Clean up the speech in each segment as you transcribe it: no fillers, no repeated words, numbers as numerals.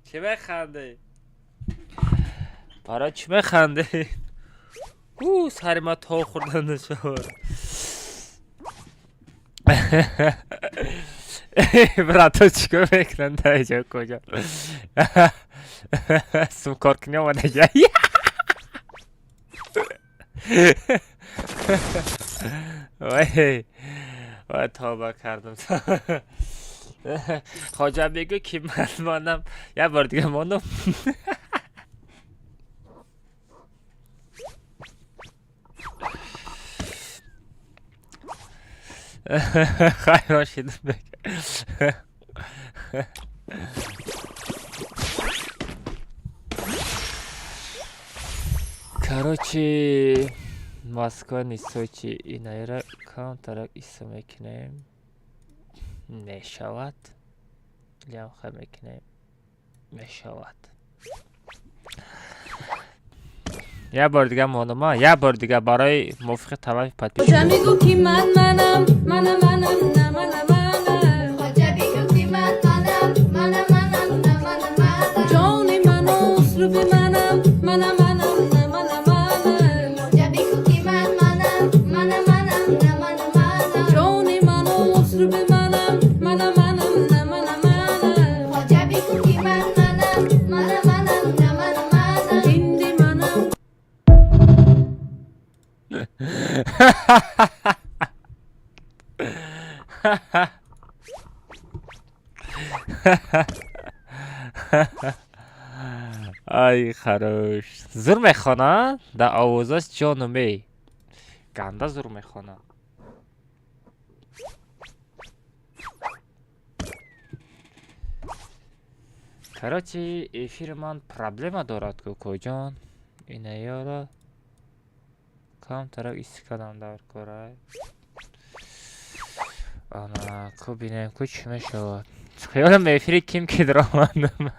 چه بخنده برای چی بخنده سر ما تا خوردن نشور برا تو چیکار بکنن تا اینجا کجا سم کار کنی آمده جایی وای توبه کردم خواجه بگو که من مانم یه بار دیگه ماندم خیلی راشیدم بگه короче Москва не Сочи и наверное контракт иса мекунем мешавад лямха мекунем мешавад я бор дига монама я бор дига барои мувофиқи тамоми подписчикон хоҷа мегӯ ки манам хоҷа бигӯ ки манам ҷони ману усруби манам хоҷа бигӯ ки манам ҷони ману усруби манам хоҷа бигӯ ки манам ҳинди манам ай хорош зур мехонад дар овозаш ҷонуме ганда зур мехонад короче эфири ман проблема дорад кӯкоҷон инаёро камтарак истифодам дар кора ана ку бинем ку чӣ мешавад хиёлам эфири ким ки даромадам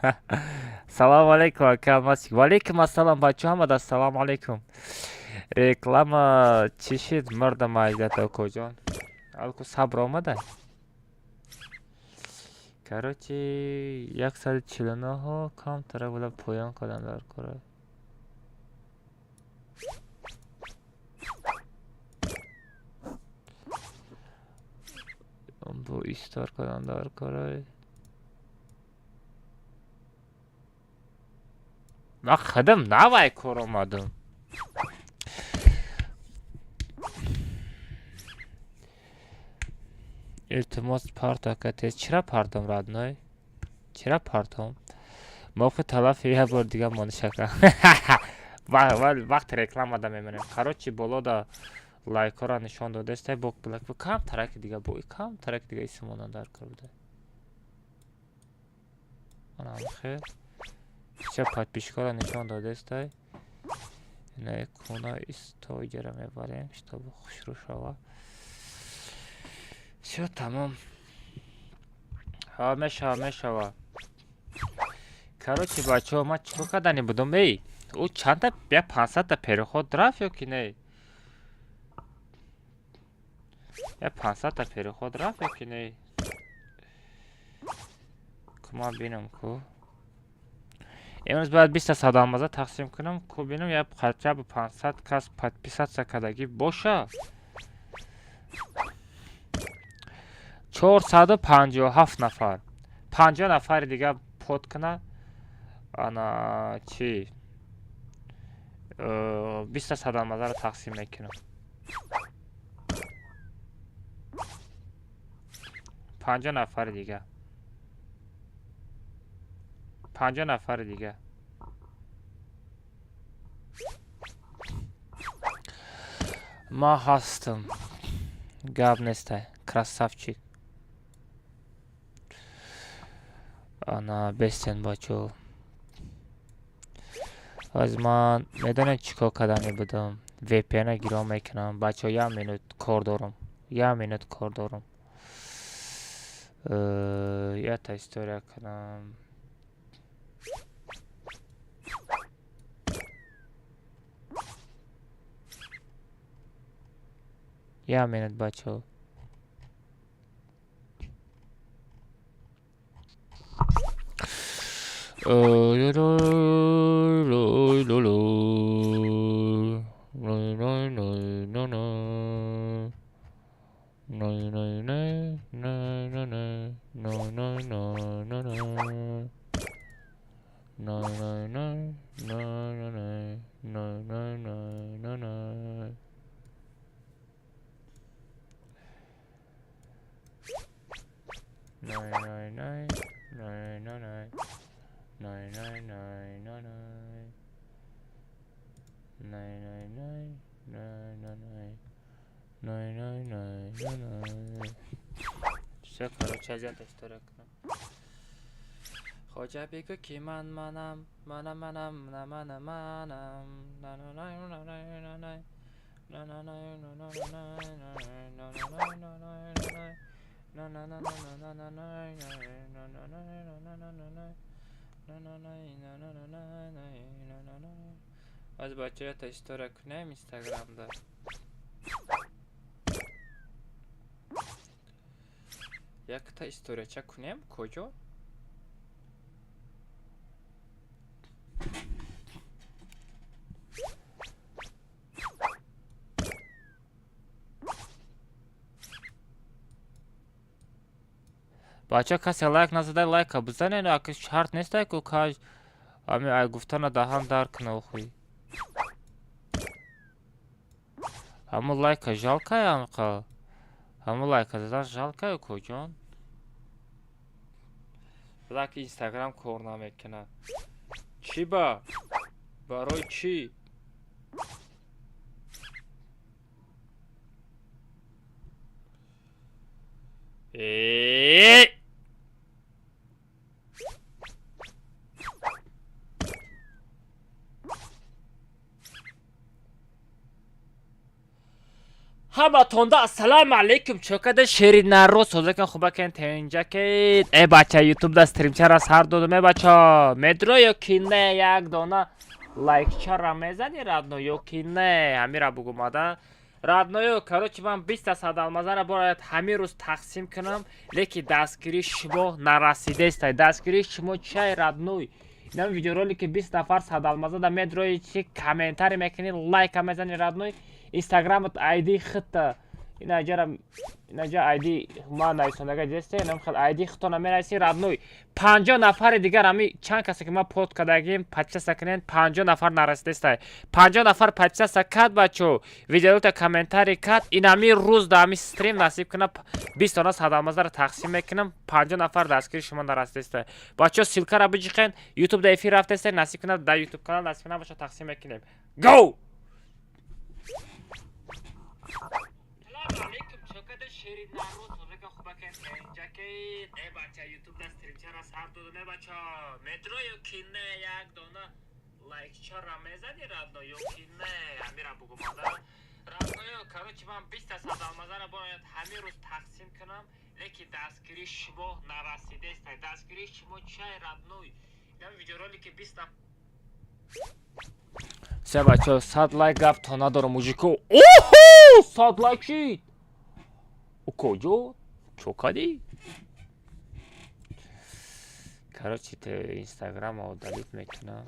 салому алейкум акалмасик ваалейкум ассалом бачаҳо ҳамада ассалому алейкум реклама чӣ шид мардам айзата кӯкоҷон алку сабр омада короче 149 камтарак була поён кардам дар кора бо истор кардам дар кора ман худам навай кор омадам илтимос партака тез чира партам радной чира партам мофи талаф я бор дига моншака вақти рекламада мемонем короче болода лайкора нишон додестай бок блак кам тараки дига бо кам тараки дига исмона дар карда ана хер ча подписчикора нишон додестай не куна истойгера мебарем чтобы хушру шава всё тамом ҳа мешава короче бачаҳо ман чӣ кардани будам ӯ чанда я 500 та переход рафт ё ки не я 500 та переход рафт ё ки не куман бинам ку имрӯз бояд 20 та садоамаза тақсим кунам ку бинам я хотя бы 500 кас подписатсия кардагӣ боша 457 нафар 50 нафари дига под кунад ана чи 20 та садоамазаро тақсим мекунам 50 нафари дига 50 нафари дига ман ҳастам гап нестай красавчик ана бестен бачо аз ман медонед чӣ кор кардани будам VPN гиро мекунам бачо 1 минут кор дорам 1 минут кор дорам я та история кунам я минут бачо все, короче, аз это история кунам. Хоҷа бигӯ ки манам. аз бача это история кунем инстаграмда якта историяча кунем куҷо бача касе лайк назадай лайка бизанед аки шарт нестай ку каж ами ай гуфтана даҳам дар кунав хуй ҳамо лайка жалкая амқа ҳамо лайка задан жалкаю куҷон заки инстаграм кор намекунад чӣ ба барои чӣ ҳаматонда ассалому алайкум чокада шери наро созакан хубакан таинҷа ки бача ютубда стримчара сар додум бача медро ё ки не як дона лайкчара мезани радно ё ки не ҳамира бугумада радноё короче ман 20 та садалмазара бояд ҳамин рӯз тақсим кунам леки дастгирии шумо нарасидестай дастгирии шумо чай радной инам видеоролики 20 нафар садалмазада медрои чи комментари мекунӣ лайка мезани радной инстаграмот айди хита инаҷа айди ма нависондага десте инам хел айди хитона мераиси радной 50 нафари дигар ами чанд касе ки ма под кардагим подписатсия кунед 50 нафар нарасидестай 50 нафар подписатсия кад бачо видеолта комментари кад инами рӯз да ами стрим насиб кунам 20 тона садалмазара тақсим мекунам 50 нафар дастгири шумо нарасидестай бачо силкара биҷиқен ютуб да эфир рафтестай насиб кунам да ютуб канал насиб кунам бачо тақсим мекунем го алейкум чокада шери наро созакан хубакан таинҷа ки бача ютуб да стримчара сар додум бача медро ё ки не як дона лайкчара мезани радно ё ки не ҳамира бугумада радноё короче ман 20 та садалмазара бояд ҳамин рӯз тақсим кунам леки дастгирии шумо нарасидестай дастгирии шумо чай радной Все, бачо, 100 лайк гап то надору мужико. Охо! 100 лайк шид. Куҷо? Чо кади? Короче, ты инстаграм удалить мекунам.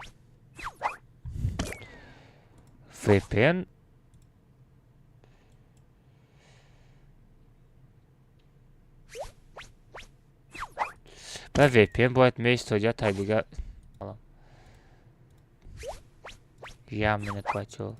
VPN. Ба VPN бояд меистоҷа тай дига. Ям минут бачо.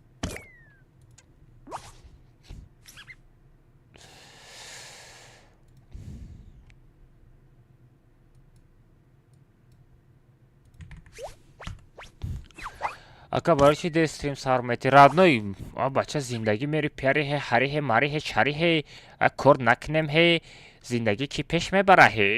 Ака барои чӣ дер стрим сар метӣ? Радной, бача зиндагӣ мери пиари ҳе, ҳари ҳе, мари ҳе, чари ҳе, кор накунем ҳе, зиндагӣ ки пеш мебара ҳе?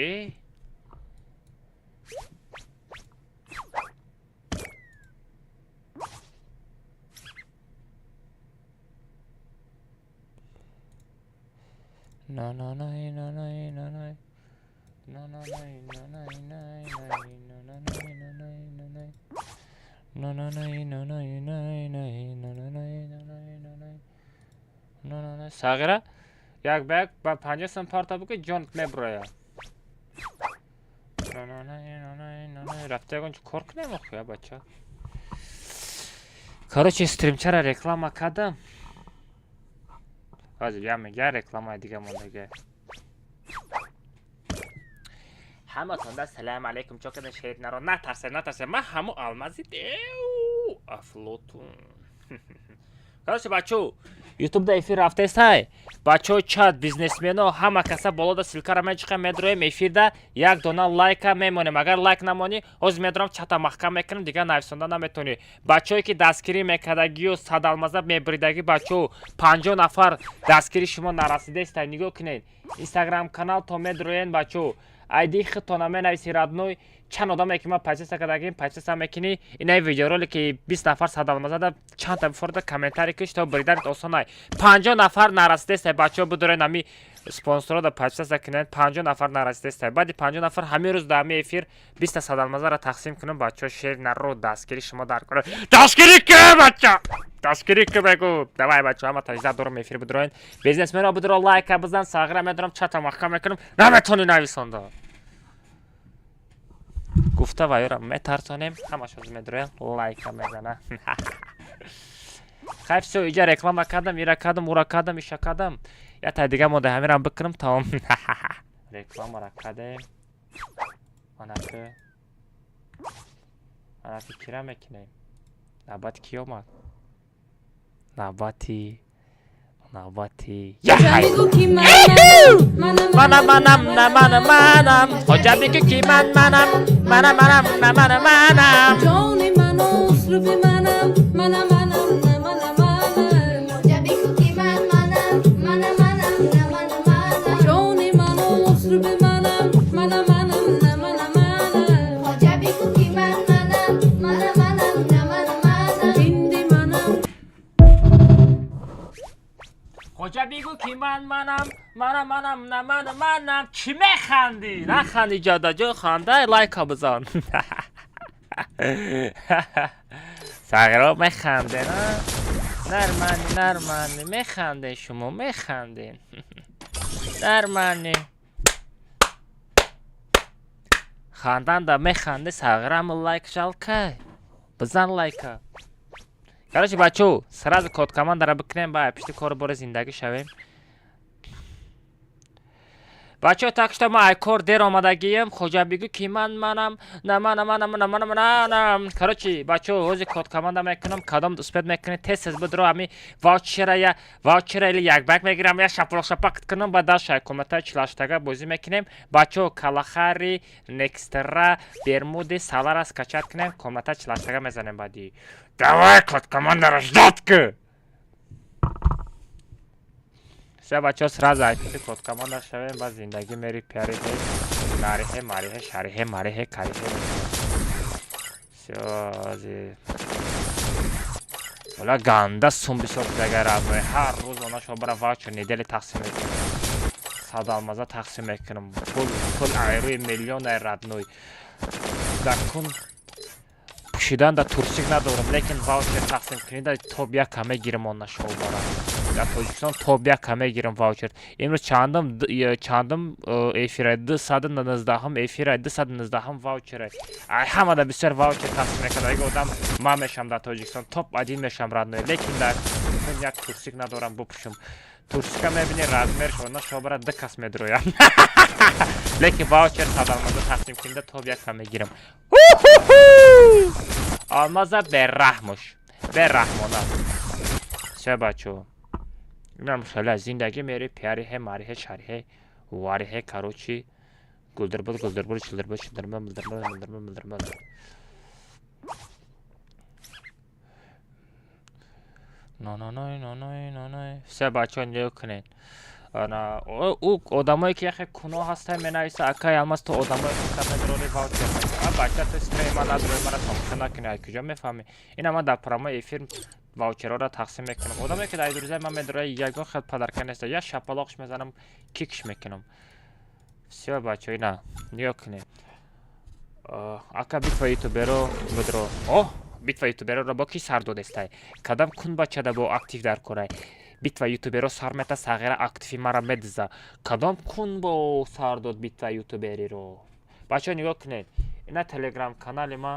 Сағира, як бак ба 50 сом парта букӣ ҷонт меброя. Рафтаягон чӣ кор кунем охӯя бача? Короче, стримчара реклама кардам. Ҳозир я мега реклама дига мондага. ҳаматонда салом алейкум чокадан шерит наро натарсед ма ҳамо алмазид афлотун. Короче бачо, YouTube да эфир рафтестай. Бачо чат бизнесмено ҳама каса болода силкара мечиқа медроем эфирда як дона лайка мемонем. Агар лайк намони ҳозир медорам чата маҳкам мекунам дига нависонда наметони. Бачое ки дастгирӣ мекардагию садалмаза мебридаги бачо 50 нафар дастгири шумо нарасидестай. Нигоҳ кунед. Инстаграм канал то медроен бачо. айди хитона менависи радной чанд одаме ки ма подписка кардагим подписка мекунӣ. Инаи видеоролики 20 нафар садалмазада чанд та бифорда комментарий киш то бриданит осонай. 50 нафар нарасидестай бачо будорен ами спонсорода подписка кунед. 50 нафар нарасидестай. Баъди 50 нафар ҳами рӯз дар ами эфир 20 та садалмазара тақсим кунам бачо. шер наро дастгири шумо дар кор. Дастгири ки бача? Дастгири ки бегу. Давай бачо ҳама таҷда дорум эфир будорен. Бизнесменро будоро лайка бизан, сағира медорам чата маҳкам мекунам. Наметони нависонда. گفته و یارم میترسانیم همش از میدرویم لایک هم میزنه. خیلی سو اینجا رکلام کردم ایرا کردم اورا کردم ایشا کردم یا تا دیگه مده همیرم بکنم تمام. رکلام را کردیم آنها که کیرا میکنیم نبات کی اومد نباتی منم خجا بگو کی منم جان من اصرف منم خجا بگو کی منم جان من اصرف منم خجا بگو کی منم بندی منم خجا بگو کی منم چی میخندی؟ نخندی جادا جو خنده لایک ها بزن. سغرا میخنده نه؟ نرمانی میخنده شما میخندین. نرمانی خندن دا میخنده سغرام لایک شالکه بزن لایک ها. короче бачо сразу код команда бикунем ба пишти кор бори зиндагӣ шавем. бачо так что ма ай кор дер омадагием хоҷа бигӯ ки манам короче бачо ҳозир код команда мекунам кадом успед мекунем тез бидро ами ваучера или якбак мегирам я шапак кунам ба дашай комментарий чилаштага бозӣ мекунем бачо калахари некстра бермуди салара скачат кунем комментарий чилаштага мезанем баъди. Давай код команда раздатка. Все бачо сразу айти код команда шавем ба зиндагӣ мери пиари ҳе нари ҳе мари ҳе шари ҳе мари ҳе кари ҳе. Все ази вола ганда сум бисёр дагар абай ҳар рӯз онашо бара ваучер недели тақсим мекунам. садалмаза тақсим мекунам. Пул айруи миллионай радной. Дакун پوشیدن در ترسیک ندارم لیکن واوچر تقسیم کنید توب یک همه گیرم آن نشو برم در تاجیکستان توب یک همه گیرم واوچر امروز چندم افیرای 219 هم افیرای 219 هم واوچره همه در بسیار واوچر تقسیم کنه اگه آدم من میشم در تاجیکستان توپ ادین میشم رادنوی لیکن در یک ترسیک ندارم بپوشم ترسیک هم میبینی رزمرش و نشو برم دکس میدرویم لیکن واوچر صدالمنده تقسیم کنید توب یک همه گیرم Almaza berrahmuş. Berrahmona. Se bacho. Nam shala zindagi meri pyari hai mari hai shari hai wari hai karochi guldirbul childirbul No. Se bacho ne okne. Ana o odamایی که یخ کنو هسته منایسه اکای الماس تو odamایی که کاتگوری واوچر میکنه بچه تو استریم من از روی من تماشا نکنه کجا میفهمی اینا من در پرامای فیلم واوچرها را تقسیم میکنم odamایی که در روزه من میدره یگان خد پدرکن است یا شپلاقش میزنم کیکش میکنم все بچه اینا نیا کنه اکا بیتوا یوتیوبرو بدرو بیتوا یوتیوبرو را با کی سر داده است کدام کون بچه دا با اکتیو در کره битва ютуберо сар мета сағира активи мара медиза кадом кун бо сар дод битва ютубериро бачаҳо нигоҳ кунед ина телеграм канали ма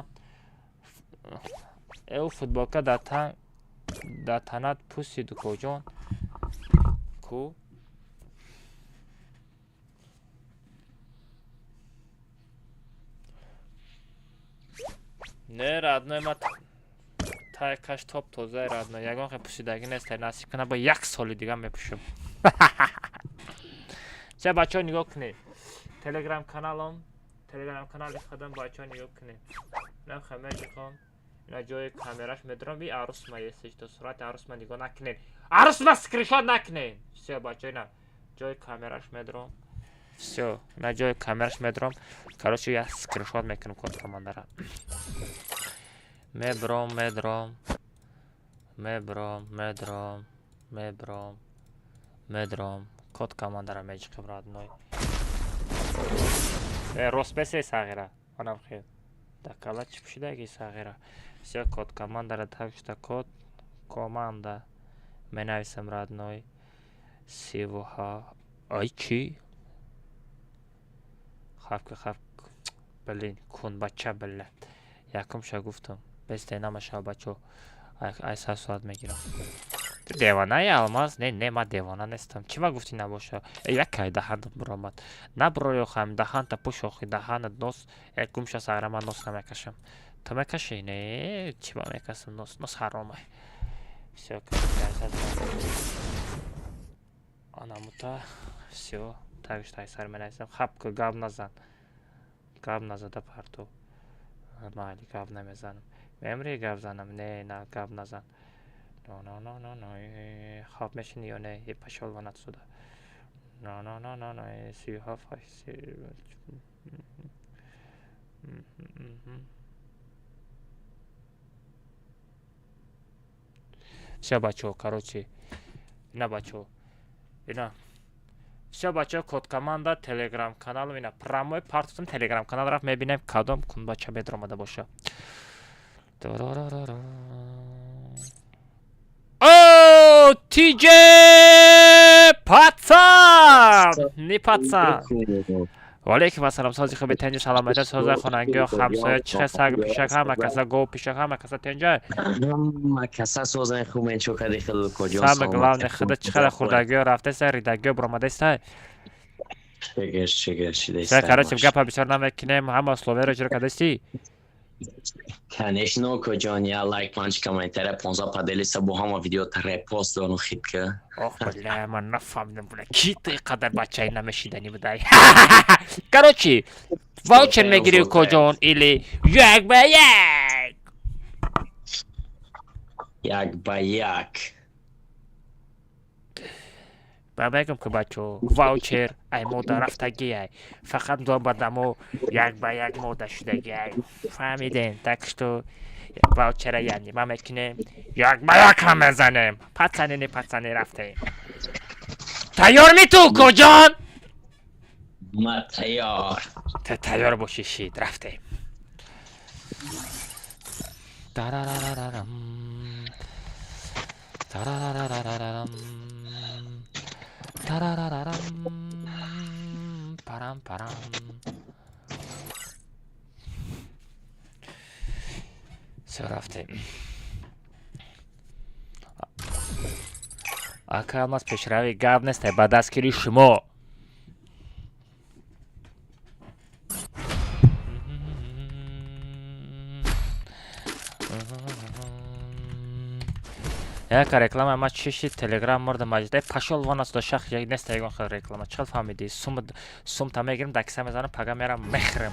эу футболка дар танат пӯси дукоҷон ку не радной ма تای کاش توپ توزه رادنا یگان خیلی پوشیدگی نیست نصیب کنه با یک سال دیگه میپوشم چه بچه ها نگاه کنید تلگرام کانال خودم بچه ها نگاه کنید نه خمه جیخون اینا جای کامراش میدارم بی عروس ما یستش تو صورت عروس ما نگاه نکنید عروس ما سکریشات نکنید چه بچه اینا جای کامراش میدارم все اینا جای کامراش میدارم کاروچه یا سکریشات میکنم کد کماندارم медром код командара мечиқиб радной роспесе сағира онам хел дакала чи пушидаги сағира все код командара такшта код команда менависам радной сивоҳа ай чи хавк блин кун бача билла якумша гуфтам بسته نماشه بچه ای ساعت میگیرم تو دیوانه الماس نه ما دیوانه نیستم چی ما گفتی نباشه یک دهانت برآمد نه برای خواهم دهانت پوش آخی دهانت نوس یک گمشه سعره من نوس نمیکشم تو میکشی نه چی با میکشم نوس حرامه все آنا متا все تاگش تای سر منایسم خب که گاب نزده پرتو مالی گاب نمیزنم امری گاب زنم نه گاب نزن نه خواب میشینی یا نه یه پشال وانت سوده نه 37 все бачо короче на бачо ина все бачо код команда телеграм канал ина прямой партом телеграм канал раф мебинем кадом кун бача бедромада боша О, TJ пацан! Не пацан. Валейкум ассалам. Созӣ хуби тенҷи саломата соза хонангиё хамсоя чихе саг пишак ҳама каса гов пишак ҳама каса тенҷа. ҳама каса созаи хуб мен чокади хил коҷон. Сама главне хида чихара хурдагиё рафтеса ридагиё буромадеста. чегаш Са короче гапа бисёр намекунем ҳама словеро ҷуро кадасти. Конечно, коҷон я лайк манч комментария 15 поделиса бо ҳама видео репост дону хибка. Ох, бля, ман нафаҳмидам, бля, ки ты қадар бачаи намешидани будай. Короче, ваучер мегири коҷон или як ба як? Як ба як. Ба мегам ки бачо, ваучер ай мода рафтагиай. Фақат донбадамо як ба як мода шудагиай. Фаҳмидем, так что ваучера яъни ма мекунем як ба як ҳам мезанем. Пацани рафтаем. Тайёр мету коҷон? Ма тайёр. Тайёр боши шид рафтаем. Dararararam. Darararararam. Dararararam. Param param. все رفتیم. اکا ما از پیشروی گاب نیسته با دستگیری شما. یک реклама ما چشی تلگرام مورد ماجده پشل وان است شخص یک نیست یگان خود реклама چقدر فهمیدی سوم تا میگیرم دکسه میزنم پگا میرم مخرم.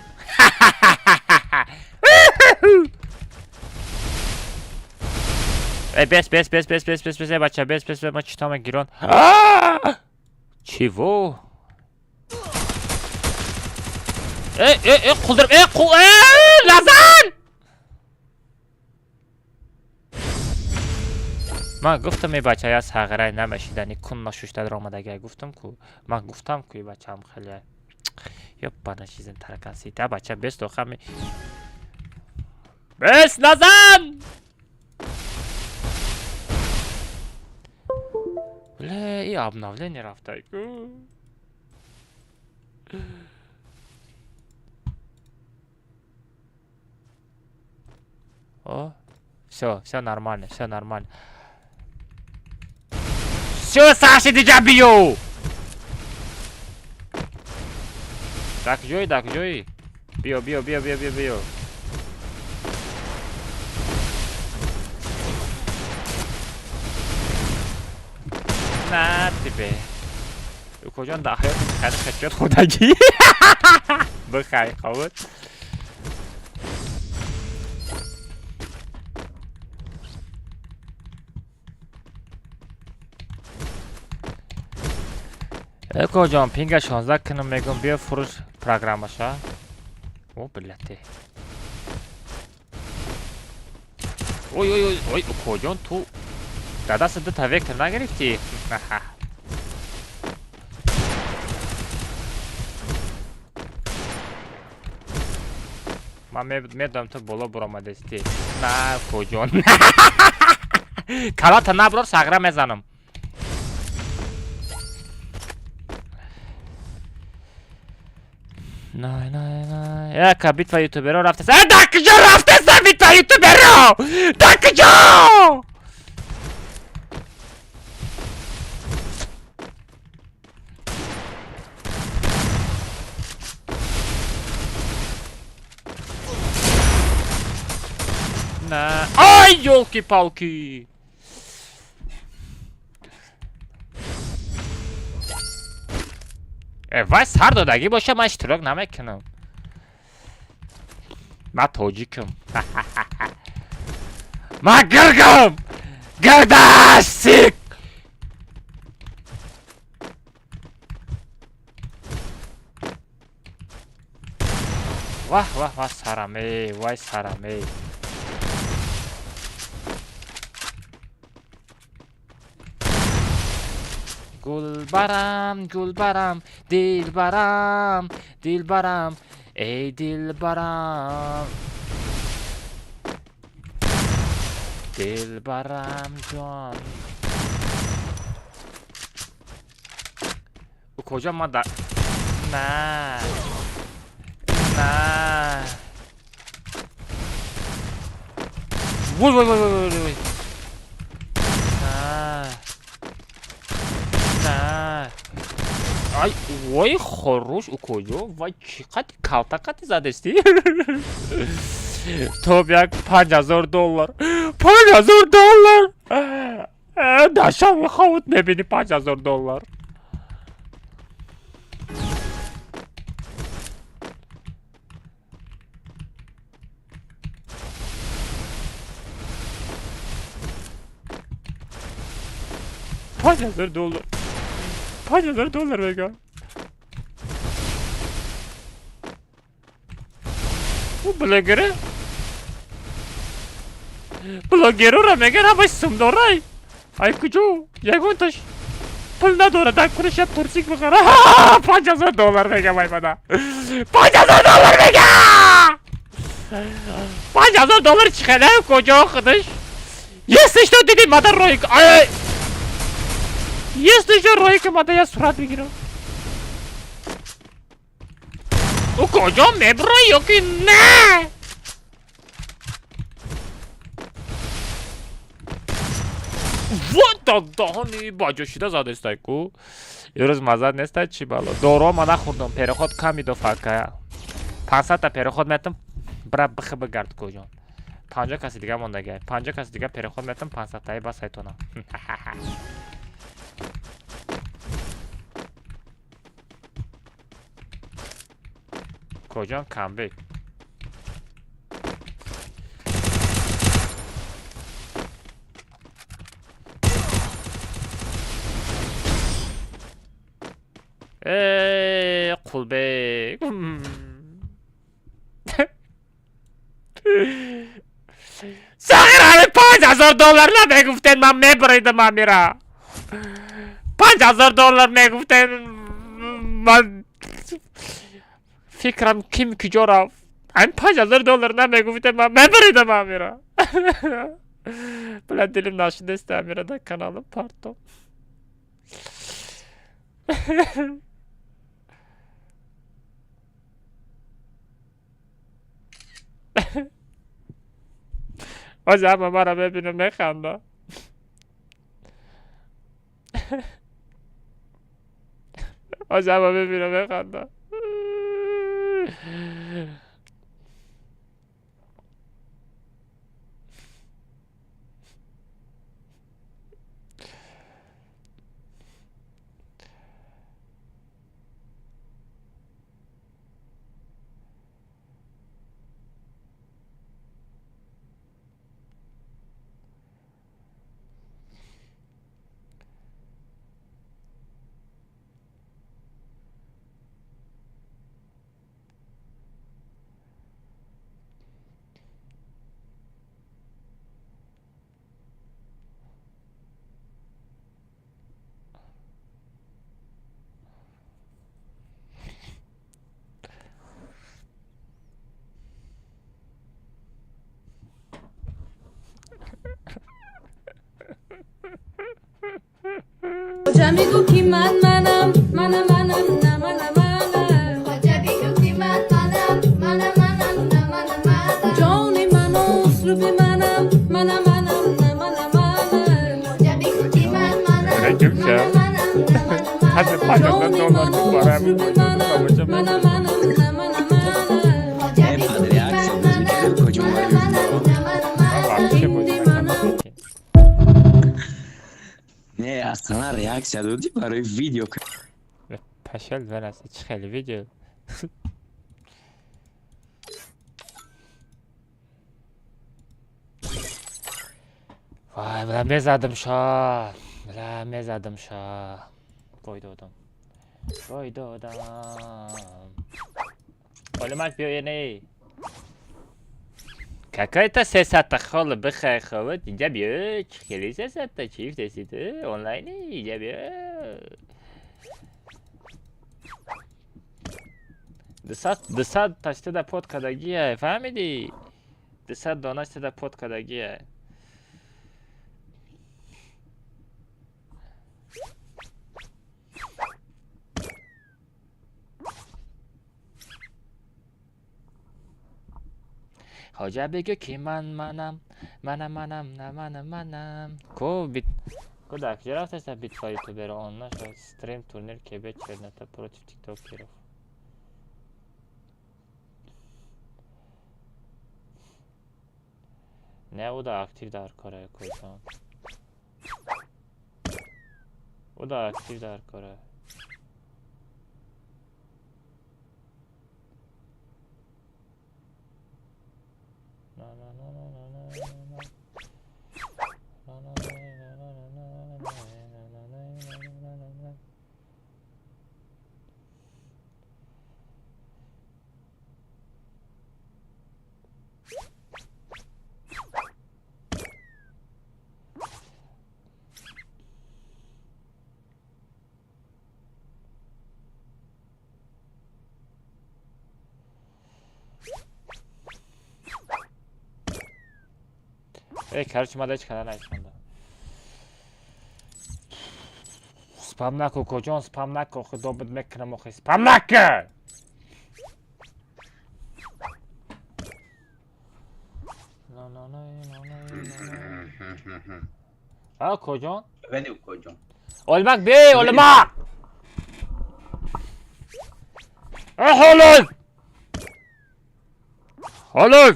بس بچه بس ما چی تامه گیران چی وو قلدرم لازن من گفتم ای بچه از حقیره نمیشیدنی کن نشوشته در آمدگه گفتم کو من گفتم که بچه هم خیلی یا بنا چیزن ترکن سیده بچه بس دو خمی بس نزن بله ای آبناوله نرفته о все нормально все Саша ты бью так жой бью на тебе کجان داخل خیلی خشت خودگی بخیر خواد کجان پینگ 16 کنم میگم بیا فروش پروگرامشا او بلته اوی کجان تو دادا صدا تا وکتر نگرفتی من میدم تو بالا برامدستی نه کجان کلات نبرار سغره میزنم نه یک بیت و یوتیوبر رفته سر دکجا رفته سر بیت و یوتیوبر دکجا نه آی یولکی پالکی وای سر دادگی باشه من اشتراک نمیکنم من توجیکم من گرگم گردش سیک واه سرمه وای سرمه گل برم دل برم ای دل برم جان او کجا ما در نه وای نه ای وای خروش او کجا وای چقدر کالتاقتی زدستی تو یک $5000 داشتم خود میبینی $5000 $5000 بگم او بلاگره را میگن همه سم داره ای کجا یگونتش پول نداره دکونه شب ترسیک بخره $5000 میگم ای بدا $5000 میگم $5000 çıkana koca arkadaş. Jesteś to dedi mada Royk. Ay. Jesteś to Royk mada ya surat بگیرم. او کجا مبرای که نه. Вот дохони баҷошида задестайку. Ирӯз маззат нестай чи бало. Доро ма нахӯрдам, переход кам идофака. 500 та переход метам, бра бихи бигард куҷон. 50 каси дига мондага. 50 каси дига переход метам 500 таи ба сайтона. Куҷон камбек. Qulbek. Sag'ir Ali $5000 meguften man mebraydim amira. $5000 meguften man fikram kim kujora. Am $5000 meguften man mebraydim amira. Bilan dilim naşida ist amira da kanalim pardon. از همه مرا ببینه میخنده. از همه ببینه میخنده. Hoca میگو کی منم نه منم. Hoca میگو کی منم نه منم. جانی منو اسلوبی منم نه منم. Hoca میگو کی منم Hadi $5000 kuparam. Не, основная реакция люди порой видео. Пошел два раза, чихали видео. Vay bilan bezadim sho. Bilan bezadim sho. Voy dodam. Olmak bir yeni. Какая-то сесата хола бхайхова, дебют, хели сесата, чиф деситы, онлайн, дебют. Десад таште да под кадагия, фамиди. Десад донаште да под кадагия. Hoca bego ki manam. Ko bit. Куда? Где рафтеста бит по ютуберу? Он наш стрим турнир КБ Черната против тиктокеров. Ne o da aktif de arkaya koysam. O da aktif de arkaya. короче, мада ҳеҷ када наишонда. Спам наку коҷон, спам наку, худо буд мекунам охи. Спам наку! А, коҷон? Веду коҷон. Олмак бе, олмак! Холов! Холов!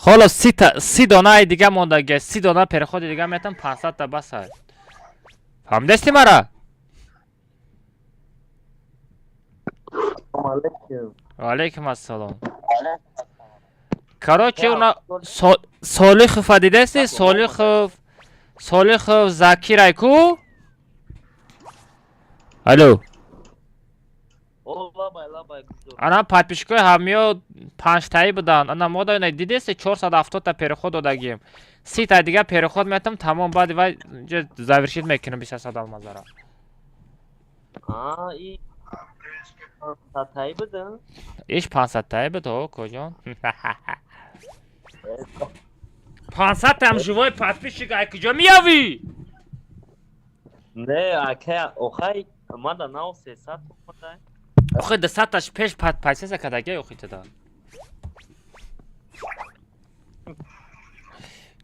холос 30 донаи дига мондага, 30 дона переходи дига метам 500 та баса. Фаҳмидасти мара? алайкум ассалом. Короче, уна Солихов дидасти? Солихов Закирай ку? Алло. Ана подписчикои ҳамё 5 таи будан. Ана мо даёна дидасти 470 та переход додагим. 30 та дига переход метам, тамом баъди вай завершит мекунам 200 алмазара. И 500 таи будан? Иш 500 таи буд, о, коҷон. 500 там живой подписчик, ай куҷо меявӣ? Не, ака, охай, мада нав 300 будан. охи 200-таш пеш пайсаса кадаги охи туда.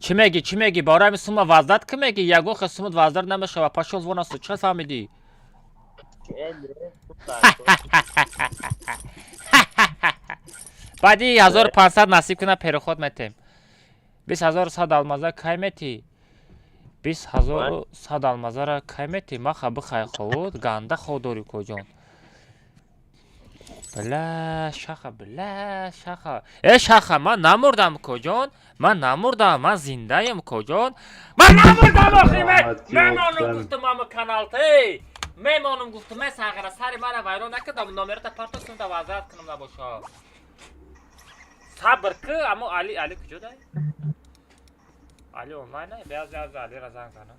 Чӣ меги? Бораи сума ваздат ки меги? Ягон хел сумат ваздат намешава. Пошел вон аст. Чӣ фаҳмидӣ? баъди 1500 насиб куна переход метем. 20100 алмаза кай мети? 20100 алмазара кай мети? Маха бихай ховуд, ганда ходори коҷон. Бля, шаха. Шаха, ман намурдам коҷон. Ман зиндаям коҷон. Ман намурдам охи. Мемонум гуфтам ама каналте. Мемонум гуфтам сагара сари мара вайрон накардам. Номерата парто кунда вазат кунам набоша. Сабр ки, амо Али куҷода? Али онлайн ай? Бяз Али ра занг зана.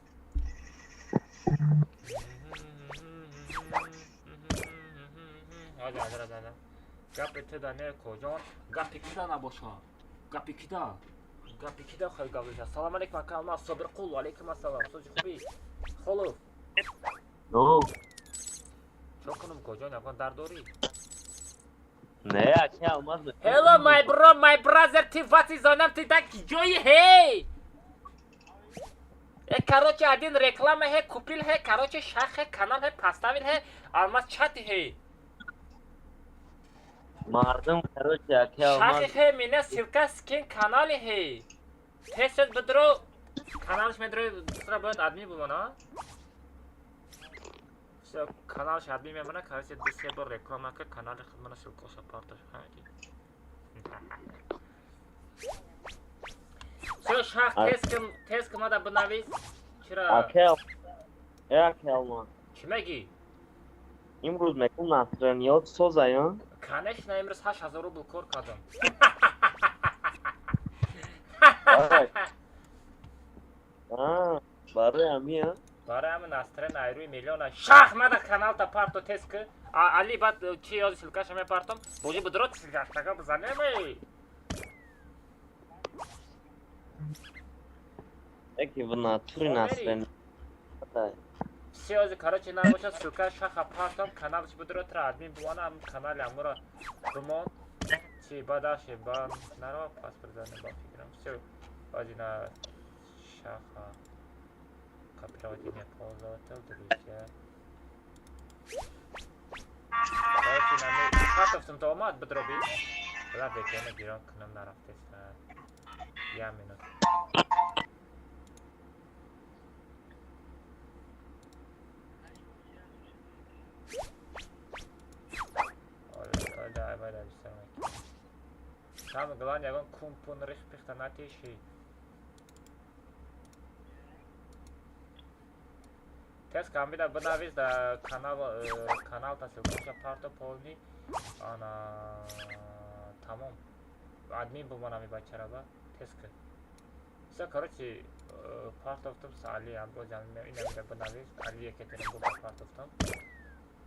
гапи туда не коҷон, гапи кида набоша. Гапи кида хай гавида. Салом алейкум акалма Собирқул, алейкум ассалом. Сӯзи хубӣ? Холов. Чо кунам коҷон, ягон дардорӣ? Не, ака, алмаз. Hello my bro, my brother, ти what is on ти да киҷои hey? Короче, один реклама है, купил है, короче, шах है, канал है, поставил है, алмаз чати है. Мардум, короче, ака, алмаз. Шах है, меня ссылка скин канале है. Тесет бедро, каналш медро, दूसरा будет админ бумана. Все, каналш админ мемана, короче, disable реклама ка канале худмана ссылка сапарташ. Все, шах, тест мада бинавис. Чира? Ака, алмаз. Чӣ меги? имрӯз мекун насраниёт созаён? Конечно, имрӯз 8000 рубл кор кардам. Барои ҳамин? Барои ҳамин настрен айрӯи миллиона. Шах мада каналта парто тест ки. Али бад чӣ ёзи силкаша мепартам? Божи будрот силкаштага бизанем. Эки в натуре насраниёт. Все, короче, набошад ссылка шаха партам, каналш будрот ра админ бувана, канали амура бумон. Чи бадаши ба нарва паспорт зане ба фикрам. Все, бадина шаха копирование пользователь, друзья. Короче, нами хатовтум то омад будроби. Бла бекене гирон кунам нарафтеста. Я минут. Самое главное, ягон кумпун рихпихта натеши. Тест камбида бинавис да канал та ссылкаша парто полни. Ана тамом. Админ буманами бачараба. Тест ки. Все, короче, партовтум с Али амбо жанме инамида бинавис. Али екетерин буба партовтум.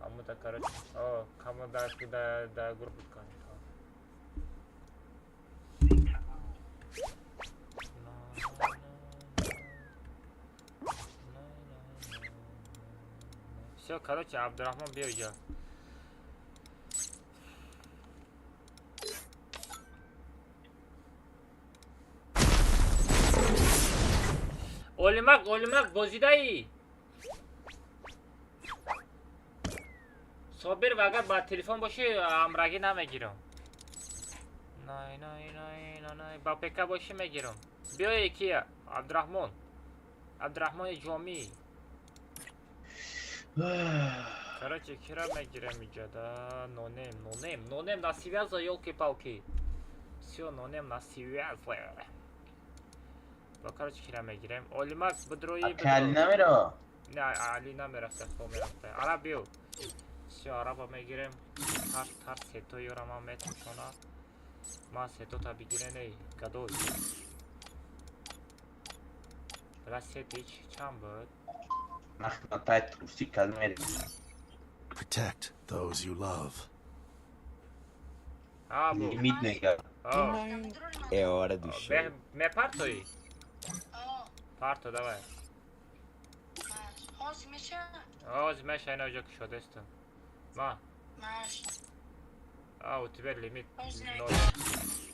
Амуда, короче, кому да группу ткани. Все, короче, Абдурахмон бия иҷо. Олимак, бозидаи. Собир агар ба телефон боши, амраги намегирам. Най, ба пека боши мегирам. Биё кия? Абдурахмони ҷомӣ. Короче, кира мегирам иҷо да. Нонем на связа, ёлки-палки. Всё, нонем на связа. Ба короче, кира мегирам. Олимак, бидрои. Али намеро? Не, Али намерафта, хо мерафта. Ара биё. Всё, араба мегирем. Тар сетоиёра ман метушона. Ман сетота бигиреней, гадой. Бла сетич чанд буд? Махнатай турси калмери. Protect those you love. Бу. Лимит нега. É hora do show. Me parto aí? Ó, Parto, давай. mas 11 mexe, Оз мешай на уҷо ки шодестам. Ма. mas У тебе лимит. Оз не. Ноль.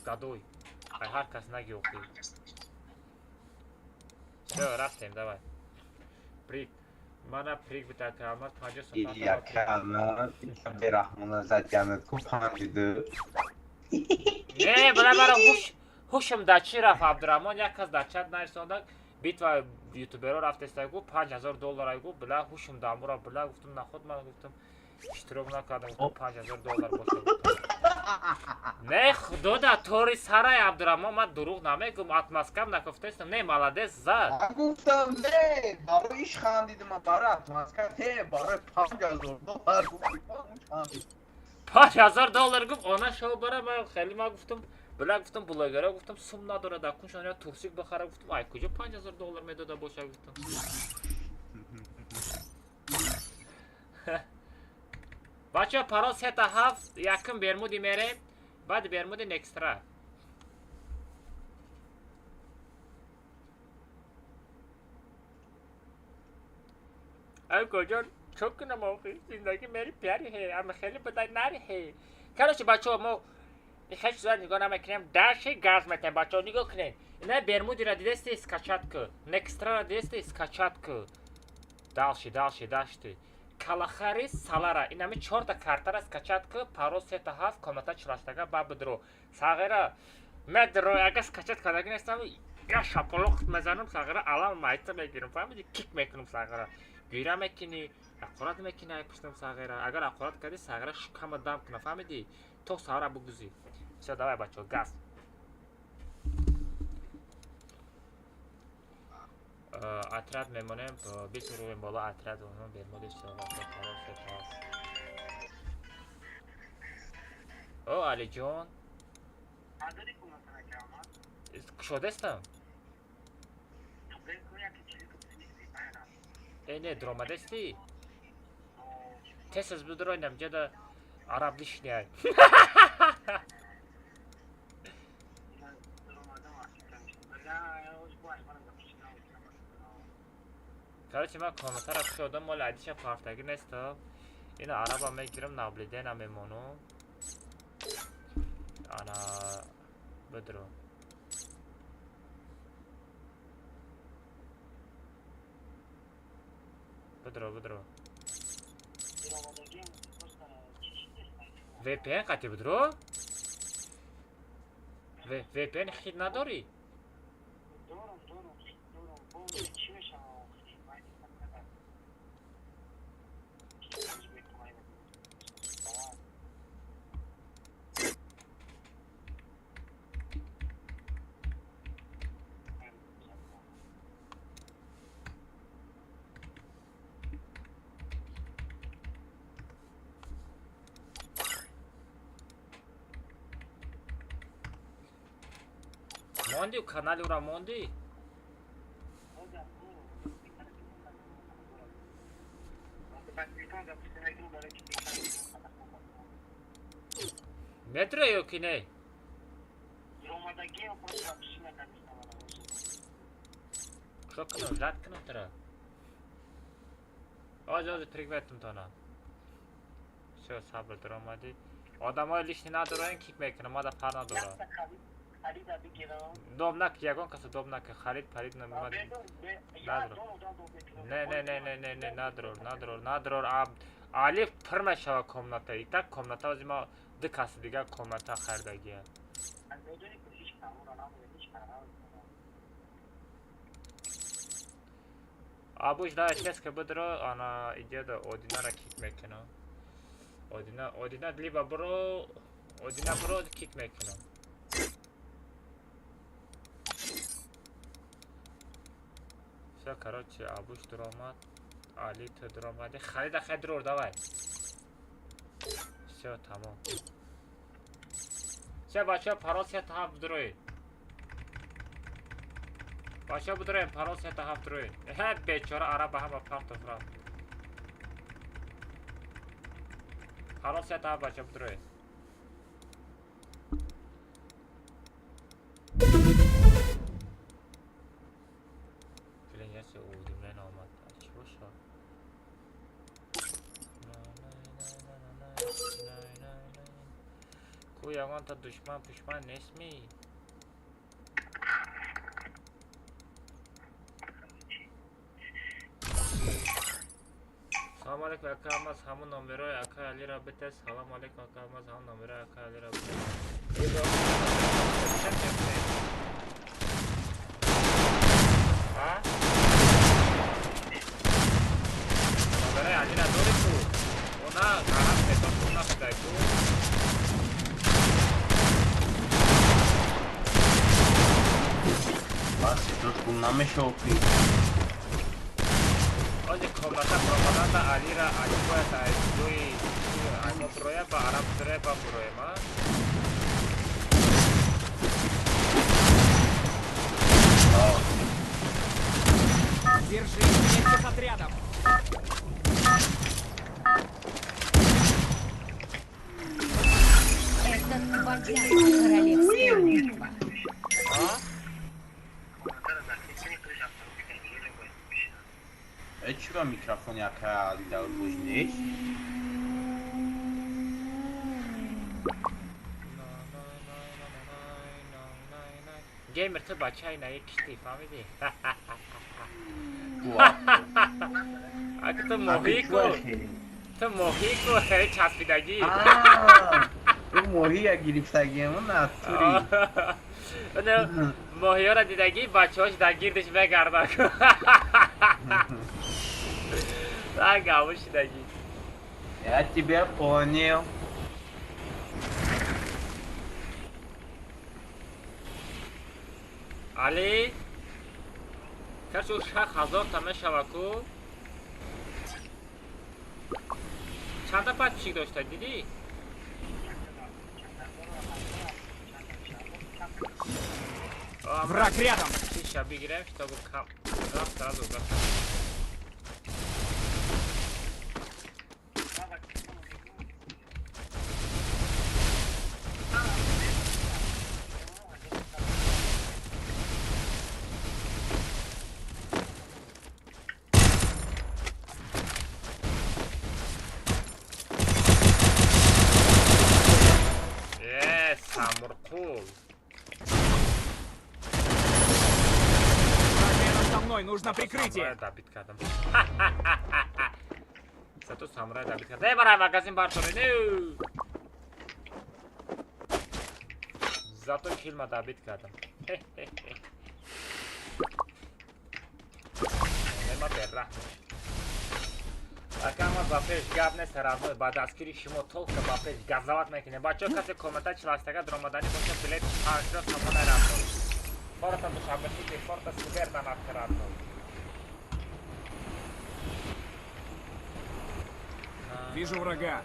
Гадой. Ай ҳар кас наги оқӣ. Всё, рафтем, давай. Прик. Мана прик бита камар 50 сом. Якана Абдурахмона задганат ку 52. Не, бара ҳушм да чӣ рафт Абдурахмон як кас дар чат нарисонда битва ютуберо рафтеста гуфт $5000 гуфт била ҳушм дамура била гуфтам нахуд ман гуфтам иштирок накардам гуфтам $5000 боша гуфтам. Не худода тори сарай Абдурахмон ман дурӯғ намегӯм атмаскам накуфтестам не маладес зад. گفتم نه برای ایش خندیدم برای اتماسکر نه برای $5000 گفتم $5000 гуфт она шо бара ман хеле ман гуфтам била гуфтам блогера гуфтам сум надора да куншон я турсик бахара гуфтам ай куҷо $5000 медода боша гуфтам. Бача паро сета ҳафт якм бермуди мерем баъди бермуди некстра. ай коҷон чо кунам охир зиндагӣ мери пиари ҳе ама хеле будай нари ҳе. Короче бачаҳо мо ҳеҷ чиза нигоҳ намекунем даши газ метем бачаҳо нигоҳ кунем. Ина бермудиро дидести скачатку некстраро дидести скачатку далши дашти калахари салара инами 4 картара скачатку паро сета ҳафт комната 48 ба бидро сағира медро ага скачат кардаги нестам я шапалоқ мезанам сағира алам майта мегирам фаҳмиди кик мекунам сағира гӯра мекунӣ ақорат мекунӣ ай пуштам сағира агар ақорат кардӣ сағира шукама дам куна фаҳмиди то сағира бугузӣ. Всё давай бачаҳо газ. Отряд мемонем бисурувем бола отряд бермуди о алиҷон кушодестам не дромадести тесаз бидроинам ҷада араб лишняй. Короче ман комнатара кушодам моли айдиша партаги нестам ина араба мегирам наблидена мемонам ана бидро VPN қати бидро VPN хид надорӣ монди канали ура монди метро ё ки не шо кунам рад кунам тара آجا прикветим тона. Все, сабр дромади. Одамай лишни надорен кик мекунам, мада пар надора. Дом нак ягон каса дом нак харид парид намад. Не, надрор. Алиф пирма шава комната. И так комната аз ма ду каси дига комната хардагия. Абуш да ческа будро ана идеда одинара кик мекунам. Одина либо бро кик мекунам. Все, короче, Абуш дромад, Али ты дромади. Халида хедрор, давай. Все, тамом. Все, бача, паросия тахав дрои. Бача будроем, паросия тахав дрои. Бечора араба хама пахтов рафт. Паросия тахав бача будрои. Клиняся удивленно умат. А чего шо? Куягонта душман пушман несми. Салам алейкум акамаз хамон номерои ака али рабите. Салам алейкум акамаз хамон номерои ака али рабите. А? Номерои али надори ку. Она гарант метод куна кудай ку. Баси, трошку намешал пи. Ози комната промаданда алира али бояд айдуи аймо броя ба араб броя ба броема. Держи, несколько отрядов. Это твоя королевская битва. Чего микрофон яка али да бужнеш? Геймер ты бачай на икшти, фамиди. А ты мохико. Ты мохико хери часпидаги. تو ماهی گرفتگی من نطوری ماهی ها را دیدگی بچه هاش در گیردش بگردن در گوش دیدگی Я тебя понял. علی کشو 6000 تا شبکو چند تا پچی داشته دیدی؟ Враг рядом! Сейчас обыграем, чтобы сразу Самуркул. За мной нужно прикрытие. Зато самурай добит. Дай барай магазин бартори. Зато фильма добит кадам. Нема берра. Акама бапеш габне саразно ба дастгири шумо толка бапеш газават мекунем. Бачо касе коммента чластага дромадани боша билет пашро самона рафто. Форта до шабаши форта супер на нафтаратно. Вижу врага.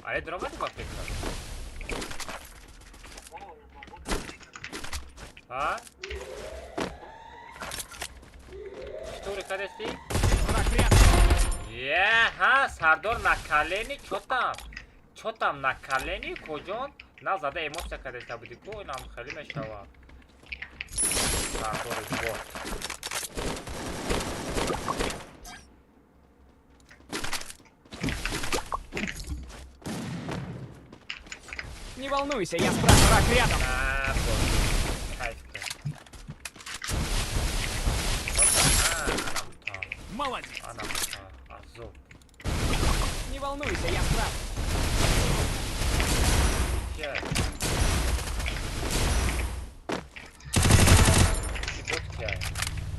Are drogate bapek? Ha? кадеси? Враг рядом. Ха, Сардор на колени, чё там на колени, коҷон? Назада эмоция кадеса буди, ко инам хеле мешава. Сардори бот. Не волнуйся, я справа. Враг рядом. На, бот. Кайфка. Молодец. Анам та, азоб. Не волнуйся, я справа. Чё?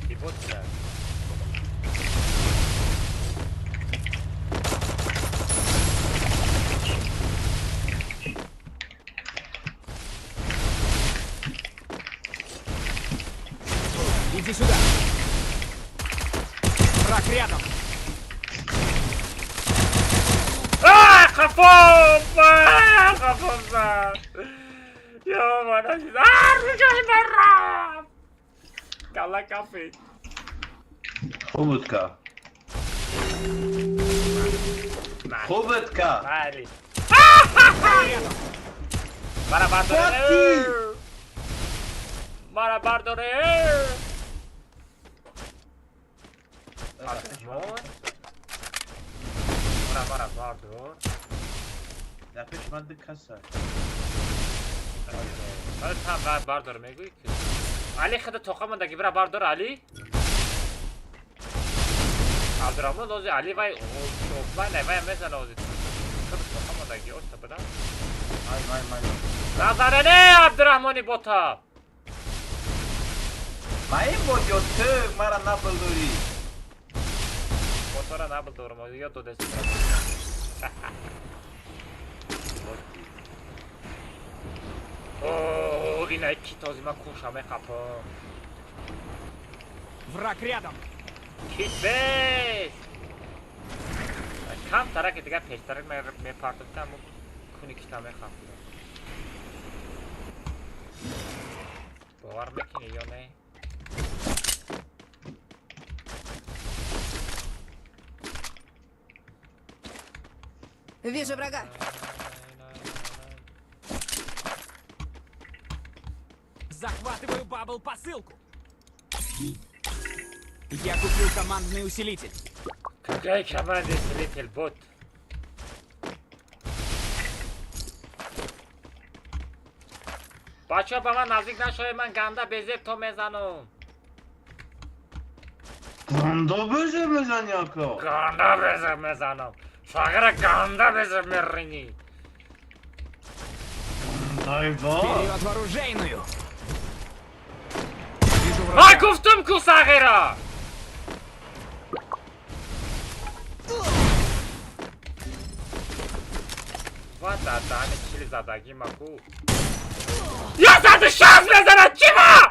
Ти бот чё? Иди сюда. Враг рядом. Kafam zar. Ya bana zar. Rüzgar barra. Kalla kafe. خوبتکا خوبتکا Bari. Bana bardore. Fatih. Bana bardore. Bana bardore. در پشمند کسر حالا tam bardor میگویی که علی خدا توقع دگی برا bardor علی عبدالرحمن دوزی علی وای وای نه وای مثلا دوزی خدا توقع دگی اوست بدا نظرنه عبدالرحمنی بوتا مایم بود یا تو مرا نبلدوری بوتا را نبلدورم یا دو دست اوه اینا کی تازی من کوشمه خپا Враг рядом. کیت بیس کم ترک دیگه پیشترک میپرداختم و کنی کشتمه خپا باور میکنی یا نه Вижу врага. Захватываю бабл посылку. Я купил командный усилитель. Какая команда усилитель бот? بچه با من نزدیک نشوی من گنده بزیب تو میزنم گنده بزه بزن یاکا گنده بزیب میزنم فقط گنده بزیب میرینی دایبا Вперед в оружейную. Вижу من врага. گفتم کو صغیره و دادن چیلی زدگی مکو یا 160 میزنم چی با؟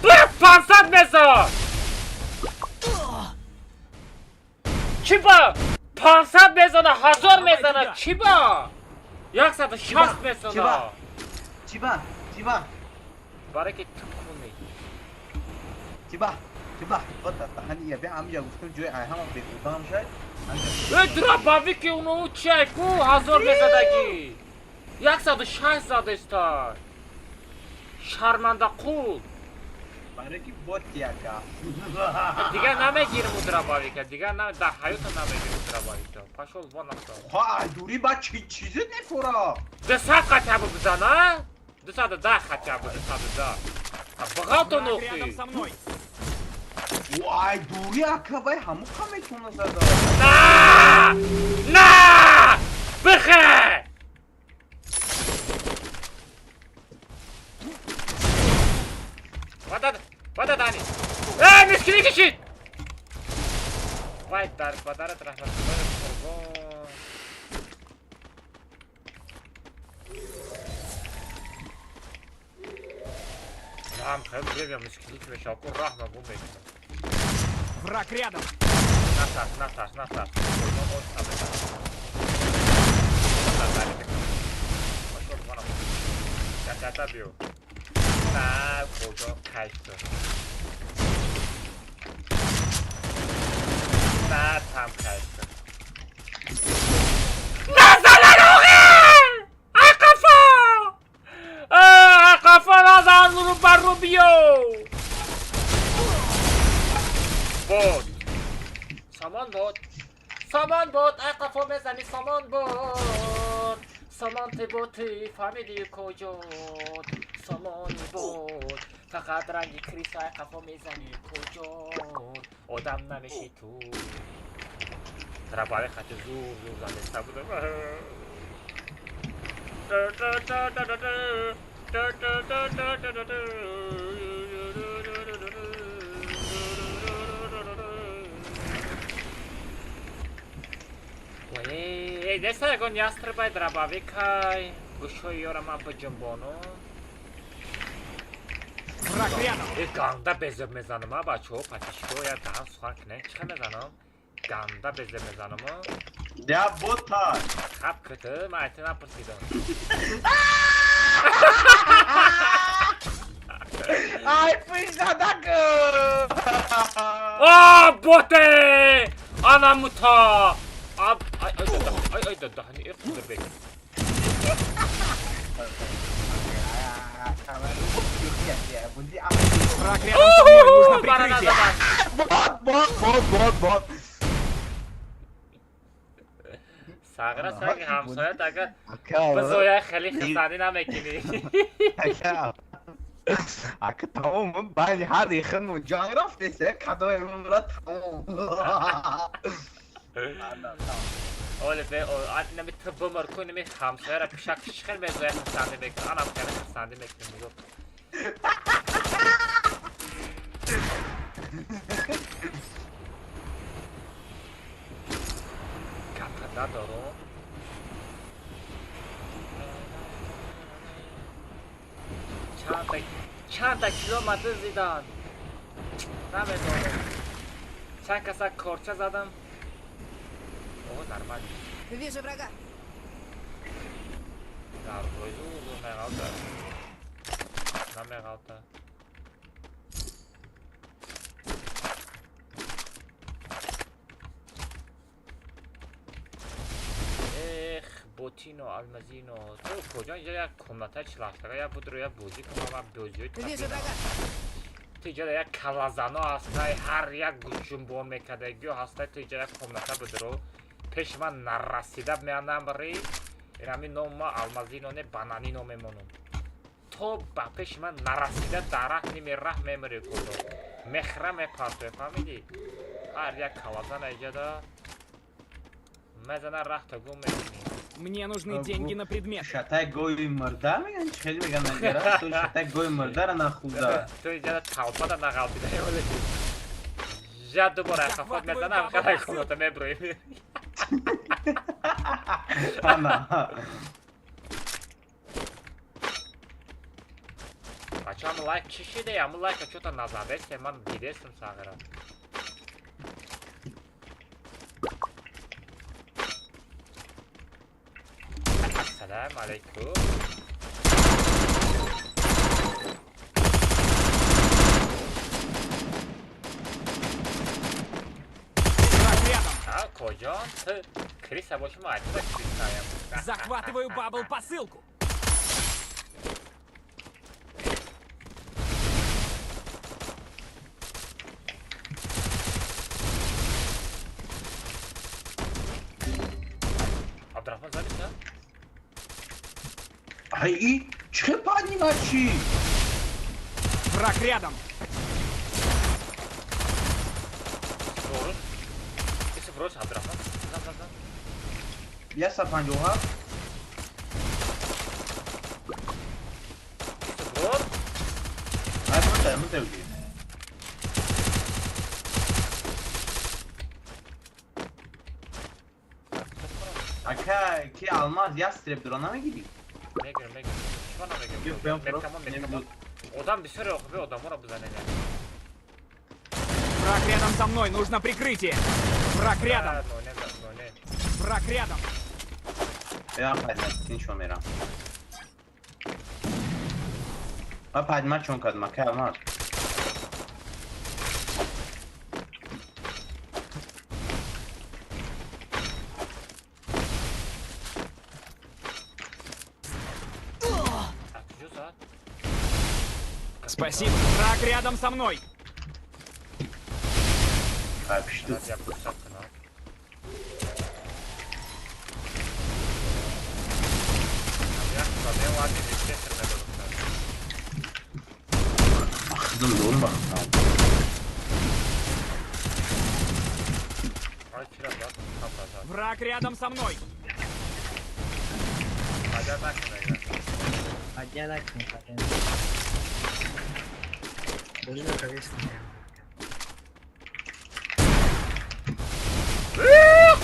برو 500 میزن چی با؟ 500 میزنه 1000 میزنه چی با؟ 160 میزنه چیبا برای که تو کنی چیبا بطا تحنی یا بیا همجا گفتم جوی همه بگودم شاید درا باوی که اونو چه کو 1000 میزدگی 160 زده استار شرمنده قول برای که بوت یاکا دیگه نمیگیرم اون درا باوی که دیگه در حیات نمیگیرم درا باوی که پاشول وان اصلا خواه دوری با چیزی نکورا 200 خطه بزنه 210 خطه بود 210 بغل تو Враг рядом نوخی со мной. وای دوری اکا بای همو کمیتونه زده نه نه بخه وادد دانی مسکینی کشید وای در بدرت رحمت قربان نعم خیلی بیا مسکینی که بشه اکو رحمه بوم بیکنم Враг рядом. نترس کتا بیو نه کجا کشت نه تم خسته نزنن آقا ای قفا نزن رو بر رو بیو بود سامان بود ای قفا بزنی سامان بود سامان تی فهمیدی کجا سامانی بود فقط رنگی کریس های قفا میزنی کجا آدم نمیشی تو تراباره خط زور زنسته بودم ای دسته اگه نیاستر باید دراباوی کای گوشوی یارم با جنبانو Враг рядом. ای گنده بزر میزنم ها بچه ها پتیشکو یا دهن سخن کنه چه میزنم گنده بزر میزنم ها Ya botar. خب کته من ایتی نپرسیدم Ay pizadakı. آه بوته آنامو تا ay da hani dur bekle Враг рядом со мной, нужно bana прикрытие. Bot. ساغره سنگ همسایت اگر Aka. بزویا خیلی خسانی نمیکنی Aka tamam ben her yakın uçağı raftese kadar Murat tamam. اولی به نمی طب مرکو نمی همسایه را پیشک خیلی بزویا خسانی بکنی آنم خیلی خسانی بکنی میگو کپه ندارم چند تا کیلومتر زیدان نمیدونم چند کسا کورچه زدم اوه نرمال Вижу врага. در رویزو نمیغالتا بوتینو المزینو تو کجا اینجا یک کمناتای چلافتگاه یا بود رو یا بوزی کنم من بوزیوی Вижу врага. تو اینجا یک کلازانو هستای هر یک جنبون میکدگی هستای تو اینجا یک کمناتا بود رو پیش من نرسیده میاندم بری این همین نوم ما المزینو نه بانانینو میمونم تو با پیش من نرسیده درخت نمیره میمری کدو مخره میپرتوی فهمیدی هر یک کلازان اینجا دا مزنه رخت گم میکنی Мне нужны деньги на предмет. Şatay goy mırda mı yani çeli mi gana gara tu şatay goy mırda ra na khuda. تو اینجا تاوپا دا نغالطیده ولی جا دوباره خفات میزنم خیلی کمناتا میبرویم Ana. بچه همون لایک چی شده؟ همون لایک ها چوتا نزده است من دیدستم ساغره السلام علیکم Враг рядом. کجا؟ تو کریس باشه ما عجبه کریس نایم Захватываю бабл посылку. عبدالرحمن زدی نه؟ Ay çe padnimaçi. Враг рядом. Doğruş. Birisi Broş Abdurrahman. Zan. Ya sapancoha. Birisi Broş. Ay bu da mı Aka ki almaz ya strip durana mı gidiyor? Ne görüm. Şu an ne görüm? Yok ben Mekkamon. Odam bir sürü okuyor odam ona bu zanne. Враг рядом со мной, нужно прикрытие. Враг рядом. Ne. Враг рядом. Ya padma tin şu mera. Ha padma çon kadma ka almaz. Спасибо. Враг рядом со мной. Kapıştı. Hadi yapışacaksın ha. Ya ben var diye getirme durumda. Kızım doğru bak. Ay kiraz var. Kapraz var. Враг рядом со мной. Hadi bakın ya.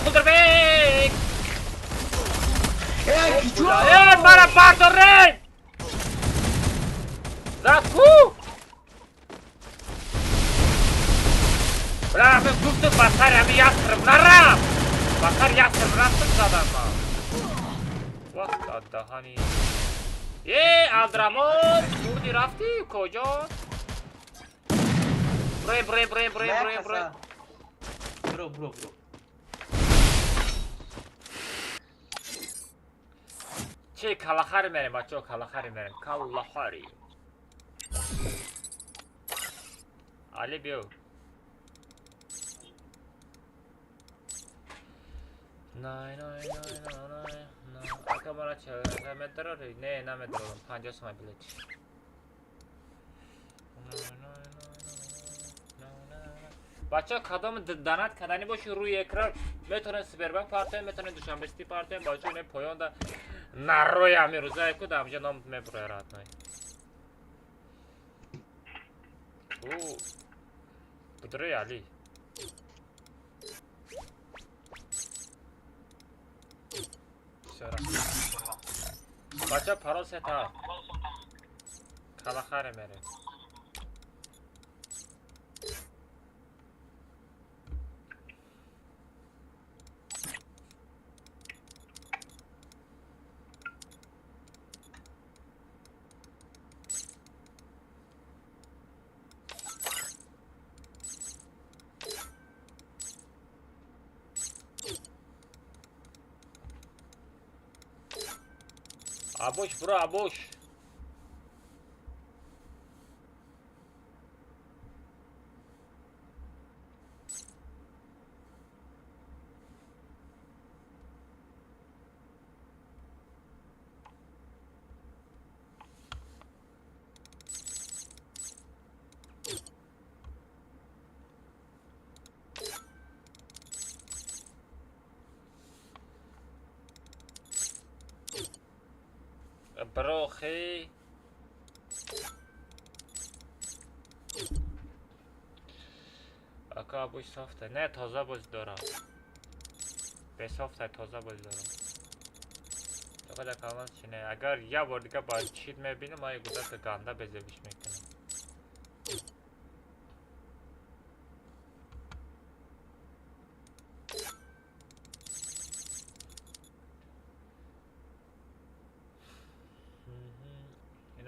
Kudurbeek! Para parto rey! Zaku! Bırak ben tuttum basar hem yastırım naram! Basar yastırım rastım zadama. Vah da hani. Aldramot! Kurdi rafti koca. Buraya. Bro. Şey kalahari benim aço kalahari benim. Kalahari. Ali biyo. Nay. Arka bana çağır. Ne metro? Ne metro oğlum? Pancasına bilet. بچه کدام دانت کدانی باشه روی اکران میتونه سپربنک پارتای میتونه دوشنبهستی پارتای باشه اینه پایان دا نروی همی روزه که دامجه نام میبره رات نای اوه بدره علی بچه پرال ستا کلا خره میره Aboş bro aboş. بروخی اکا بوش سافته نه تازه باز دارم به سافته تازه باز دارم چقدر کامل چینه اگر یه بار دیگه با چیت میبینم ما یه گذاشت گنده بزویش میکنم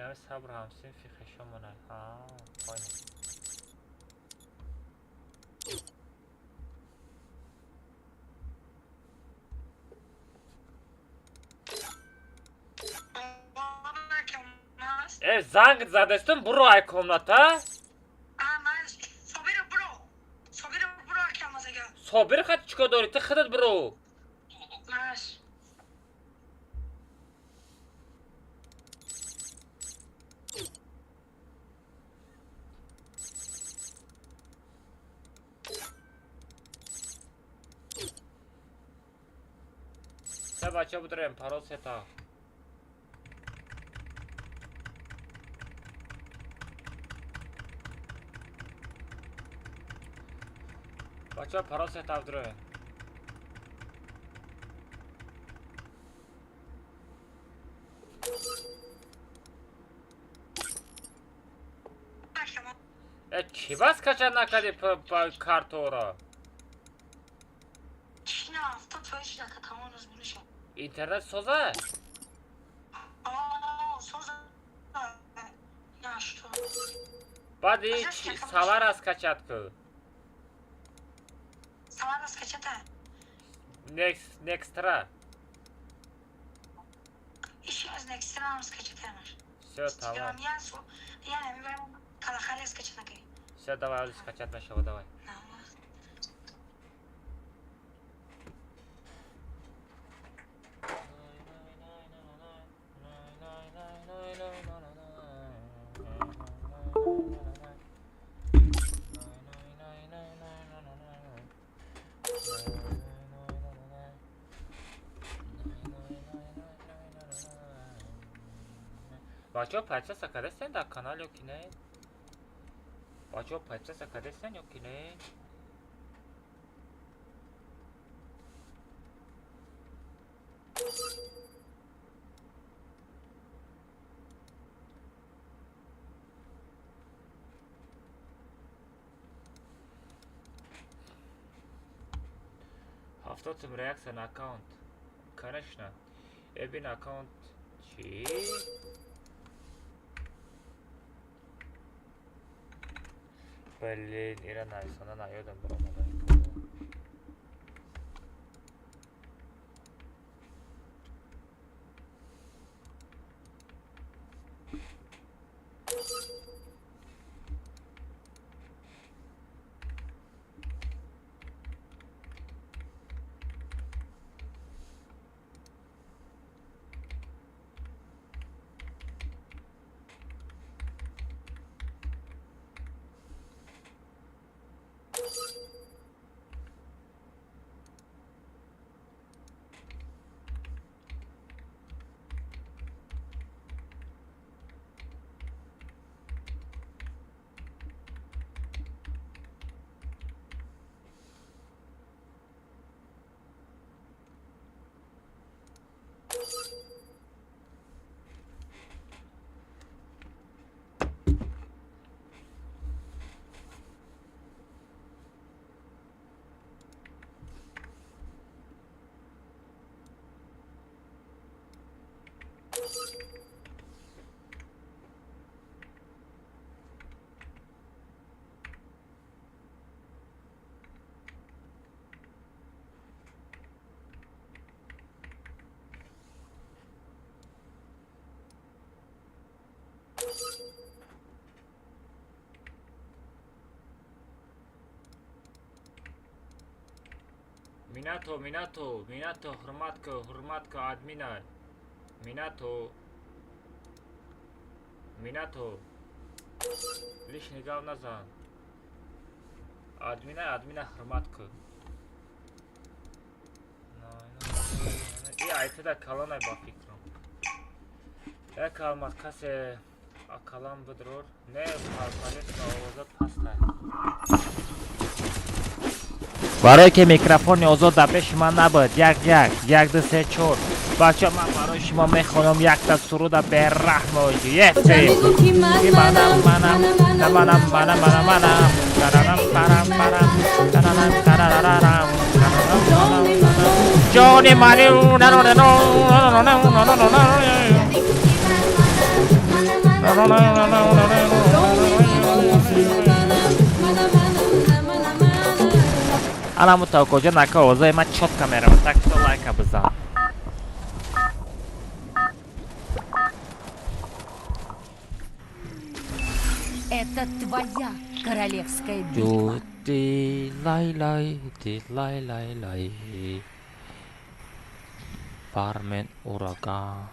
اینه صبر همسین فی خشمونه پایین زنگ زدستم برو ای کمناتا صابر خط چیکار داری تو خودت برو بچه بودرم پرال ستا بچه پرال ستا بودرم چی بس کچه نکردی کارتو را اینترنت سازه بعد سوار از کچت که نکسترا Все, tamam. Берем мясо, я набиваем калахали скачанакой. Все, давай, скачать нашего, давай. Бачо, подписаться, когда сен на канале, окей? Бачо, подписаться, когда сен, окей? Автотом реакция на аккаунт. Конечно. Эбин аккаунт. Чи? Блин, Ирана, она наёдом бромада. Minato, hurmatko, admina. Minato. Лишний гав назад. Admina, hurmatko. İyi, ayıtıda kalanay bak fikrim. Kalmaz kase kalan budur. Ne kalkalesma oğuzda pastay. برای که میکروفون آزاد در پیش من نبود یک دو سه چهار بچه من برای شما میخونم یک تا سرود به رحم و یفتی جانی منی Аламу кожа нака озай ма чётко мерам, так что лайка бизан. Это твоя королевская битва. Ти лай. Пармен ураган.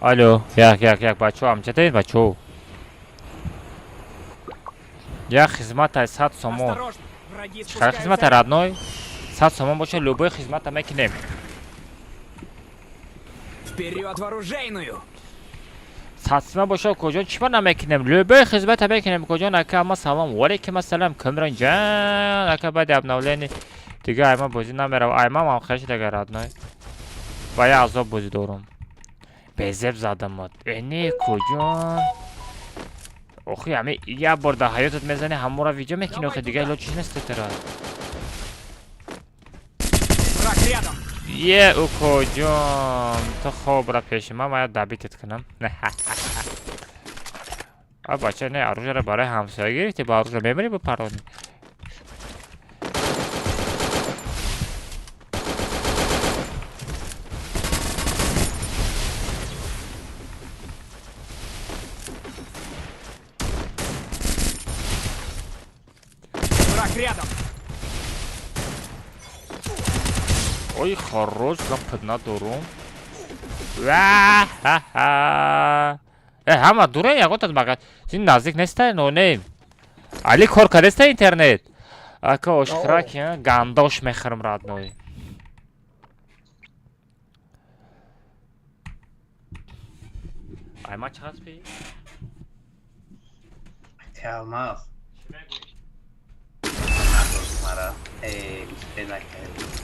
Алло, як, бачо, амчатаин, бачо. Я хизмата 100 сомон. Осторожно, враги Чикар спускаются. хизмата родной? 100 сомон боша любой хизмата мекинем. Вперед в оружейную! 100 сомон боша кожа чипа намекинем. Любой хизмата мекинем. Кожа нака ама салам. Валейкум ассалам. Камран жан. Ака бади обновление. دیگه ایما بازی نمیرم. ایما هم خشت اگر رادنای و یه عذاب بازی دارم. بزب زدم مات اینی کجان اوخی همه یه بار در حیاتت میزنی همه را ویدیو میکنی اوخی دیگه الان چیز نیست ترا Враг рядом. یه او کجان تو خواب را پیش من باید دبیتت کنم بچه نه اروژه را برای همسایه گرفتی با اروژه میبری بپرانی Враг рядом. اوی خروج گفت ندارم واه ها ها همه دوره یکوتت مگه این نزدیک نیسته نونیم علی کار کردسته اینترنت اکا اشتراک گنداش میخرم رادنوی ایما چه هست بی؟ Tellmaz. نداشت مرا پیدا کرد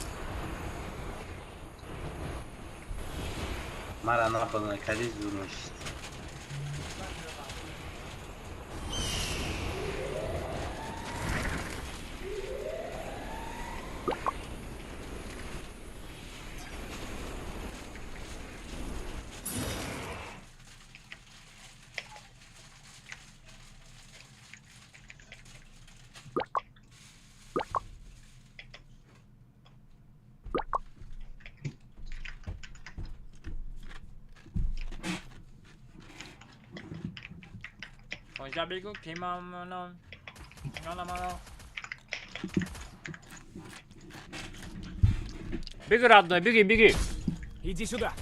مرا نخواهد نکردی زور میشید اونجا بگو که ممنون بگو رادنوی بگی Иди сюда.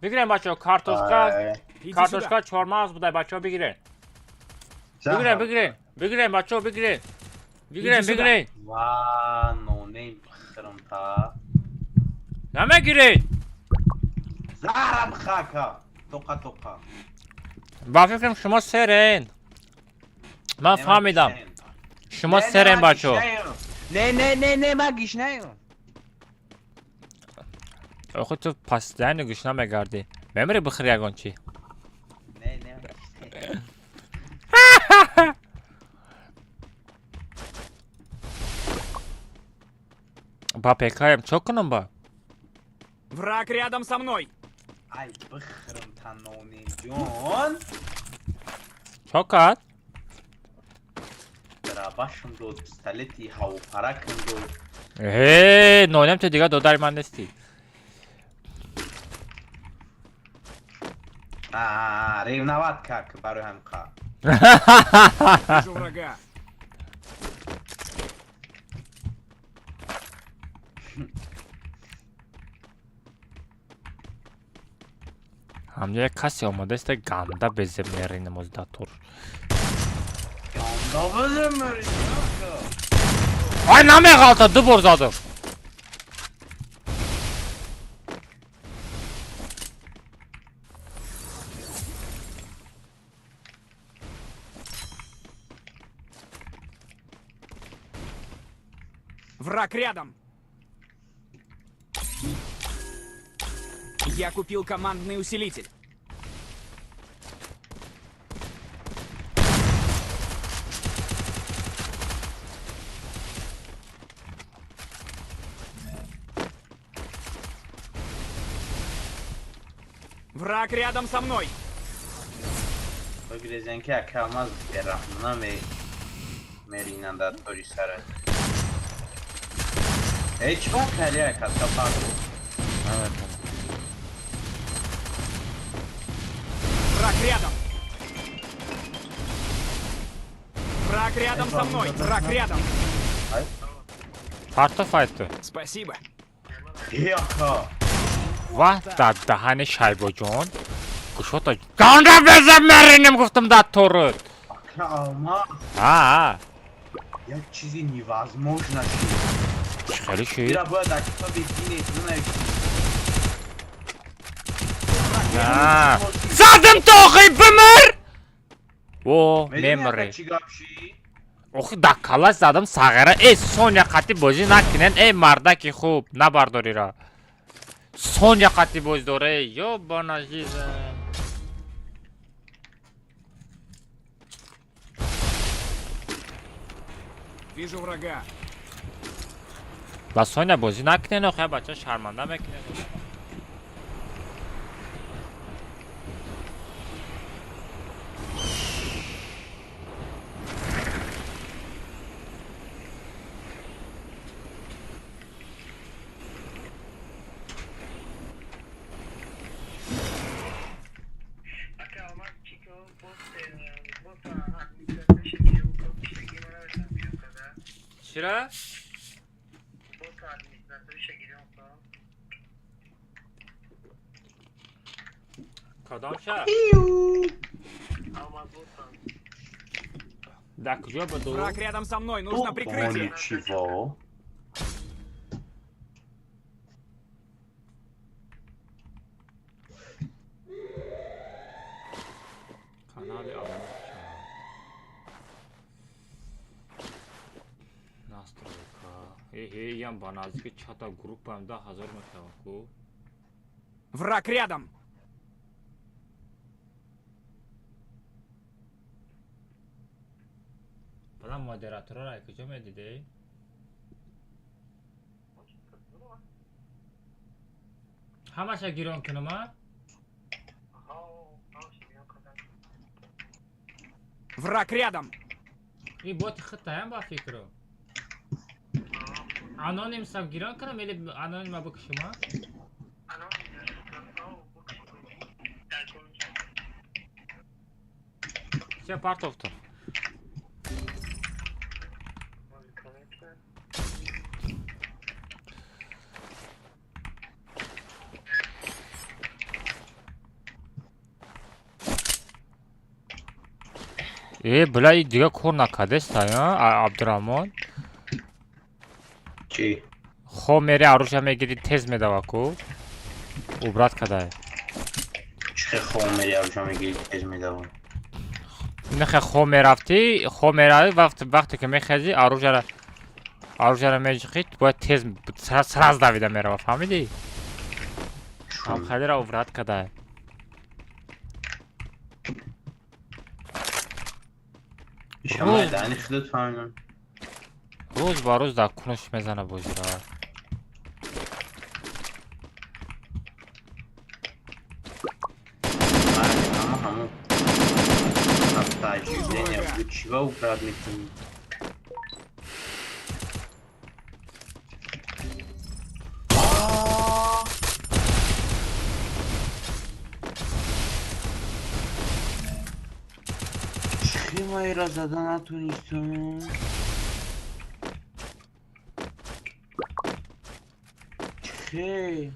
بگیرین بچه ها کارتوشکا Иди کارتوشکا сюда. 4 ماز بوده بچه ها بگیرین بگیرین بچه ها بگیرین و نونیم بخرم تا نمیگیرین زهرم خاکا توقا با فکرم شما سرین من فهمیدم شما سرین بچه ها نه من گیش نیام خود تو پس دهن گوش نمیگردی میمری بخری یگان چی نه با پیکایم چو کنم با Враг рядом со мной. ای بخرم تا نونیم جون چو کرد برا باشم دو دستلتی هاو پرکم دو هی نونیم تو دیگه دوداری من نیستی ريونوات كاك بارو هم قا Вижу врага. همجا یک کسی آمده است گنده بزم میرین مزداتور يوم بزم مريد آی نمیغالتا دو بار زدم Враг рядом. Я купил командный усилитель. Враг рядом со мной. بگیرزن که اکاماز برحمنا مرینن در توری سره هیچ وقت کلی اکاد کپاکو Враг рядом. Враг рядом со мной. Враг рядом. پارتا فایتو Спасибо. یاکا و در دهن شایبا جان گشاتا گنده بزم میرینم گفتم در تورت اکاما ها یک چیزی невозможно شد خیلی شید بیرا باید اکتا بگینید نه زدم تا آخی بمر او میمره چی گابشی؟ охи даккалаш задам сағира. Эй, Соня қати бозӣ накунен. Эй, мардаки хуб, набардорира. Соня қати боз доре. Ёбана жизнь. Вижу врага. با Соня بازی نکنین آخه بچه شرمنده میکنین. چرا؟ کدام شهر؟ Да, куда бы Враг рядом со мной, нужно прикрытие. Чего? Каналы настройка. Я баназки чата группа да hazır мешавку. Враг рядом. Бала модераторlar кujа медиде? Хамаша гирон кунама? Враг рядом. И бот хитаям ба фикро. Аноним сам гирон кунам или аноним абу кшума? Все партовтор. блядь, دیگه کور نکردش تا عبدالرحمن چی؟ خب میری عروش هم میگیری تز میدوا کو عبرت کده چه خواه میری عروش میگیری تز میدوا نخه خب میرفتی خب میرفتی وقتی که میخزی عروش را میجخید باید تز سراز دویده میروا فهمیدی؟ هم خیلی را عبرت کده شما دانی خودت فهمیدم روز با روز در کنش میزنه بازی را همون تجربه بود چیوه عبرت میکنی مایی را زدن نتونیستم چه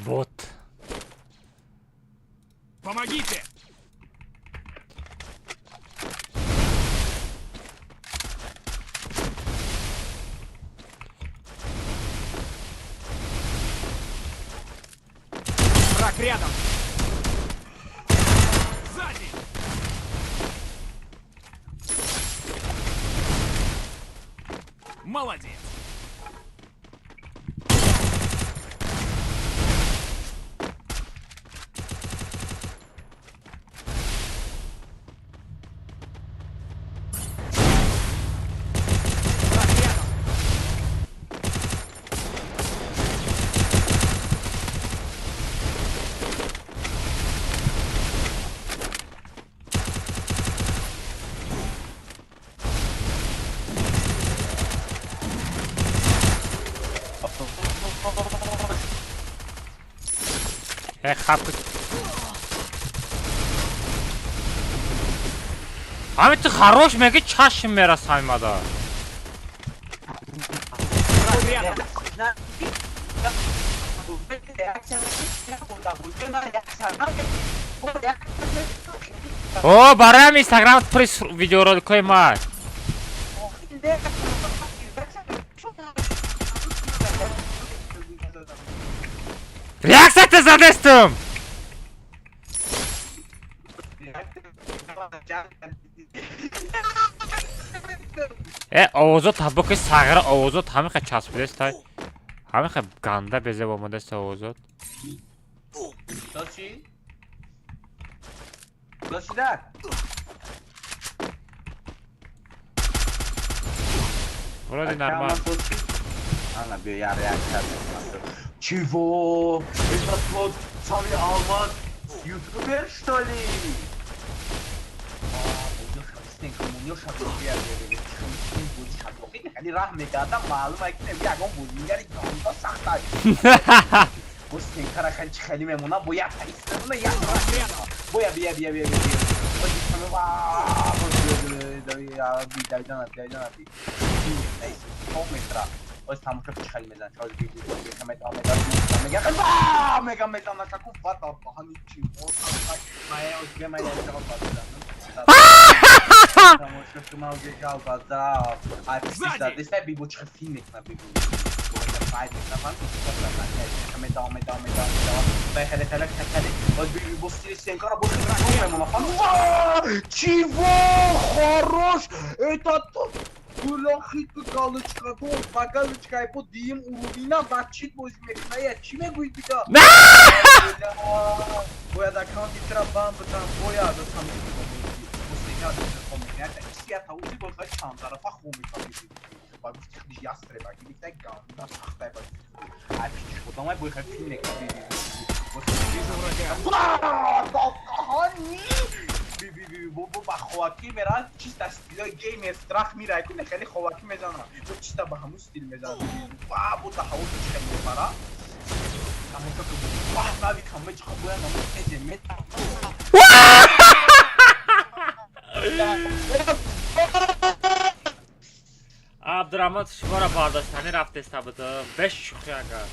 бот Помогите! Враг рядом! Сзади! Молодец! خفه همه تو خراش میگه چشم میره سایمادا او برای هم اینستاگرام پریس ویدیو رو کوی مای Reaksiya ty zadestum! овозот табоки сагра овозот ҳамиқа часпидестай. ҳамиқа ганда безе омадеста овозот. Dochi? Dochilar. Вроде нормально. Ana bir yer Чего? Это тот самый Алмаз ютубер, что ли? خیلی رحم میکردم معلومه که نمیگم بودینگری گاندا سخته گوستین کارا خیلی میمونه باید ایستونه یا بیا باز تمام شد خیلی میزن چاز بیدی میگم میزن نکن فتا بهانی چی Чего? Хорош! Это Гулохит галочка, то галочка и под дим уровня бачит возьми. Я чime будет бита? Боя да канди трабам там боя да там. После этого комментария все это узи вот зачем тарафа хуми там. Багус тихди ястреба, гибит ган, да сахтай баг. А пич, потом я буду ходить не как биби. Вот вижу вроде. با خواکی میرن چیست استیلای گیم استراخ میره کنه خیلی خواکی میزنه تو چیستا با همون استیل میزنه با تحول خیلی میبره اما تو که واه نبی کامه چه خوبه نمون تجه میتا عبدالرحمن شمارا بارداشتنی رفت استباده بش شوخی اگر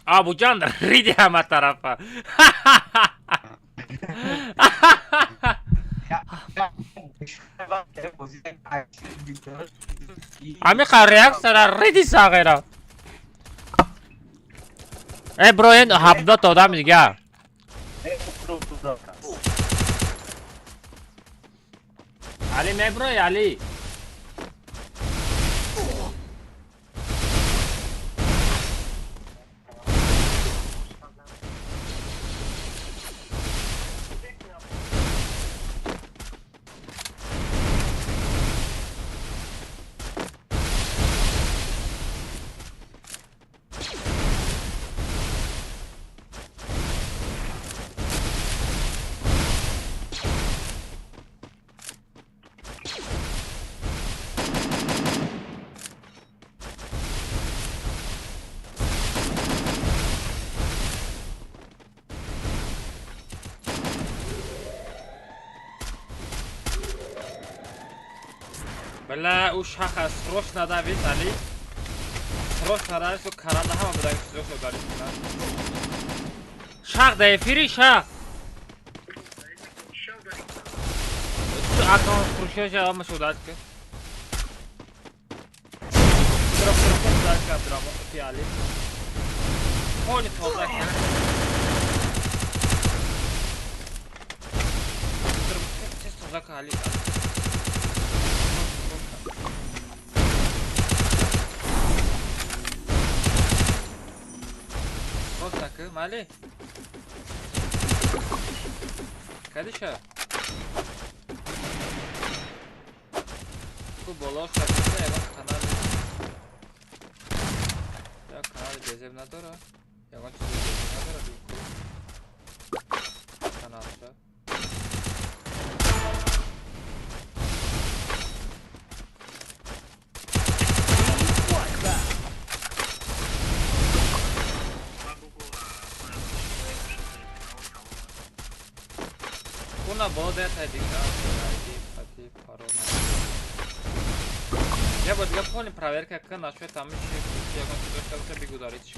ابو جان ریدی همه طرفه همه ریاکس داره ریدی ساغیره ای برو این 70 آدم دیگه علی میبروی علی بله او شخص سروش نداوید علی سروش نداوید تو کرانده همه بودن که سروش رو دارید کنن شخ ده فیری شخ تو اکاون سروشی ها همه شو دارید که سروش دارید که عبدالرحمن فی علی خونی توضیح کنن سروش چیز توضیح که علی takı mali kadişa bu bolor kadişa evet kanal ya kanal bezem nadora ya kaç bezem nadora kanalda बहुत है я вот я понял проверка как насчет там еще я хочу что бегу дарить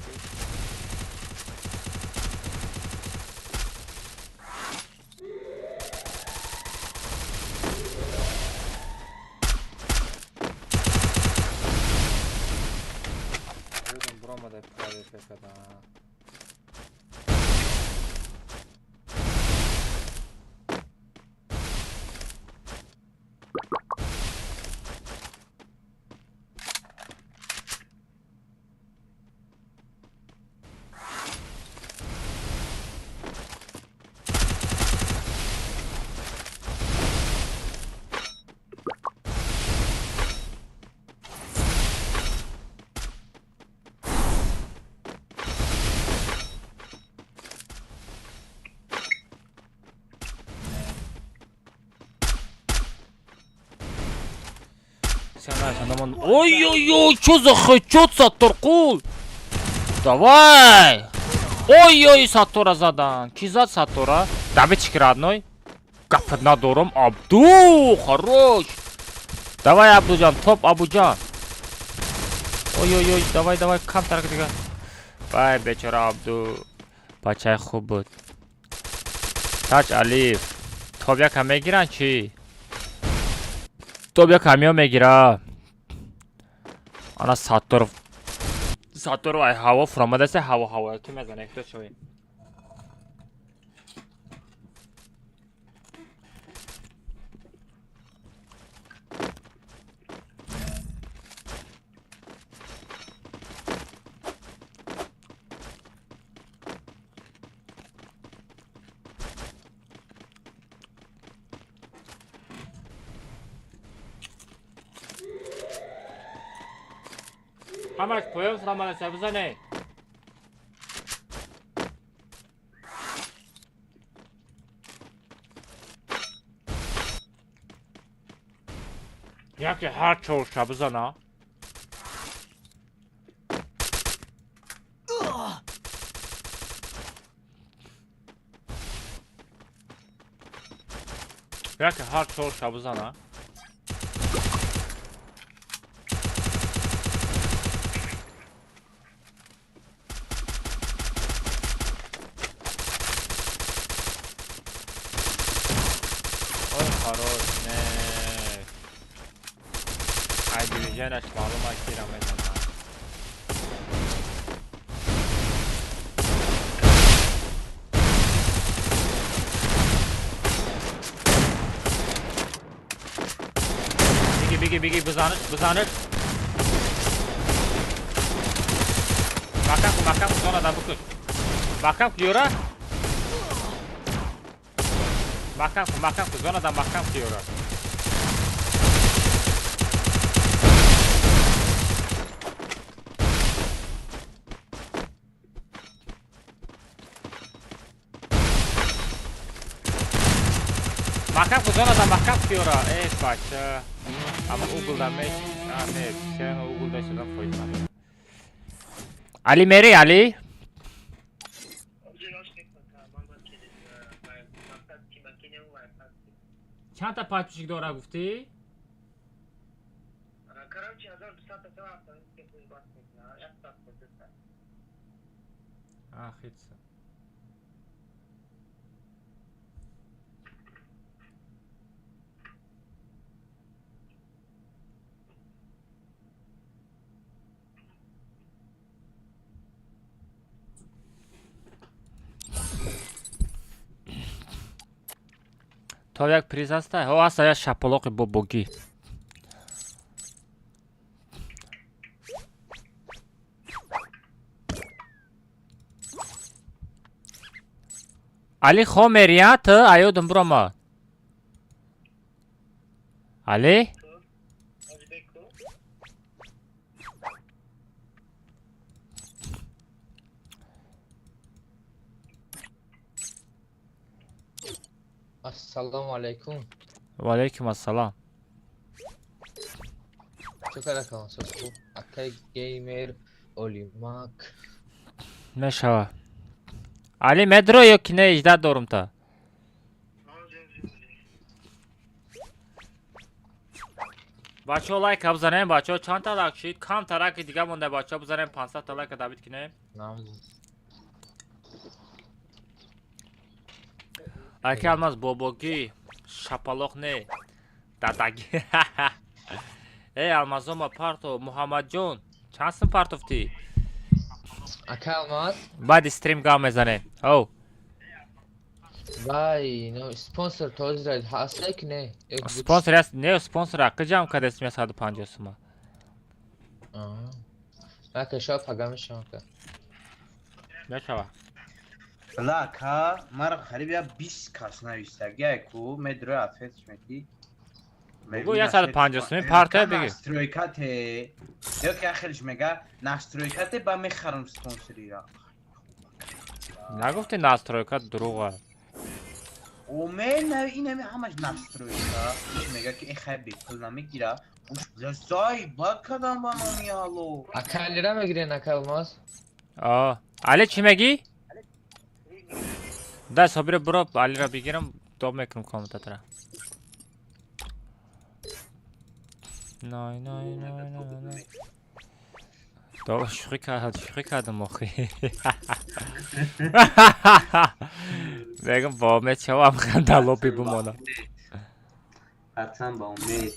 Ой-ой-ой, что за хэчот, Саттор, кул? Давай! Ой-ой, Саттора задан. Ки зад Саттора? Давички, родной. Гапот надорам. Абду, хорош. Давай, Абдуджан, топ, Абуджан. Ой-ой-ой, давай, кам тарак дига. Вай, бечора Абду. Бачай хуб буд. Тач Алиф. Тоб як ҳам мегиран чи? Тоб як ҳамиё мегира. Ана Саттор. Саттор ай ҳаво фуромадасе ҳаво ки мезана эҳтиёт шавед. Ҳамаш поём фуромадасе бизане. Яке ҳар чорша бизана. Яке ҳар чорша бизана. Division'aş malum akira mezana. Bigi bızanır. Bakam sonra da bukut. Bakam kliora. Bakam sonra da bakam kliora. Makam kuzona da makam diyor. Evet başta. Ama Google'dan mı? Evet. Sen Google'da şuradan koyma. Ali Meri Ali. چند تا پاتوشک داره گفتی؟ خیلی То як приз ҳаста? Ҳо ҳаста як шапалоқи бо богӣ. Али хо мерия ту аёдам бурома. Али? Assalomu alaykum. Va alaykum assalom. Чекара консос хуб. Aka gamer Olimak. Мешава. Али медро ё кине 18 дорум та. Бачо лайк абзанем бачо чанд та лайк шид кам тараки дига монда бачо бзанем 500 та лайк давид кине. Аки алмаз бобоги шапалоқ не дадаги. Эй алмазома парто Муҳаммадҷон чанд сум партофти? Ака алмаз? Баъди стрим гам мезане. О. Вай, но спонсор тозрад ҳаст ки не? Спонсор аст, не спонсор аки ҷам кадес 150 сума. Ака шо пагамишон ка. Мешава. Лака, мара хариб я 20 кас нависта. Гяйку, медро ответ шмети. Богу 150 суми парто беги. Настройкате. Ёк я хелиш мега, настройкате ба мехарам спонсорира. Нагуфти настройкат дуруға. اومد اینم همش نسترویده ایش میگه که این خیلی پول نمیگیره اوش لسای با کدام با نمیالو اکل را میگیرین اکل الماس علی چی میگی؟ ده صابر برو علی را بگیرم دو میکنم کامنتات را نه دو شوخی کردم آخی بگم با امید شو هم خنده لوبی بمانم حتما با امید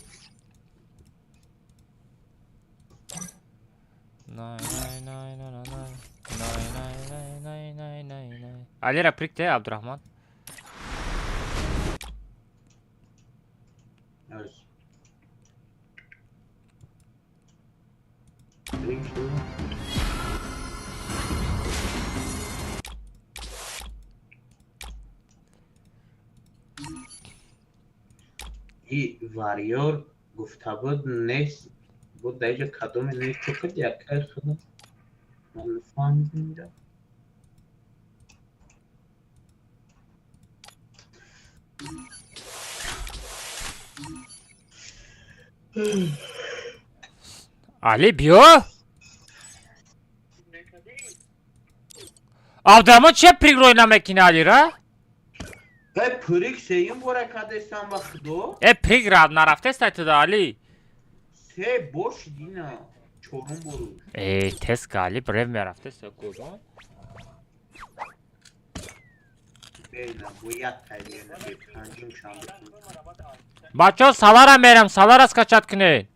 علی را پریک ده عبدالرحمن واریور گفته بود نیست بود دیگه کدوم نیست تو که یکی خدا من فهمیدم علی بیا عبدالرحمن چه پریک روی نمیکنی علی را؟ پریک سیم بوره کدستان بخدو پریک را نرفته استایت دا علی سه boş دینا چورون برو تست که علی بریو میرفته سه کدوم بینا باید تاییه نبید پنجم شام بچه ها سالار هم میرم سالار از کچت کنه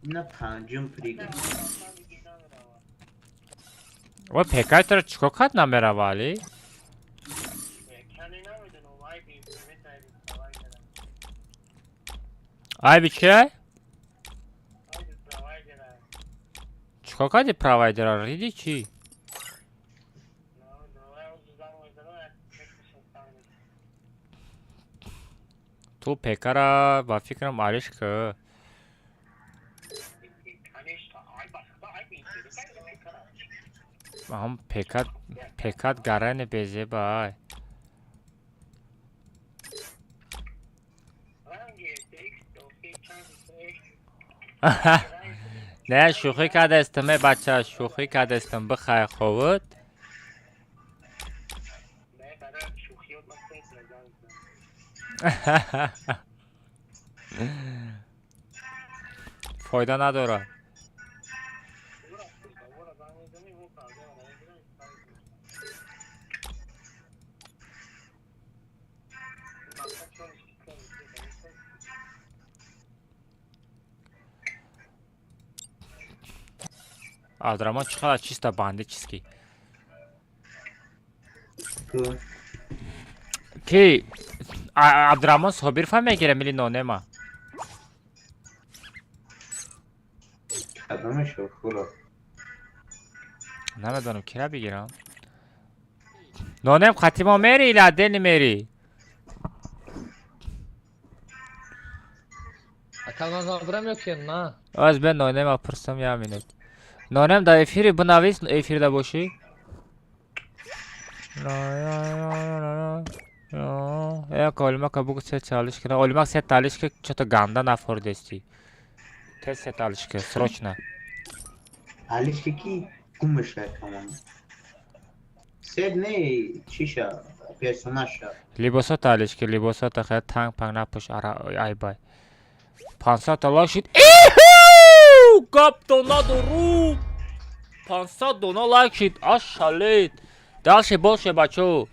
اینا پنجم پریک و پیکای تر چکو کد نمیره والی ای بیچه؟ چکو کدی پروایدر ریدی چی؟ تو پیکارا با فکرم آلیش که هم پیکات گرن بیزه بای نه شوخی کرده استمه بچه شوخی کرده استم بخواه خوود فایده نداره عبدالرحمن چقدر چیستا بنده چیزکی کی عبدالرحمن صابر فهم میگیره میلی نانه ما کدامشو خورا نمیدونم کی را بگیرم نانم خطیما میری لده نمیری اکل الماس آبرم یکی نه از به نانم اپرسم یا همینه نانم در افیری بنویس افیر دا باشی یک علمه که بگو سه چالش کنه علمه سه تالش که چطور گنده نفردستی تست سه تالش که سروچنه حالیش که کی کمشه کمان سید نه چیشه پیرسوناشه لباسا تالش که لباسا تا خیلی تنگ پنگ نپوش ای بای 500 تا شد گاب ندارو 500 دونه لایک شد اشالید دلشه باشه بچو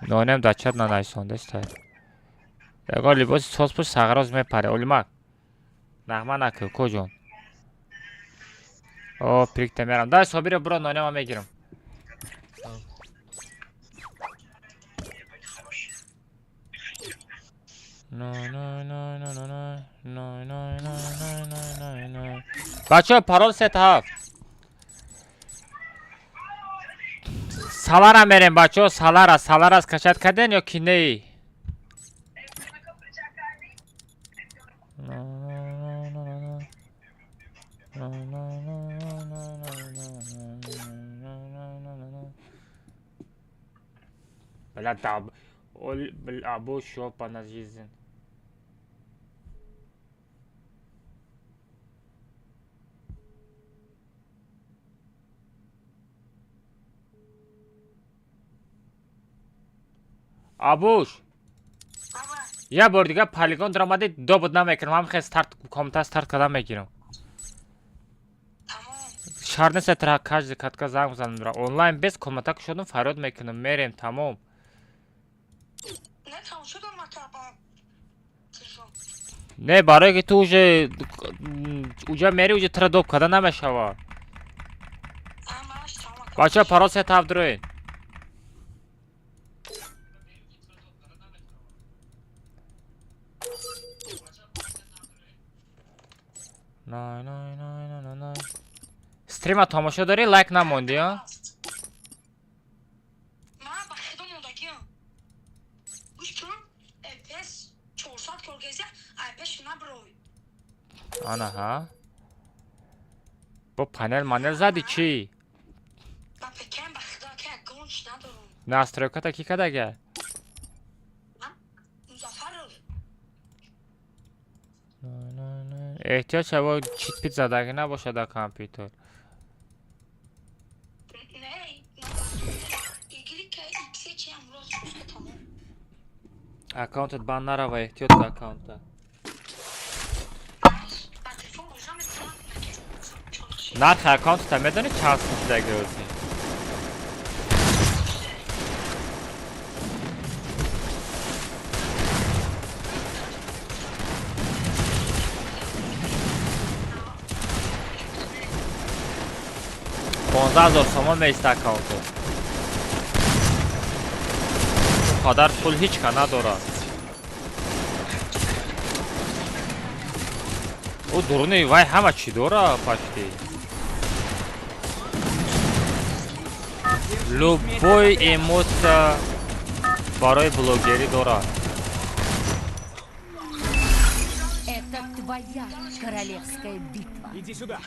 نانم دچت ننایسونده است اگر لباس ساز پوش سغراز میپره اولیمک نغمه نکو کجون پریکته میرم دای صابیر برو نانم هم میگیرم بچه پارول 3-7 سالار هم میریم بچه سالار از کشت کردن یا کی نی بلا دب بالابو شو بنازيزن ابوش یه بار دیگه پالیگون در آمده دو بود نمیکنم هم خیلی کامنت استارت کردم میگیرم شارنه ستره کاج دکت که زنگ بزنم را آنلاین بیس کامنت شدم فراد میکنم میریم تمام نه برای که تو اوجا میری اوجا تره دوب کده نمیشوا بچه پراس یه تاب دروین نه نه نه نه نه استریم تماشا داری لایک نموندی ها آنا ها با پنل زدی چی ناستریکتا کی کدگه احتیاج شبا چیت پیت زدگه نباشه در کامپیوتر اکاونتت بند نره و احتیاط که اکاونتت نرخ اکاونتت هم میدونی چه هست دیگه روزی 15,000 تومان میسته اکاونتو قدر پول هیچ که نداره او درونه وای همه چی داره پشتی любой эмоция برای بلوگری داره Это твоя королевская битва. Иди сюда.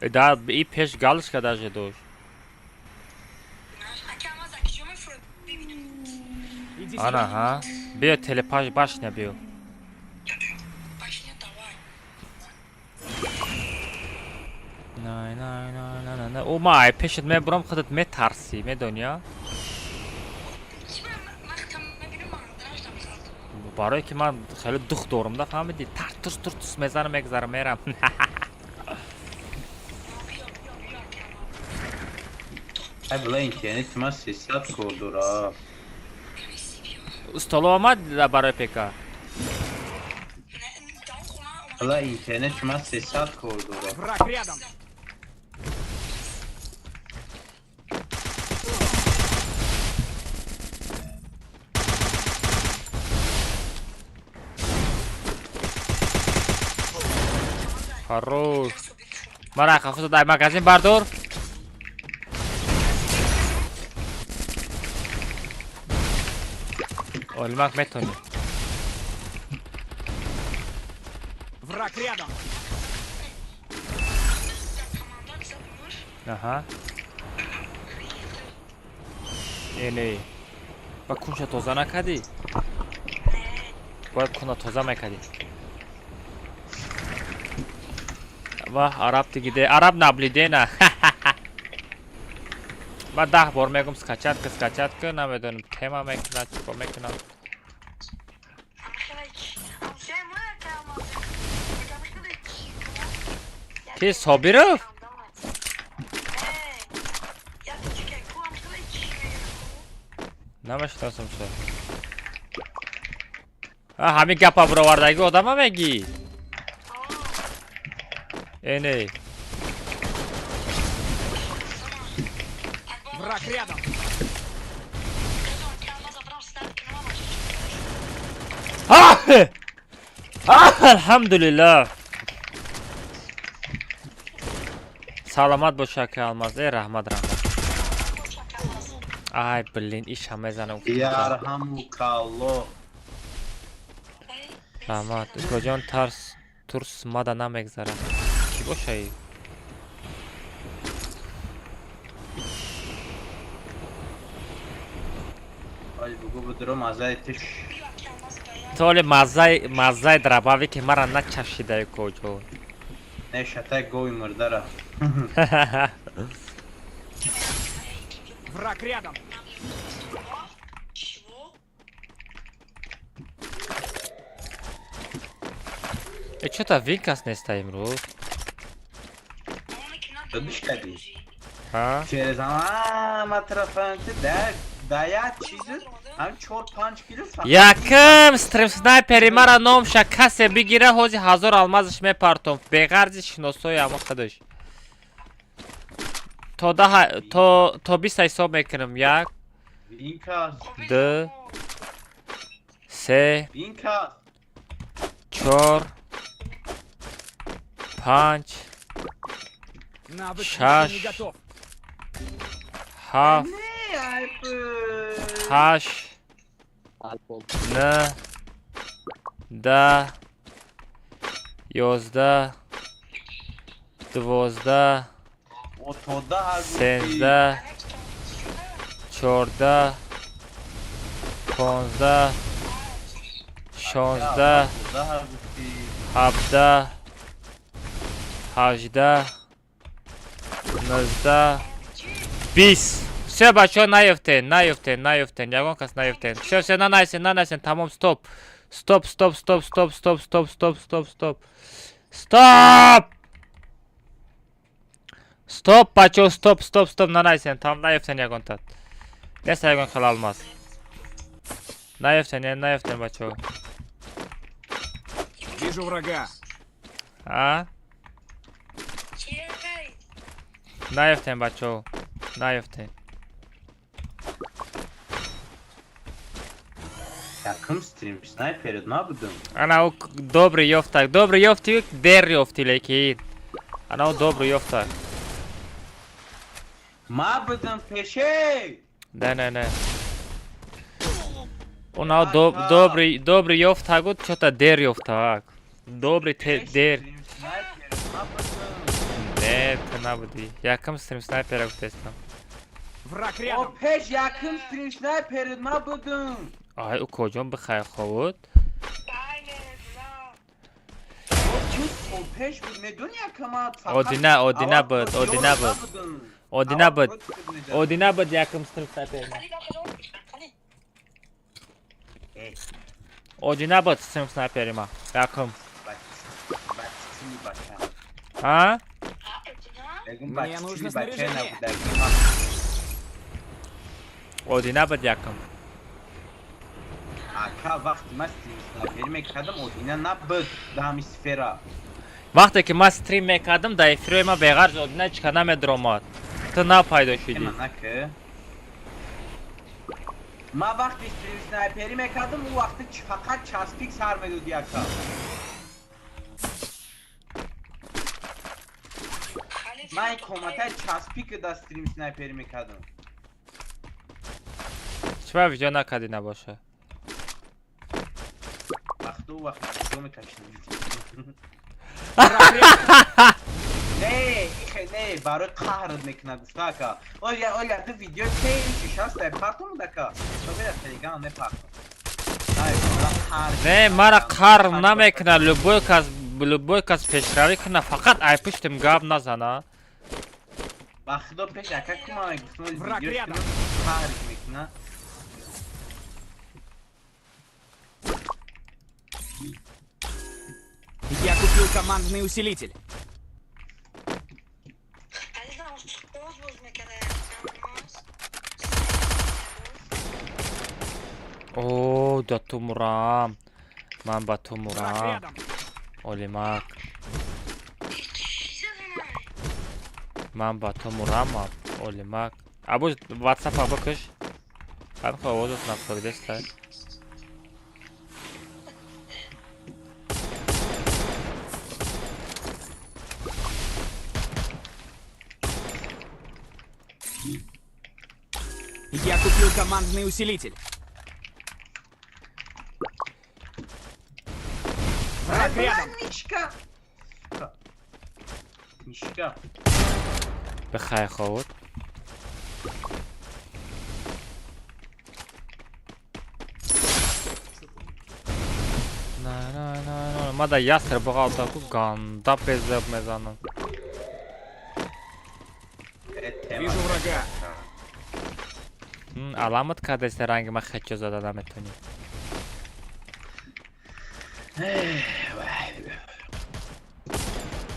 Да, и пеш галочка даже дошь. Иди Ана, сюда. ха. Бия телепаш башня бил. نه او ما پیشت میبرم خودت میترسی میدونیا برای که من خیلی دخ دارم ده فهمیدی ترس میزنم میگذرم میرم بلا اینترنت من 300 کوردورا استالو آمد برای پیکا بلا اینترنت من 300 کوردورا Враг рядом. хорош مرا خفت دای مگزین بردار علمك میتونی Враг рядом. Aha. اینه با کنشا توزا نکدی باید کنه توزا میکدی و عرب دیگه عرب نبلیده نه من 10 بار میگم سکچت که نمیدونم تیما میکنه چیکو میکنه کی صابی رفت نمیشناسم شد همین گپا برآوردگی آدم میگی اینه Враг рядом. الحمدلله سلامت باشه که الماس رحمت ای بلین ایش همه زنم یارهمو کالو رحمت کجان ترس مادا نمیگذاره کی باشه ای ولی بگو بدرو مزه تش تولی مزای درباوی که مرا نچشیده کجا نه شتک گوی مرده را Враг рядом. چه تا وینکاس نیسته امروز دادش کردی ها چهره زمان ما طرفانتی دایا چیزی هم 4-5 کیلو فقط یکم ستریم سنایپری مرا نام شه کسی بگیره حوزی 1000 المازش میپرتم بغرض شناسای اما خودش تا 20 حساب میکنم 1 وینکاس 2 3 وینکاس 4 5 Навык Шаш. не готов. 7 نه ayıpı 8 9 10 11 12 otoda her 13 14 15 16 17 18 19 20 все бачо наёфтен ягон кас наёфтен все нанайсен тамом стоп бачо стоп нанайсен там наёфтен ягонтат неса ягон хел алмаз наёфтен бачо Вижу врага. а наёфтен бачо наёфтен Yakım stream sniper ne yapıyordun? Ana o добрый ёфтак дер ёфти лекин ana o добрый ёфтак Ne yapıyordun peşe? не она добрый ёфтак вот что-то дер ёфтак добрый дер нет набуди якам стрим снайпера тестам Враг O рядом. peş yakım stream sniper ne yapıyordun? ай у кожом бихай ховуд O peş bu ne dön yakama? одина буд якам стрим снайпер одина буд стрим снайперима якам а Мне нужно снаряжение. одина буд якам Aka vakti ma stream sniper mekadam o dina ne bud dami sfera. вақте ки ман стрим мекардам дар эфирои ман беғарз одина чика намедромад ту напайдо шудӣ Hemen nakı. Ma vakti stream sniperi mekadam o vakti fakat çaspik sarmıyordu yaka. Ma komata çaspik da stream sniperi mekadam. чиба видео накарди набоша Vakti o vakti video mu taşındı? Враг рядом. Ne barı kahrı meknadı skaka. Olya da video şey şans da parto mu daka? Tabii telegram ne parto. Hayır, не мара қар намекунад любой кас пешравӣ кунад фақат айпуштим гап назана Bakdo peş aka kuma Враг рядом. kahrı mekna. Я купил командный усилитель. о да ту мурам ман ба ту Враг мурам рядом. олимак ман ба ту мурамам олимак абу ватсапа бикиш ҳамхо овозот нафсоридеста Я купил командный усилитель. Враг рядом. Nişka. бихайр ховуд Мада ястреб таку ганда беззеб мезанам. Вижу врага. Аламат кадеста ранги ма хачо зада наметони.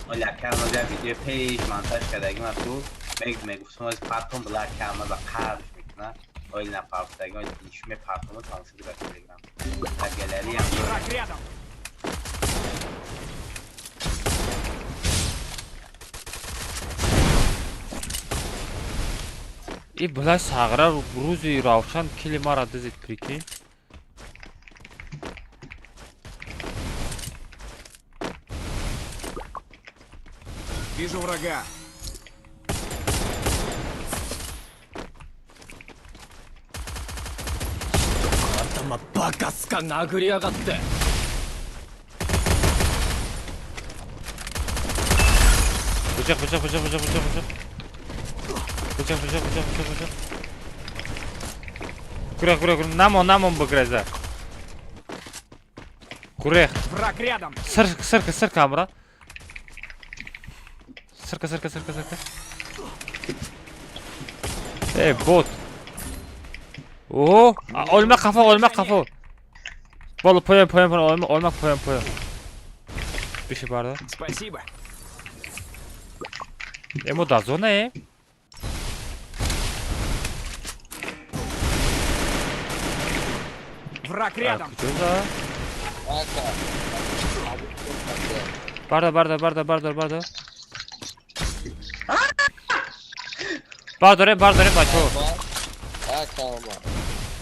Olha, aquela já video پیش منتج کردگی من تو میگفتم از پرتون بلک کلمه و قرش میکنه اولی نه پرتگی ایشون پرتون رو تماشا در تلگرام در گالری هم Враг рядом. И блай сагра рӯзи равшан кили мара дизид прикинь. Вижу врага. Бычак. Бычак. Курек. Намон быгреза. Курек. Враг рядом. Сырка амра. Сырка. Бот. О, өлмөк кафа. Болу поем, өлмөк поем. Биши бар да. Спасибо. Ему да зона Враг рядом. Güzel. Barda. Bardore bacho.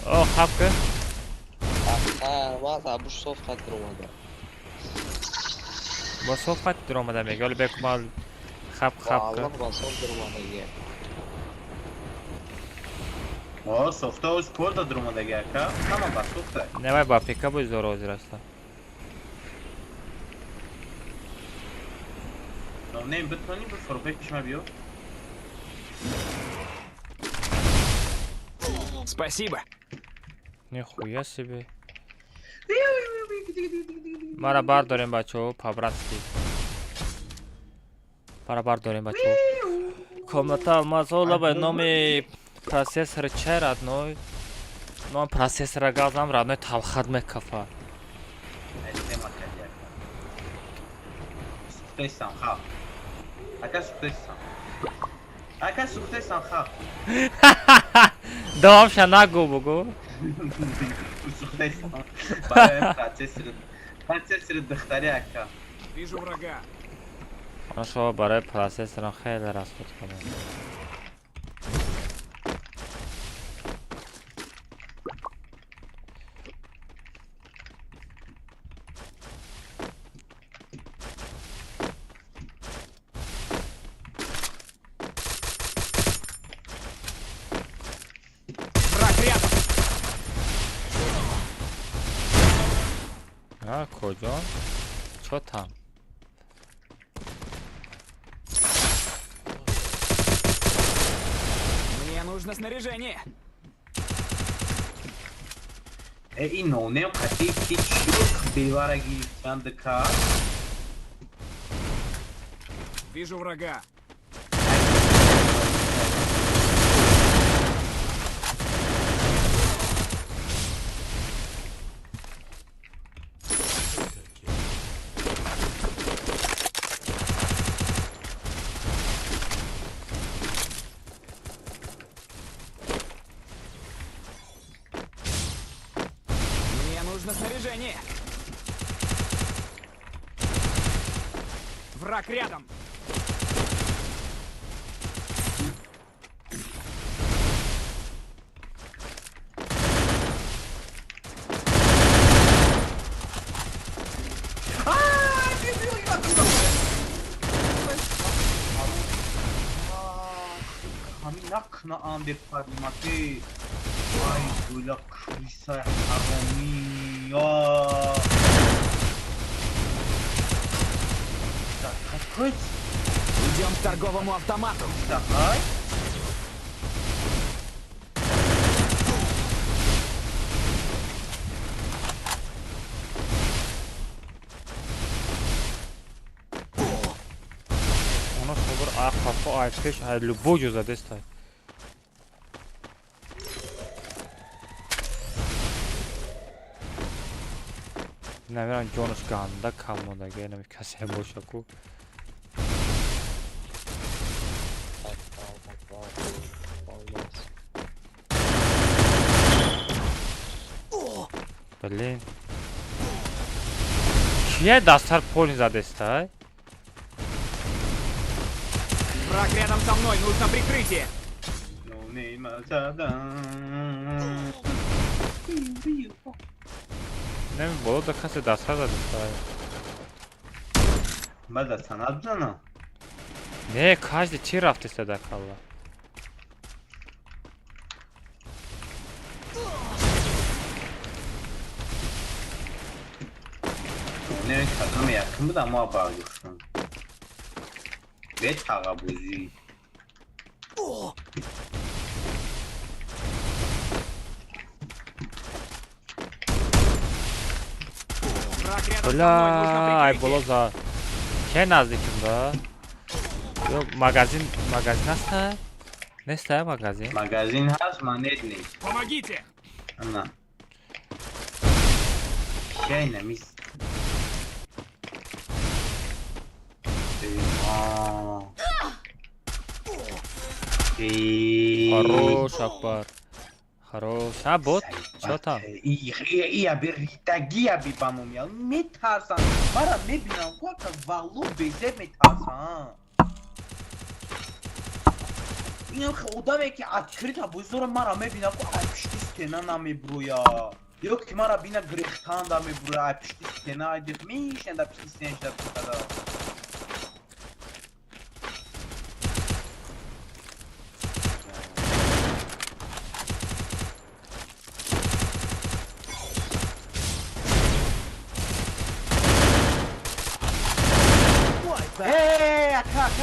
O hakkı. bu sohbet durmadı. Bu sohbet durmadı demek. Öyle bekmal hap. Allah basın durmadı ya. o softa uz koda durumdagi aka hamma bas softa Ne var bu peka bu zor ozrasla. no ne bitmani bu forvet pishma biyo Спасибо. Нихуя себе. Мара бар дорем бачо, пабратский. Бар дорем бачо. Комната алмазола ба номи процессор чай родной. Ном процессора газам родной талхад мекафа. Suftesan ha. Aka suftesan ha. Давам шанагу бугу. Suftesan. Процессор дохтари aka. Вижу врага. Он шо барои процессорон хеле расход кунад. Враг рядом. Куҷо? Чо там? Мне нужно снаряжение. این نونه قطعی که چیوک بیوارگی چند کار Вижу врага. Мне нужно снаряжение. Враг рядом. همین نکنه آن به پرماتی ay böyle kırsa harami ya так Идем к торговому автомату. давай ай пеш ай любой жуза дестай. Наверное, Джонус ганда камода генем касе бошаку. Блин. Чья дастар поле задестай? Враг рядом со мной, нужно прикрытие. Не было да касе дастар задестай. Бада санабзана. Не, каждый чи рафте сада калла. Ne kadın yakın da ama bağlıyorsun. Ve tagabuzi. Враг рядом со мной, Бля, нужно ай прикрытие. было за. Ke nazdikим da. Yok magazin hasta. Ne ister magazin? Magazin has manetni. Помогите. Ana. Şey ne mis. Хорош, Акбар. Хорош. А, бот? Чё там? Я беритагия бибамумя. Метарсан. Мара мебинам кока валу безе метарсан. این خودمه که اتکریت بزرگ مرا میبینه که اپشتی ستینا نمیبرویا یا که مرا بینه گریختان دا میبرویا اپشتی ستینا ایدیق میشن دا پشتی ستینش دا بکده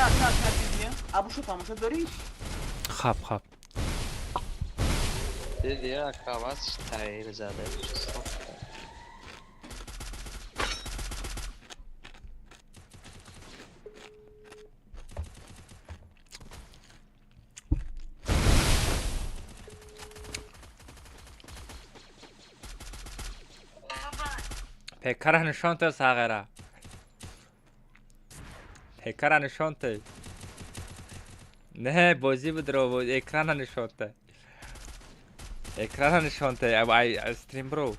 اکا دیدیم ابو شو تماشا داری؟ خب خب. دیدی اکرامات تغییر زده. Pekara nishonte sagara. Pekara nishonte. نه بازی بدرو بود اکران نشونته اکران نشونته ای استریم برو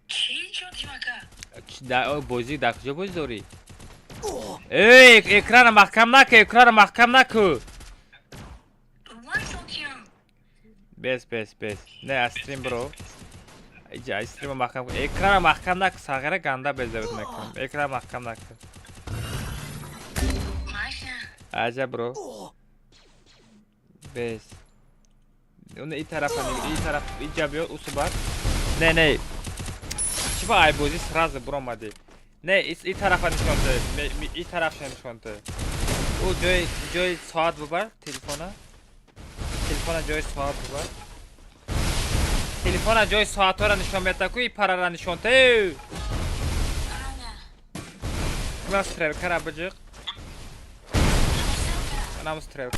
چی شد مکا؟ دا بازی دا کجا بازی داری ای اکران محکم نکه اکران محکم نکه بس نه استریم برو ایجا استریم محکم کن اکران محکم نکه ساغره گنده بزرد میکنم اکران محکم نکه عجب برو بس اون این طرف این طرف اینجا بیا اوسبار نه چی با ای بازی سراز برو ماده نه این طرف نشونته این طرف نشونته او جای ساعت ببر تلفن جای ساعت ببر تلفن جای ساعت را نشون بده کوی پارا را نشونته ماستر کرا بجق انا مستريح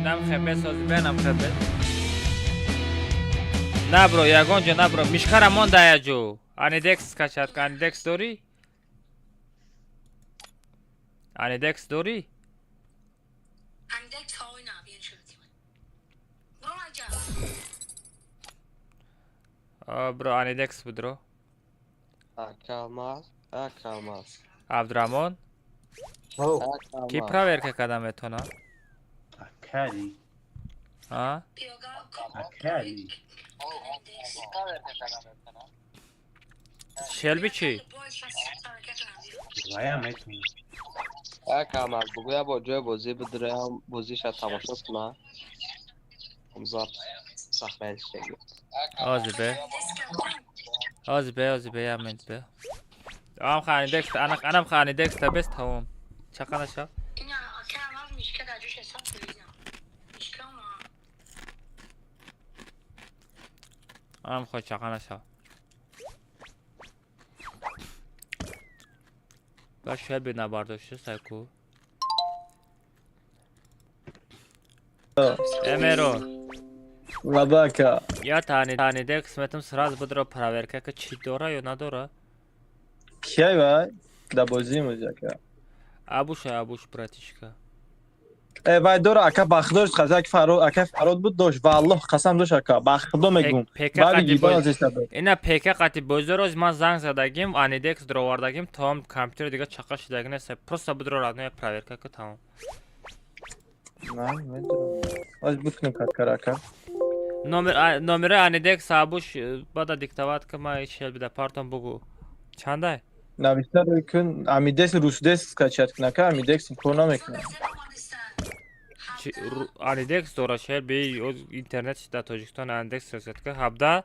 نام خبز از بینم خبز نه برو یگانجا نه برو میشکرمون دایجو انیدکس کشد که انیدکس داری؟ انیدکس داری؟ انیدکس هایی نبین شدیم برو نجا برو انیدکس بدرو اکرامات عبدالرحمن کی پراور که کدام تو نه؟ اکری ها؟ اکری شلبی چی؟ وایم میتونی اکرامات بگویا با جای بازی بدره هم بازیش را تماشا کنه همزاد سخمه شگی آزی به یمند به آم خانی دکست انم خانی دکست بست هم چقدر شد؟ اینا کلمات میشه که در جوش حساب کنیم میشه که ام خود چقدر نشا باش شاید به نبرداشته سایکو امرو Labaka. یا تانیده قسمتم سراز بود رو پراورکه که چی دوره یا ندوره Kiyay vay? Da bozim olacak ya. ابوش براتیشکا Vay doğru aka bakdor aka farod bud dosh vallah qasam dosh aka bakdo megum. پکه Vali قطی giban بود az istad. اینا پکه قطی بزرگ من زنگ زدگیم انیدکس دروواردگیم تام کامپیوتر دیگه چقدر شدگی نیست پروستا بود رو رادنه پراورکه که تمام Lan ne durum? Az butun kar aka. نمره انیدکس ابوش بعد دیکتوات که ما شل بده پارتون بگو چنده Navistar kun amides rusdes skachat knaka amidex konam ekna. انیدکس دوره شل به اینترنت در تاجیکستان انیدکس رسید که 17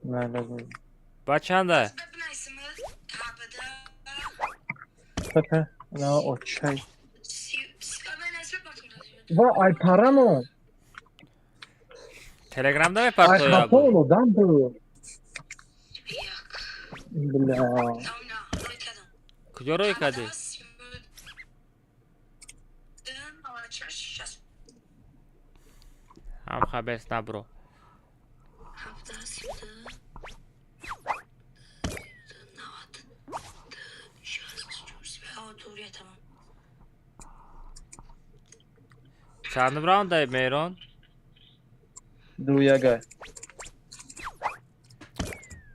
Ne lazım. بعد چنده Tepe. Ne o çay. Va ay para mı? تلگرام Ay میپرتو یا hata odan bu. Bla. کجا روی کردی هم خبرست نبرو چند براون دای میرون Duyaga.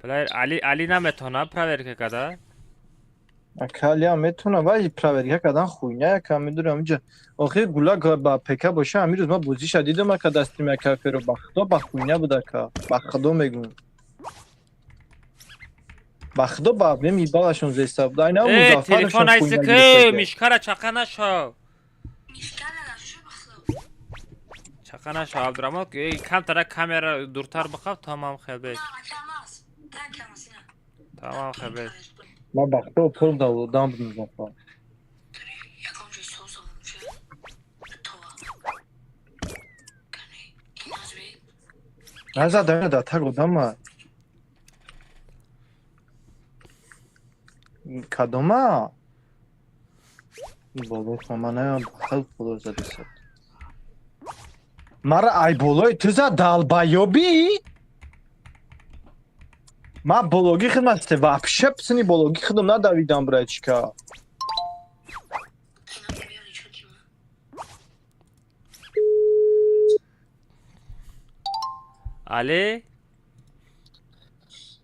پلایر علی نمیتونه پراورکه کده Akalya metuna vay praverga kadan khuyna ka miduram inja. Oxir gula ba peka boşa amiruz ma bozi shadidam ka dastrim ka fero baxdo ba khuyna buda ka baxdo megum. Baxdo ba mi balashon zestab da ina muzafar تلفن ایسه که میشکره چقه نشو چقه نشو عبدالرحمن کم تره کامera دورتر بخواب تمام خیلی تمام خیلی ma baxdo pol da odam muzafar. Naza da tag odam ma. Kadoma. Bolo samana xalq polo zadesat. Mara ay boloy tuza dalbayobi. Ma bologi xidmatste вообще psini bologi xidam nadavidam brachka. علی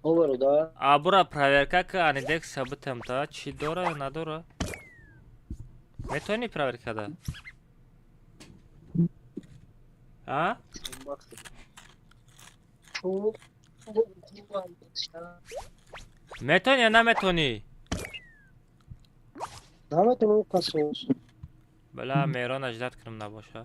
Over da. ابورا پراورکه که انیدکس ثابتم تا چی دوره یا ندوره میتونی پراورکه ده ها میتونی یا نمیتونی نمیتونم کسوش. بلا میران اجداد کنم نباشه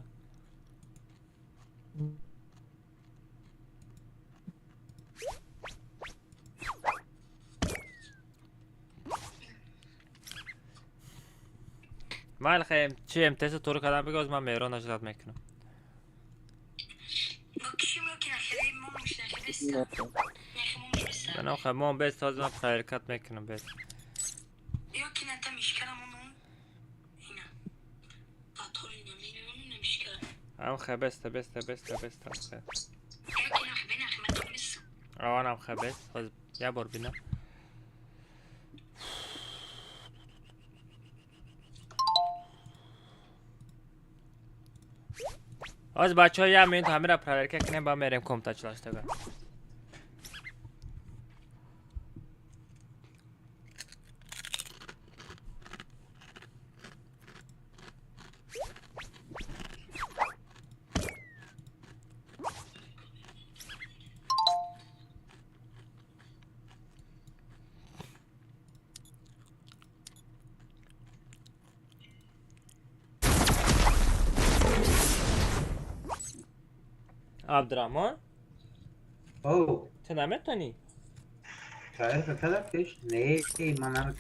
مال خیم چی امتیاز تو رو کردم بگو من میران اجداد میکنم من خب ما بیست تازه من پراورکت میکنم بیست هم خبست بست آوانم خبست باز یه بار بینم از بچه ها یه منت همه را پراورکه کنیم با میریم کمتا چلاشتگاه عبدالرحمن او تو نمیتونی تعرف كلامكش ليه ما نعرف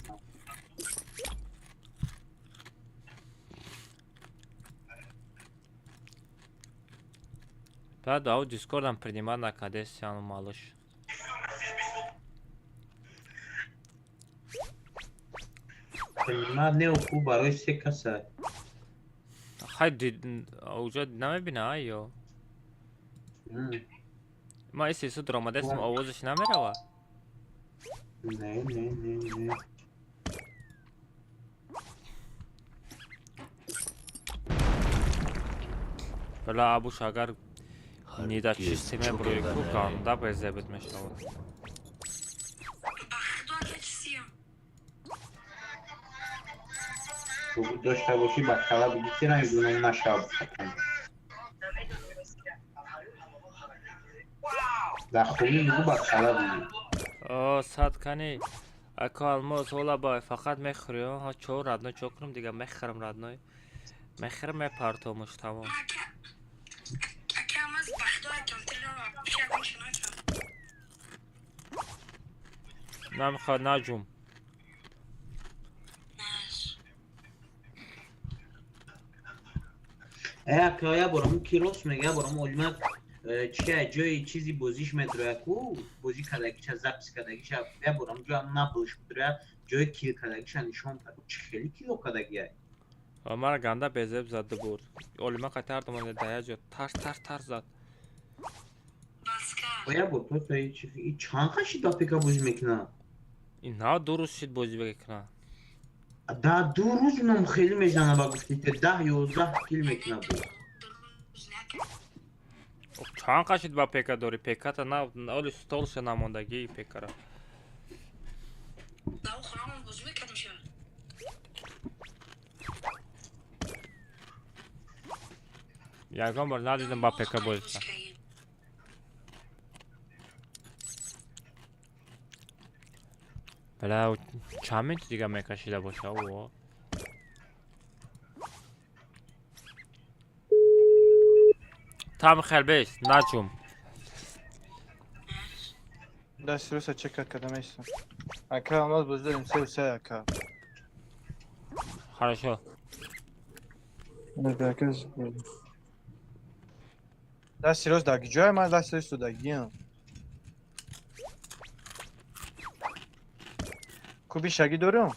بعد او دیسکورد هم принимать на кадесяну малыш. من نه خوب برای سه کسه. خیلی اوجا نمیبینه آیا ما این سیسو درآمده استم آوازش نمیره و نه بلا ابوش اگر نیده چیستی میبروی کو گانده بیزه بید میشنود تو داشته باشی بکلا بگی که نمیدونم نشاب در خوبی بگو بکلا بگی آه صد کنی اکا الماس حالا بای فقط میخوری ها چور ردنای چو کنم دیگه میخرم ردنای میخرم میپرتامش تمام نمیخواد نجوم اکایا برام کیروس میگه برام علمت چیه جای چیزی بازیش مدره کو بازی کدگیش از زبس کدگیش یا برام جا نبوش بدره جای کیل کدگیش نشون بده چه خیلی کیلو کدگیه مرا گنده بیزه زده بود علمه قطر دمانده دیا جو ترس زد باید بود تو تا این چند خشی دا پیکا بازی میکنه این ها 2 روز شید بازی بکنه دا 2 روز اینم خیلی میزنه با گفتی که 10-11 کیل میکنه بود چند قشید با پیکا داری پیکا تا نه اولی ستولش نماندگی پیکا را یکم بار ندیدم با پیکا بازی بله چند منت دیگه میکشیده باشه او tam خیلی بیش نجوم دست روسا چکر کدام ایستم اکا هماز بزداریم سه و سه اکا хорошо دستی روز داگی جای من دستی روز تو داگی هم کوبی شگی دارم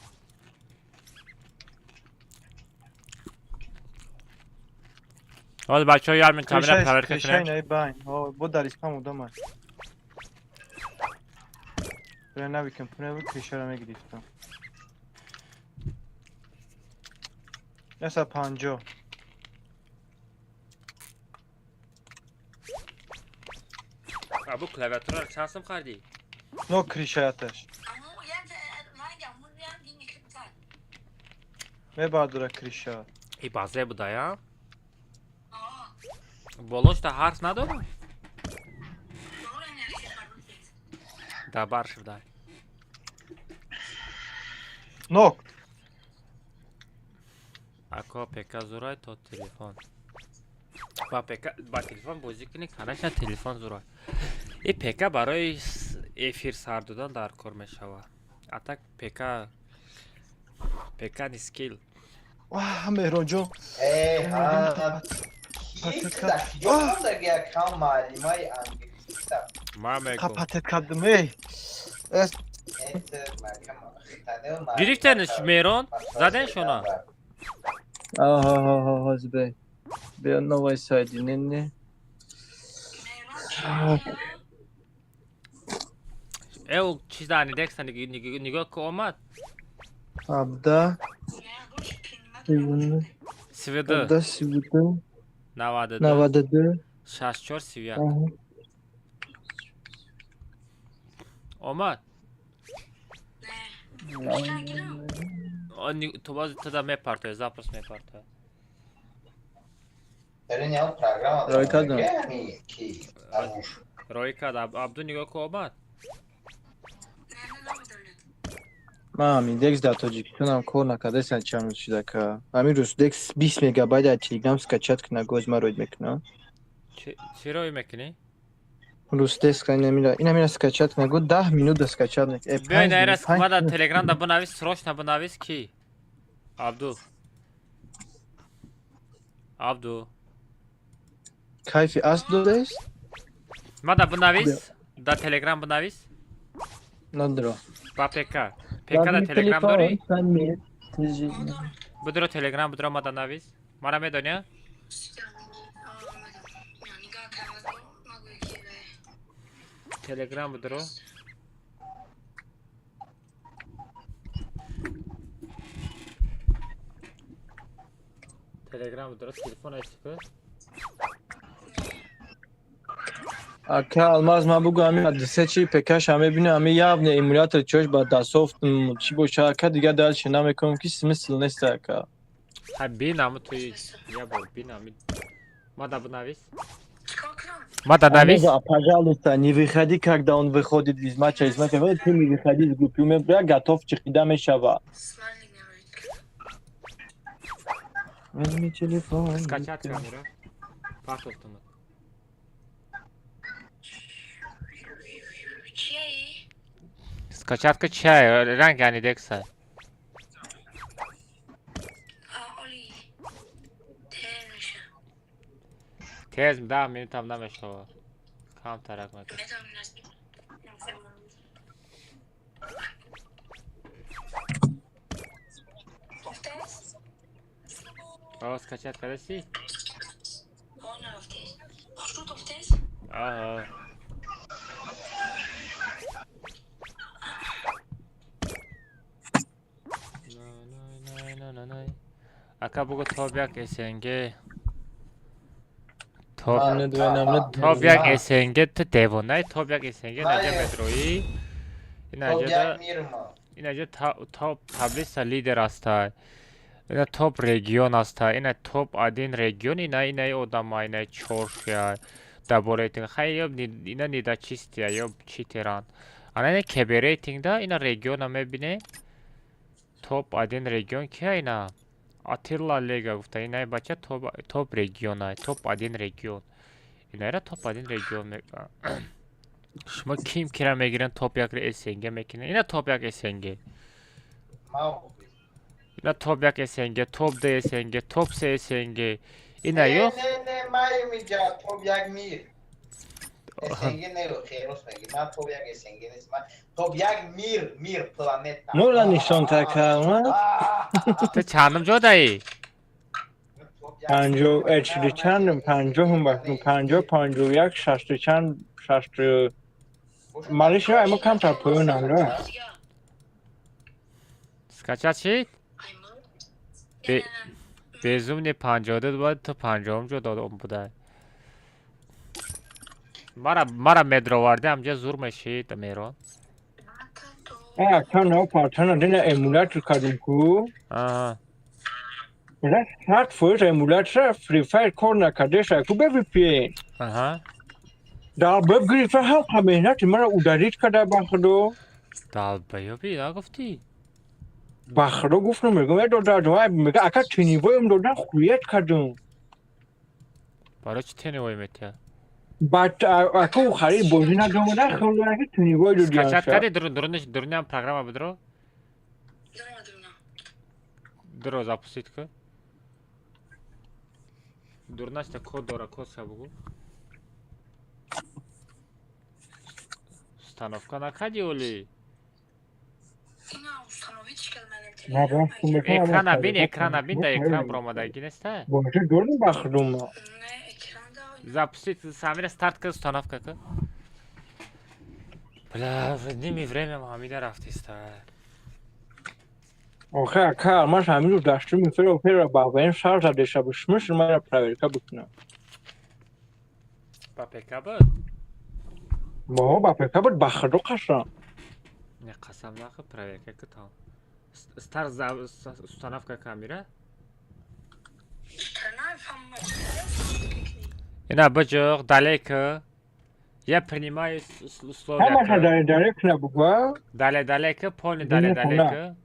حالا بچه ها یارمین تمرین پرورکت کشای کنیم نای باین بود در اسپام بودم من برای نوی کمپونه بود کشای رو میگریفتم نسا 50 ابو کلاویاتور رو چند سم خریدی؟ نو کریشایتش میبادره کریشایت ای بازه بوده یا؟ بالوش تا حرف نداره؟ دبر شده نوک اکا پیکا زورای تا تلفن با تلفن بازی کنی کنش تلفن زورای ای پیکا برای افیر سر دادن در کار میشوه اتک پیکا نیسکیل واه مهران جون ما میگم پاتت کردم ای گرفتنش میرون زدن شونا آها زبی بیا نوای سایدی نه او چیز دانی دکستن نگاه که اومد عبده سیویده عبده سیویده 92 64 سیویت اومد تو باز تو دا میپرته زاپرس میپرته رای کردم رای کرد عبدو نگاه که اومد من همین دکس در تاجیکستان هم کار نکرده سن چند روز شده که همین روز دکس 20 مگابایت در تلگرام سکچت کنه گوز من روید میکنه چی روی میکنی؟ روز دسک نمیره این میره سکچت کنه گو 10 مینوت سکچت میکنه بیاین ایرس ما در تلگرام دا بنویس سروش نبنویس کی؟ عبدو Kayfi az dodayız? Mada binavis. Da telegram binavis. Nadro. Ba PK. PK da telegram dori. Sen mi? Budro telegram budro mada navis. Mara medonia. Telegram budro. Telegram budro telefon açtı. Aka almaz ma bugu ami adrese çi pekaş ami bine ami yavne emulator çoş ba da soft çi boşa aka diga dal şina mekom ki smisl nesta aka. Ha binamı tuyi. Ya bor binamı. Mada binavis. Mada navis. Пожалуйста, не выходи, когда он выходит из матча. Из матча, ты не выходи из группы. У меня готов чехида мешава. Возьми телефон. Скачать камеру. Паспорт mu? Скачатка чая, ранг yani deksa. Tez mi? Daha minut tam da meşhur. Kam tarak mı? O скачать когда си? Ага. Aka bugu Tobyak SNG. Tobyak SNG to Devonay. Tobyak SNG naja Metroyi. Inaja top tablisa lider asta. Ina top region asta. Ina top adin region. Ina odama ina Chorshya. Double rating. Hay yob ina nida chistiya yob chiteran. Ana ina kebe rating da ina region ame bine. Top adin region kia ina. Atilla Lega gufta ina bacha top region ay. Top adin region. Ina era top adin region me. Şuma kim kirame giren Tobyak SNG mekine. Ina Tobyak SNG. Ina Tobyak SNG, Top D SNG, Top S SNG. Ina yok. Ne maymica Tobyak Mir. SNG ne yok? Xeros megi. Ma Tobyak SNG nesma. Tobyak Mir planeta. Mola nişan takalma. Te çanım jodai. Panjo HD çanım panjo hum bakım panjo yak şaştı çan şaştı. Malaysia ama kam tapıyor namra. Скачать? Безумный панжода بود تو پنجم جدا بوده. مرا مدرو وارده همجا زور مشید میرون. Kan o partana dene emulator kadın ku. Aha. Biraz hard for emulator Free Fire corner kadesha ku be VPN. Aha. Da be grifa ha kamera timara udarit kada bakhdo. Da بیابی دا گفتی. bakhdo gufno mega do da mega aka tini voyum do da khuyet kadın. برای چی تنی وای متیا؟ But aku khari bojina domada khulana ki tini voy do diyan. Скачать کردی درونم پروگرام بدرو. درو запустить که. درونش تا کد داره کد شه بگو. Установка накади оли. Ekrana bin de ekran bromadagi nesta. Bože durun bakhdum. Запустить самира старт ка установка ка. Бля, ними время Мамида рафтиста. Oxe aka mas hamilu dashtu mifero opera ba ben sharja desha bishmish mara praverka bukna. PPK bu. Mo ba PPK bu bakhdo qasam. Ne qasam naqi praverka ka tam. Start установка камера. Ina bajor daleka. Я принимаю условия. Ama dalek na bugwa. Daleka, полный daleka.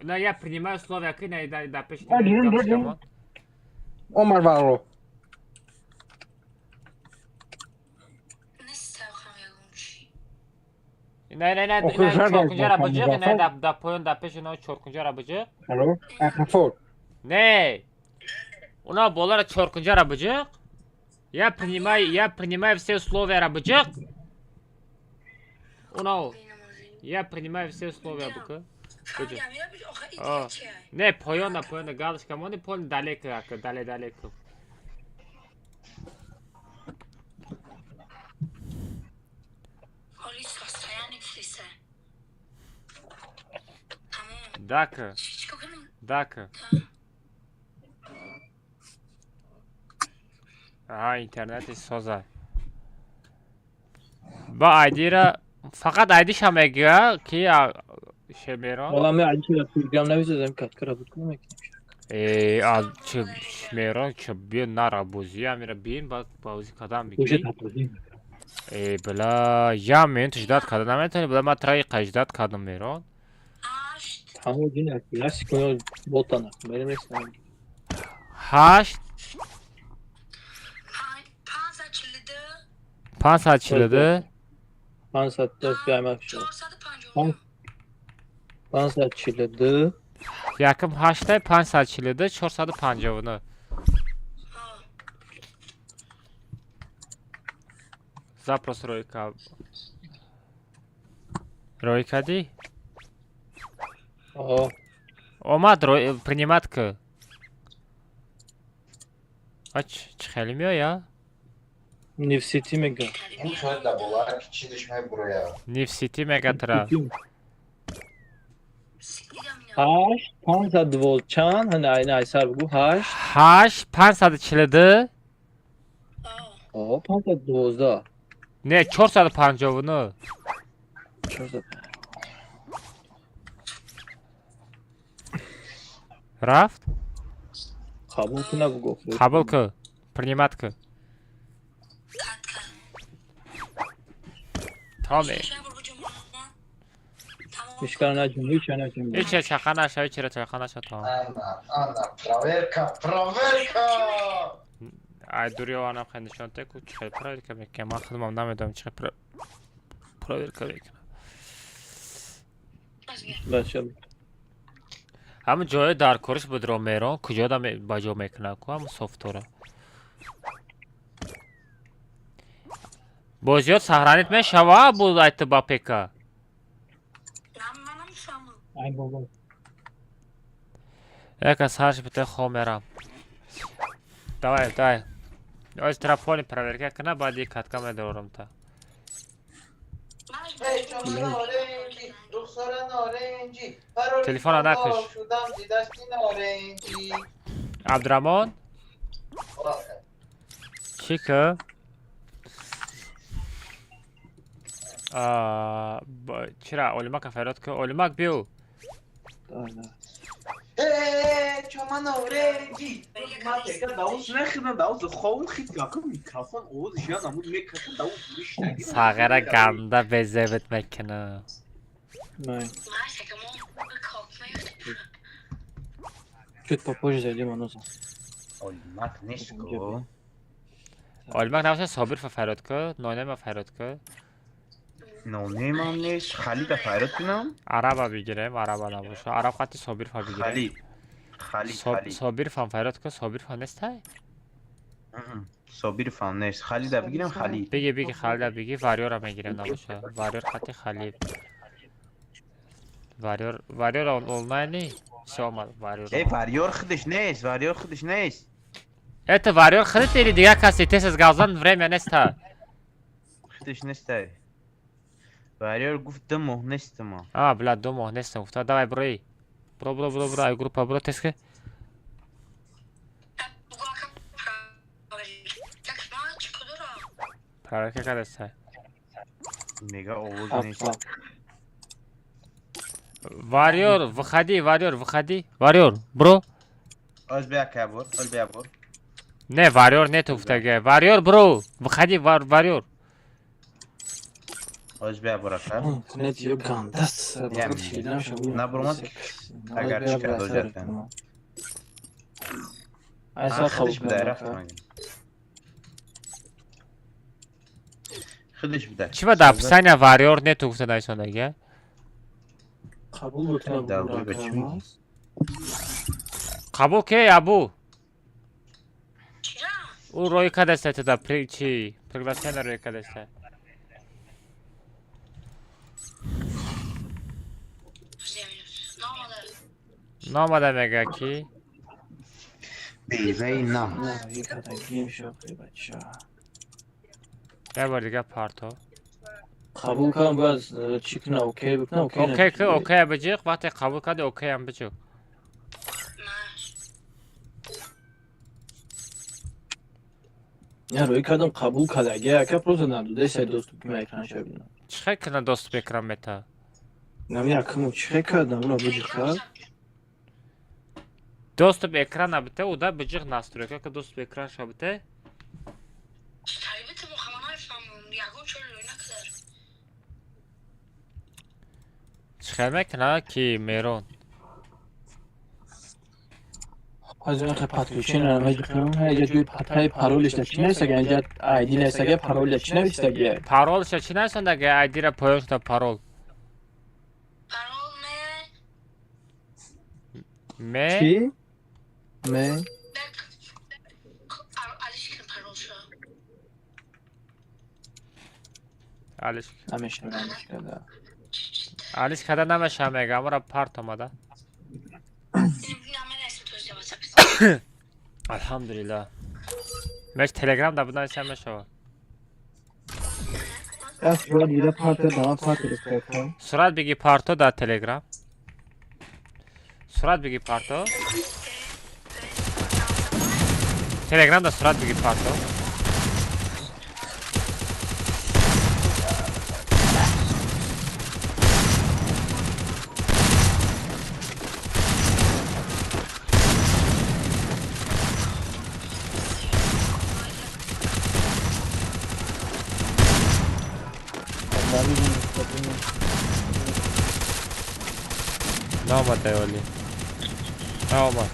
No, я принимаю условия, que na peixe. Omar Varo. Ne, çorkunca arabacı, ne da poyun da peixe no çorkunca arabacı. Hello, akafot. Ne? Уна болара 4-нчы рабыжык. Я принимаю все условия рабыжык. Уна я принимаю все условия быка. Не, поёна галочка, мони пон далеко, далеко. Дака. Aha, interneti soza. Ba ID'ra faqat ID şamega ki şemero. Valla mi acı ya program nevizim katkara butkum az şemero çabiye narabuzi amira bin bak pauzi kadam bigi. Bla ya men tujdat kadam metani bla matrai qajdat kadam mero. Tamam yine klasik oyun botana. Benim ismim. Hash 5 açıldı. 5 saatdə gəlmək üçün. 5 saat açıldı. Yakın 8'da 5 açıldı. 4 saat pancavını. Запрос Ройка. Ройка ди? Ага. Omad приниматка. Aç çıkılmıyor ya. Nefsiti mega. Şöyle de bu var. Kişi düşmeyi buraya. Nefsiti megatıra. Haş, 5 saat volçan. Hani aynı aysar bu haş. Haş 5 saat açıldı. O 5 saat 12'da. Ne 4 saat pancavını. Raft? Kabul kına bu gofret. Kabul kı. Приниматка. Tamam. İşgal anacım, hiç anacım. İçe çakan aşağı, içeri çakan aşağı tamam. Ana, proverka. Ay duruyor anam kendi şu an tek o çıkıyor. Proverka bekle. Ben kızmam devam ediyorum. Çıkıyor. Proverka bekle. Başlayalım. Ama جای درکارش بود رو میرون کجا دم باجو میکنه کو هم سوفتوره بازیات سهرانیت میشوه بود ایت با پیکا Ay baba. یک از هرش بته خو میرم давай از تلفن проверка کنه بعد یک کاتکا میدارم تا تلفن نکش عبدالرحمن چی که چرا اولمک فراد که اولمک بیو Çaman öğrenci. Mateka davuz ne kadar davuz xoğun xit yakın mikrofon oğuz ya namud mikrofon davuz işte. ساغره گنده بزبت میکنه Ay. Kötü papaj dedim onu zaman. Olmak nesko. اولمک نباشه صابر فراد که نانه فراد که نونه من نیست خالد فراد کنم عربا بگیرم عربا نباشه عرب خطی صابر فا بگیرم خالد صابر فان فراد که صابر فان نیست های صابر فان نیست خالد بگیرم خالد بگی خالد بگی واریور هم میگیرم نباشه واریور خطی خالد واریور اونلاین نی چه آمد واریور واریور خودش نیست Это варьер خودت или دیگه کسی تست از گازان время نیست ها خودش نیست واریور گفت دو ماه نیست ما بلا 2 ماه نیستم گفت давай بروی برو ای گروپا برو تست که پرارکه که دست های میگه آوز نیست واریور واریور برو از بیا کبور نه واریور نه تو افتاگه واریور برو وخدی واریور از بیا برو کب Ne diyor gandas. نه برو اگر چی کرد جاتن Ay خودش بده رفت خودش بده چی با دفسانی واریور نه تو افتا دایسان دیگه Kabul kına bu. قبول که ابو او روی کدسته تا چی پرگلاسیان روی کدسته نامده میگه کی بیوی نه نه یک گیم شو بچه یه بار دیگه پارتو قبول کنم باز چیکن اوکی بکنم اوکی که اوکی بجیق وقتی قبول کرده اوکی هم بجیق نه روی کردم قبول کرده اگه اکا پروز ندوده سه دوست بکنم اکران شو بینم چخه کنه دوست بکرم متا نمی اکمو چیخه کردم اونو بجیق کرد دوست به اکران نبته او دا بجیق نستروی که دوست به اکران شبته چخه میکنه کی میرون از اون که پاتریشین رو نمیشه بخیرم اینجا جوی پاتای پارولش داشتی نیست اگه اینجا آیدی نیست اگه پارول داشتی نیست اگه پارولش چی نیستند اگه آیدی را پایوش تا پارول می چی؟ می؟ آلیش نمیشه نمیشه کرده آلیش کده نمیشه میگه اما را پارت آمده الحمدلله مش تلگرام دا بودن ایسا میشه از باید دیده پارت دارم پارت رسکر کن سرعت بگی پارتو دا تلگرام سرعت بگی پارتو تلگرام دا سرعت بگی پارتو نامده ولی نامد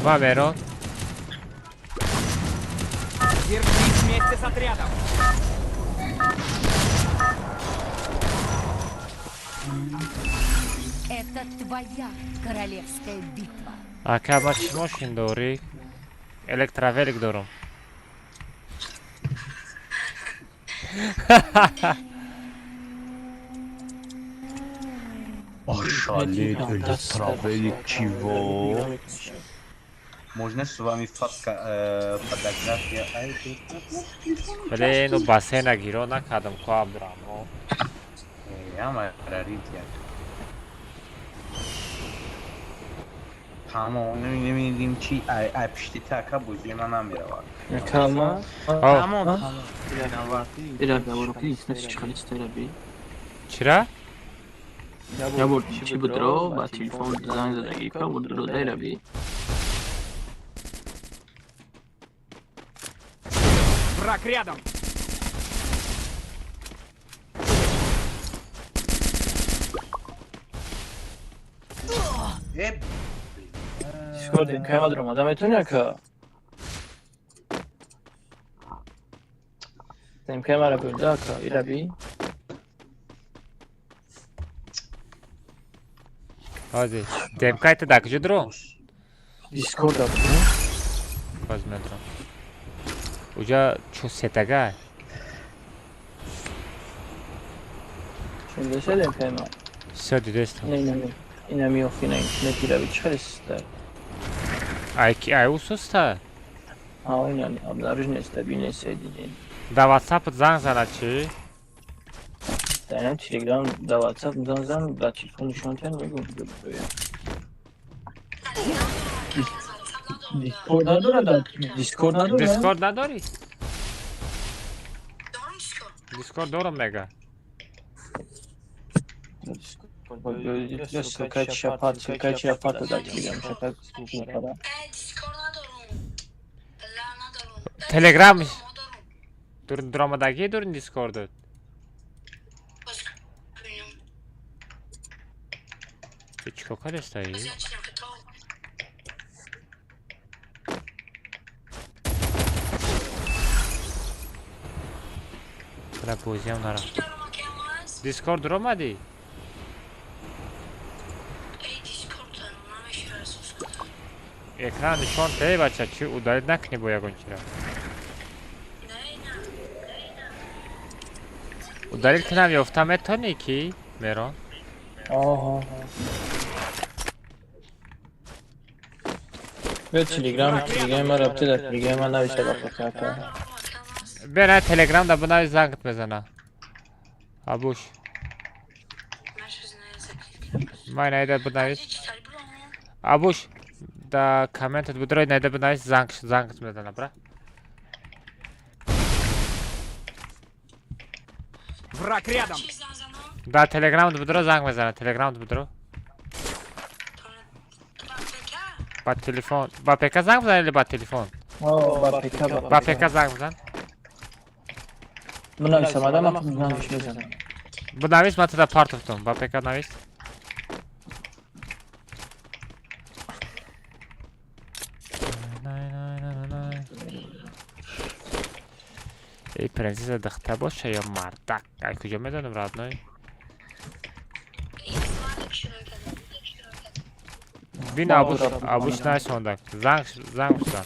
با میرون Держись вместе с отрядом. Это твоя королевская битва. ака ма чӣ мошин дорӣ электровелик дорам Ошалеть, электровелик чего? Можно с вами фотография? вале ину бассейна гиро накардам ко абдураҳмон Ама рарит я. Tamam, nemidim ki ay pişti taka bu zemana mirawar. Tamam. Tamam. Biraz da var ki işte çıkarız terapi. чира Я вот чип дро, ба телефон занг задагӣ ка вот дро дайраби. Враг рядом. Скордим камадром адаметуня ка. Тем камера буда ка ираби. ҳозир демкайта да куҷо дуром Discord да боз медурам уҷа чӯ сетага Чун дешедем кама. все дидестам Ина миофина интернет ираби чхариста. ай усуста А ина обнаружение стабильной соединения. да ватсап занг зана чӣ Дайнам телеграм да ватсап занзан да телефон нишонтан мегум Discord надорад Discord надорад дискорд надорӣ дискорд дорам мега Ссылка чапата да телеграм чапат напада. телеграм дурамадагӣ дорин дискордот ты чико кадестаи бара бозиам нарафт дискорд дуромадӣ Ekran nishon de bacha chi udalit nakni bu yagonchira. Udalit kinam yoftam etoni ki Meron. آها به تلگرام من رابطه در تلگرام من نوشته بخواه که Bana Telegram'da buna zangt bezana. Abuş. Mayna eda buna. Abuş. Da comment et budroy neda buna zangt bezana bra. Враг рядом. Da Telegram'da budro zangt bezana. Telegram'da budro. Ba telefon. Ba peka zangt bezana ili ba telefon. Ba peka zangt bezana. من نوشتم آدم من نوشت بزنم Bu navis matı da part of them. Ba peka navis. ای پرنسس دخته باشه یا مردک ای کجا میدونم رادنای بین آبوش نشوندک زنگ بشتن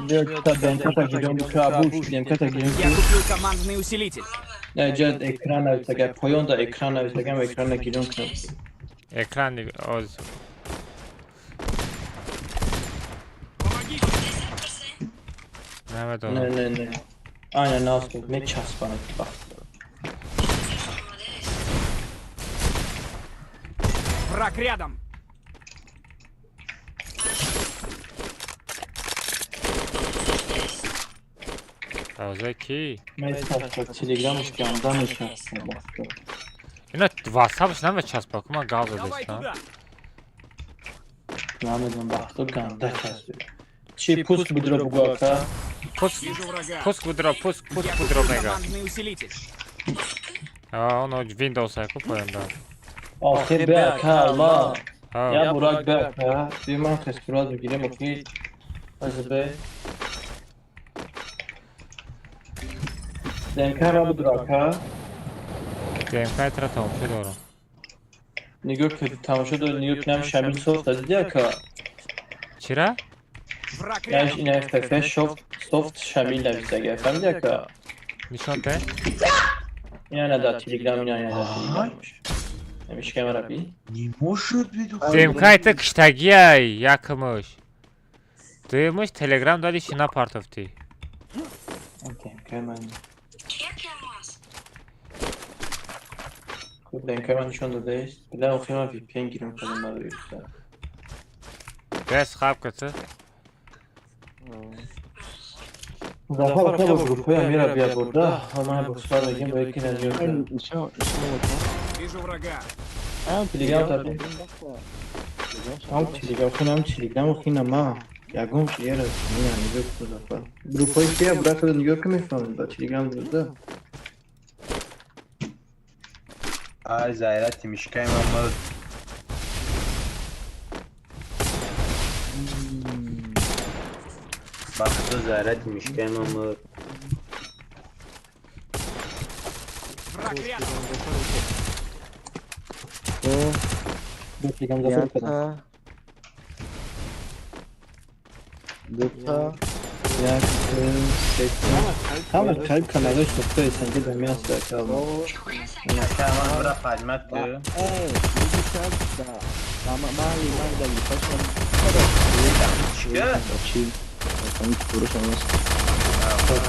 بیا تا گیرم که آبوش بیم که تا گیرم Я купил командный усилитель. نه جد اکران نوشته که پایان دا اکران نوشته که اکران نگیرم که ekran oz Mehmet نه oğlum نه نه aynen nasıl ne çaspanı bak Враг рядом. Taze ki من تلگرامش که آمدن نشسته اینا واتساپش نمه چسب باکو من گاز Давай ازشتم туда. نمیدونم بختا گنده چسبه چی پوست بود رو بگو که Вижу врага. Pusk budro pusk Я купил budro mega командный усилитель. ono Windows'a kupuyorum da آخه به که الله Ha یا براک به که بی من خسکرات بگیرم اکی از به دنکه را بود را که gameplay tra tamam şey doğru نگاه که تماشا دو نیو کنم شمیل صفت از دیا که Çira? Враг یعنیش рядом. این افتفه صفت شمیل نویسته گه فهمیده که Nişan te? این نده تلگرام این نده تلگرامش نمیشه که مرا بی Не может быть. Gameplay kıştagiyay yakmış Duymuş Telegram dali şina part of ti دنکه من Jak ja mas? خود دنکه من نشون داده ایست بله اخی من وی پی ان گیرم کنم من رویسته Bes khab kötü Zafer اخی با گروپای امیره بیا برده همه بخصار بگیم با یکی نزیاد کنم Вижу врага. تلگرام تبدیل هم تلگرام خونم تلگرام اخی نما یکم چیه را کنیم نگاه کنم زفر گروپای که برای خود نگاه کنم میفهمم با تلگرام درده Ay Zahira Timişkay Mahmut. Baktı Zahira Timişkay Mahmut. Враг рядом. دو تلگرام زفر کنم یک همه قلب کنالش نقطه سنگی دمی هست که Tamam bırak hizmet ki.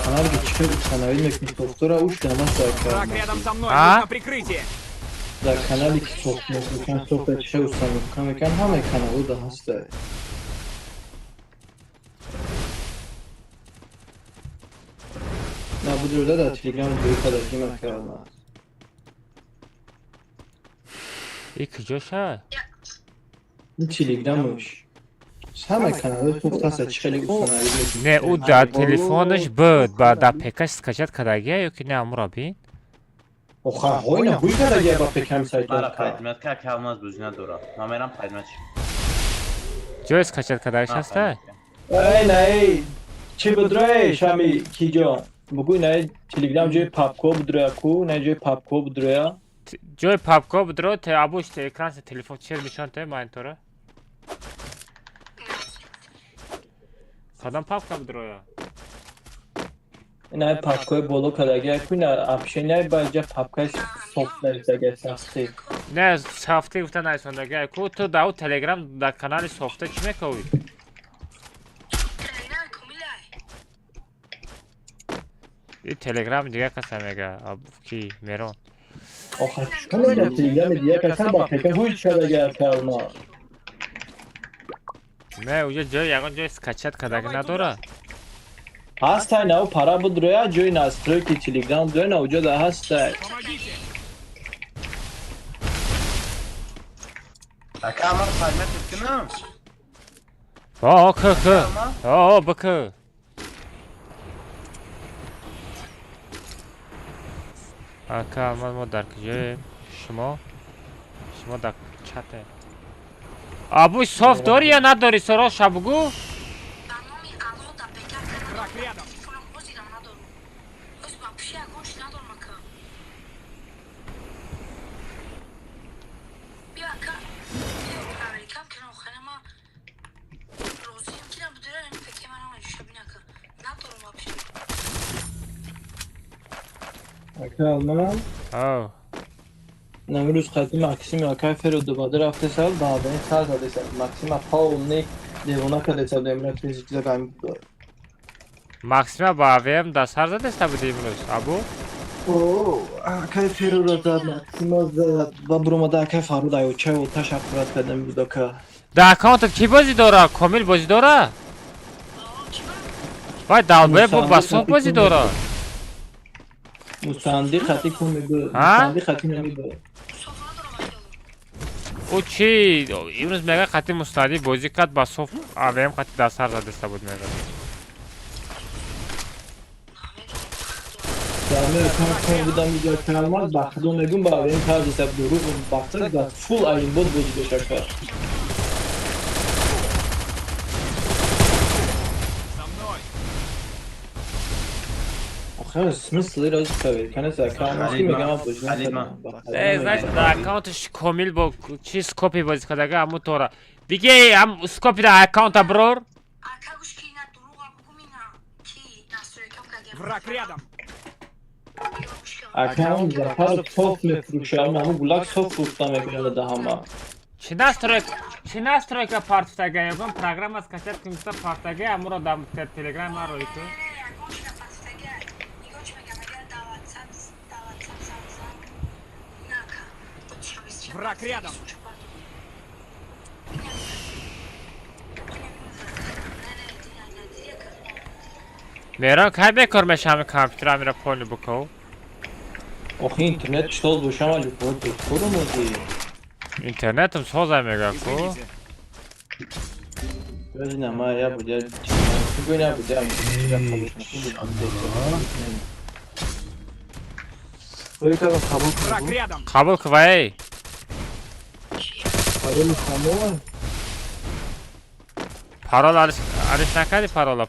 kanal geçiyor ustanavil mekmiş doktora uç demez Враг ki рядом со мной. А? Нужно прикрытие. در کانالی که صحبت میکنم صحبت چه ustanavil میکنم همه کانالو ده هسته نه بود رو ده تلگرام دوی پدرکی من کردم İki coşa این تلگرامش همه کانالو صحبت هسته چه خیلی ustanavil میکنم Ne u da telefonış bud ba da pekaş skaçat kadagiya yok ki ne amur abi oxa hoyna huy kada gel bak pekam sayt Bırak ka hizmet ki kalmaz buzuna dura. Mameram hizmet. Joy skaçat kadagiş hasta ای نه چی بدره شامی کیجا بگوی نه تلگرام جای پاپکو بدره کو نه جای پاپکو بدره جای پاپکا بدرو ته ابوش ته اکران ته تلفن چیز میشن ته مانیتوره کدام پاپکا بدرو یا نه پاپکای بولو کداگه کنه اپشنای باجا پاپکای سافت دیگه سختی نه سافتی گفتن ایسون دیگه کو تو داو تلگرام در کانال سافته چی میکوی این تلگرام دیگه کسا میگه اب کی میرون آخه چون تلگرام دیگه کسا با پکه هوش کداگه کارما نه اوجا جای یگان جای سکچت کداگه نداره هست های نو پارا بود رویا جوی ناستروی تلگرام دوی نو اوجا ده هست های اکا اما خدمت بکنم آه که آه بکه اکا ما در کجای شما در چته ابوش صاف داری یا نداری سراش بگو اکرام آه نمروز خطی مکسیم اکای فرو دوباره رفته سال بعد این سال داده سال مکسیم پاول نی دیونا کده سال دیمرات فیزیک زبان بود ماکسیما با اویم دست هر زده است بودیم روز ابو اوه اکای فرو را زد مکسیم زد و برومده اکای فارو دایو چه و تشکرات کردم بود که در اکانت کی بازی داره کامل بازی داره وای دالبه با بسوق بازی داره مستندی خطی کن میگو مستندی خطی نمیگو او چی امروز میگه خطی مستندی بازی کرد با صف اویم خطی دست هر زده است بود میگه دارم کار کنم بودم اینجا کلمات بخدو میگم با این کار دیسه درو بخدو دا فول این بود بودی بشه کار آخه اسم سلی را از کبیر کنه سکرانسی میگم значит در اکانتش کامل با چیز کپی بازی کرده همون طوره دیگه هم اسکوپی در اکانت برور Враг рядом. اکانت زفر صوف میفروشه همون بلاک صوف فروشتم میکنه ده همه چی настройка партияга ягон программа скачать кунса партияга амуро дар телеграм маро ито Враг рядом. мерон кай бекор мешам компьютера мира полни буков آخه اینترنت چطور باشم ولی باید دکتر موزی интернетом созай мега ко Вроде на моя будет фигуня будет Враг рядом. қабул квай парол ариш накади парол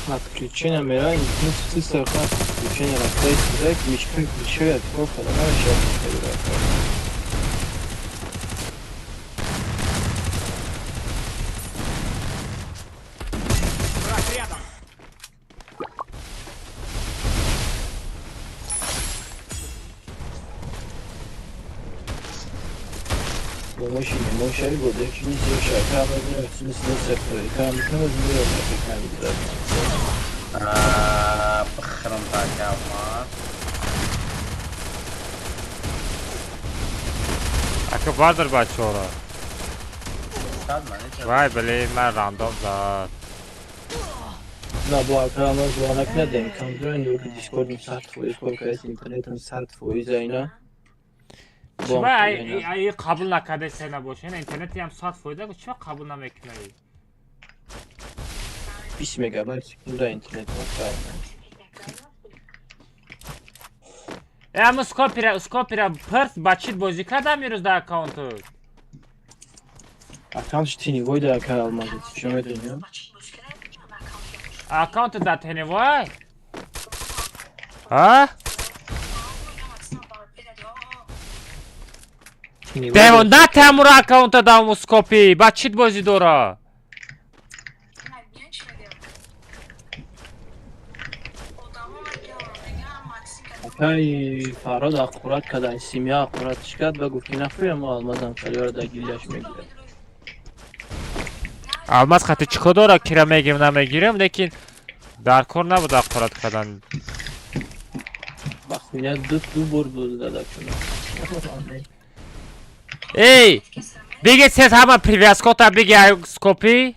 Отключение мира и функции отключение расстояния трек, мечка включает кофе, она еще Враг рядом. مشاری بوده که نیست یه شرکه هم بگیره مثل سفره که هم میتونه زمین رو بکنه بگیره بخرم تاکه اما اکا بادر بچه را وای بله من راندوم زد نه با اکرام از وانک ندهیم کامدران رو که دیسکورد 100% که از اینترنت هم 100% اینا شما ای قبول نکرده سه نباشه اینترنتی هم 100% چرا قبول نمیکنی 20 مگابایت سکونده اینترنت مطمئن اما سکوپی پرس بچید بازی کردم یه روز در اکاونتو. اکانتش تینیوای در کار آلمازه چی میدونی؟ اکاونت در تینیوای؟ ها؟ دیوان ده تیمور اکاونت دارم سکوپی بچید بازی داره. اکای فراد اخورات کدای سیمیا اخوراتش کرد و گفت که نخوی اما آلمازم کلیار در گیلیش میگیره. الماس خطی چیکو داره کرا میگیرم نمیگیرم لیکن در کار نبود اخورات کردن. بخوینه دو بار بود داده کنه. ای بگید سیز همه پریویس کتا بگی سکوپی.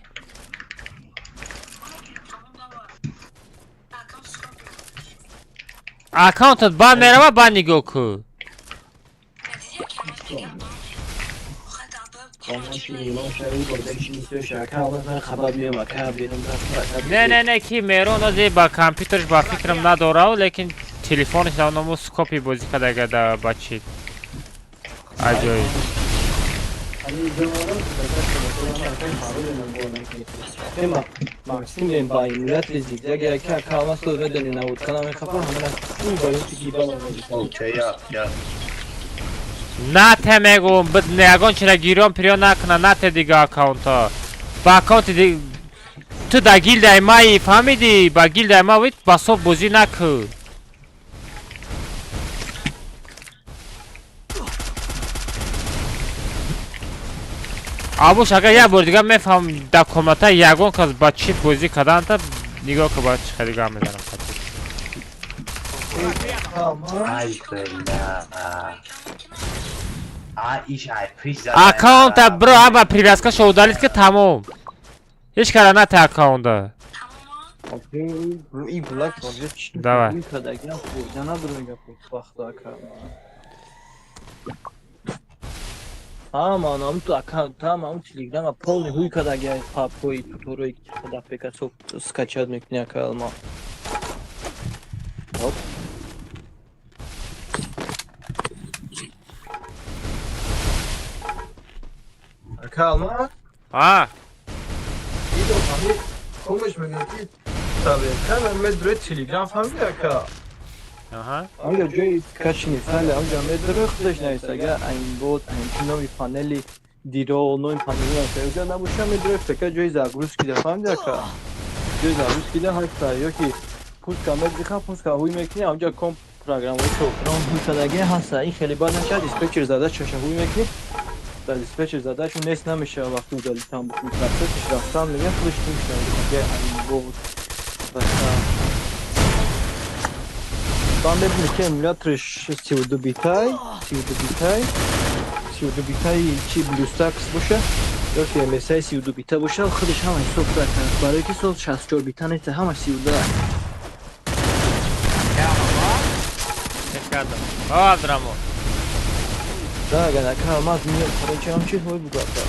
اکاونتت با میره و با نگاه کو. نه کی میرون از با کامپیوترش با فکرم نداره لیکن تلفنش دارم سکوپی بازی کرده دا بچید. عجایب. ماکسیم با ایمیلات زیگزاگ که کاماست رو بدونی نبود کلام خفر همه این باید تیکی بالا اوکی یا نه تمیگم بد نگان چرا گیرم پریو نکنه نه ته دیگه اکاونتا با اکاونت دیگه تو دا گیلد ایمایی فهمیدی با گیلد ایما وید با صبح بازی نکن. آبوش اگر یه بار دیگه میفهم در کامنت یگون که با چیت بازی کردن تا نگاه که با چی خیلی هم میزنم اکاونت برو اما پریویس که شودالیت که تموم هیچ کاره نه تا اکاونت این بلاک رو давай این کدگی هم خوردن نداره میگه وقتا کار Aman am tu akant tamam Telegram полный хуй когда я папой который когда пикасов скачать мне кня калма. Оп. Калма? А. Иду пами. Комусь мне говорит, табе, камера медре Telegram фамилия ка. Ага. Амга джой качни файлы амга медре خودش نویسه این بود این نوعی پانلی دیرو نوعی پانلی نویسه نبوشه медре فکر جای زاگروسکی ده فهمیده که جای زاگروسکی ده هست یا که پوست کامل دیخوا پوست که هوی میکنی آنجا کم پروگرام های پروگرام هوی کدگه هست این خیلی باد نشد دیسپچر زده چشه هوی میکنی در دیسپچر زده شون نیست نمیشه وقتی مدلی تام بود میترسش رفتم میگه خودش میشه میگه این بود Там бедный эмулятор 32 битай чи блюстакс боша ёки MSI 32 бита боша худаш ҳамаш софт кард барои ки сол 64 бита нест ҳамаш 32 Адрамо. Да, гана камаз ми короче чиз ҳой бугата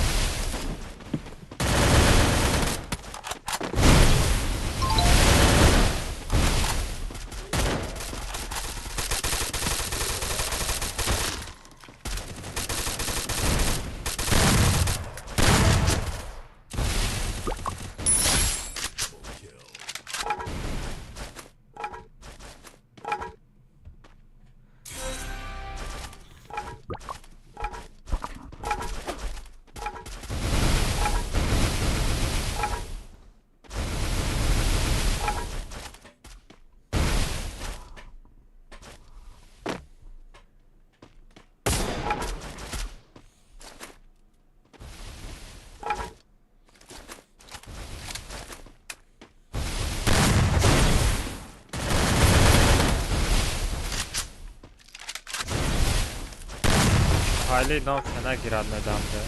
Hayli nam fena girad medamda.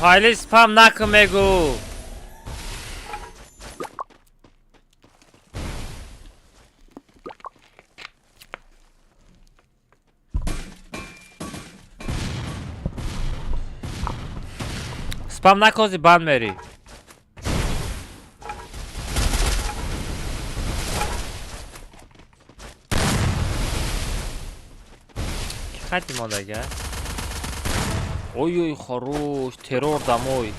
خیلی سپام نکن میگو. سپام نکوزی بند میری. که خطی ما دگه. اوی خروش ترور دموی.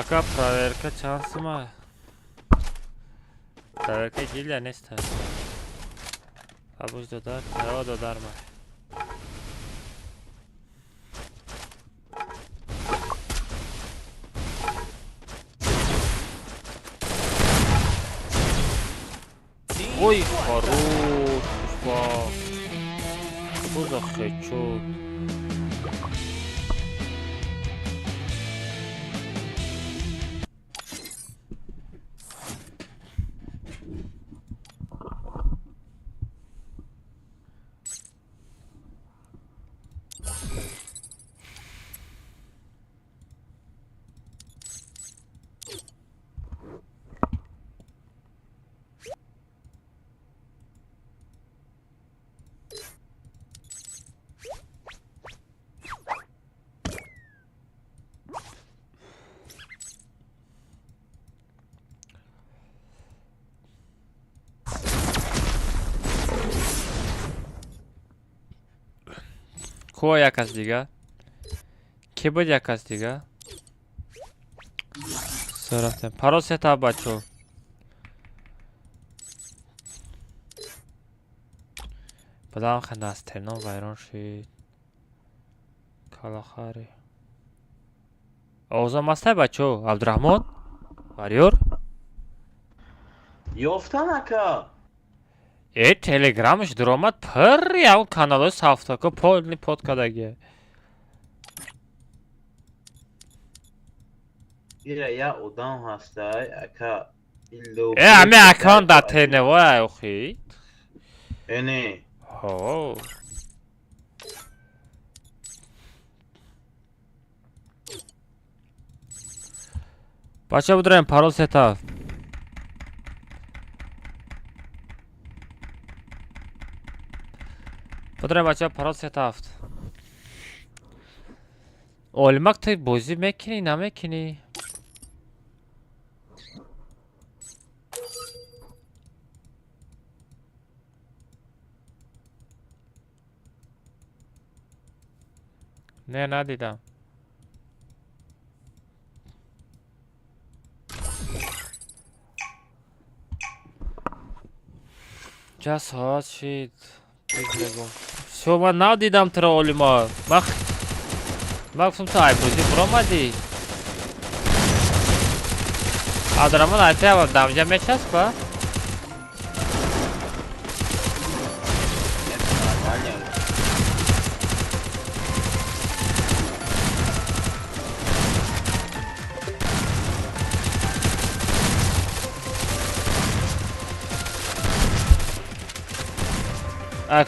Ака проверка шансыма. Проверка гильдия неста. Абуш додар, яо додарма. Ой, хорош, пушба. Что за хэчот? Ко якас дига? Ки буд якас дига? Сорафтем. Паро сета бачо. Бадам хандас терном вайрон шид. Калахари. Овза мастай бачо. Абдурахмон? Вариор? Ёфтам ака. Телеграмш дуромад пир яв каналои сафтако полни подкадаги. Я одам ҳастай ака. Ами аккаунт да теневой охи. Эне. Хо. Бача будраем парол сетав. Будраем бача парол сетафт. Олимак ты бозӣ мекунӣ намекунӣ? Не, надидам. Час соат шид. Всё, ман надидам тро олима. Максим то ай бозӣ буромадӣ. Абдурамон айтява дамҷа мечаспа?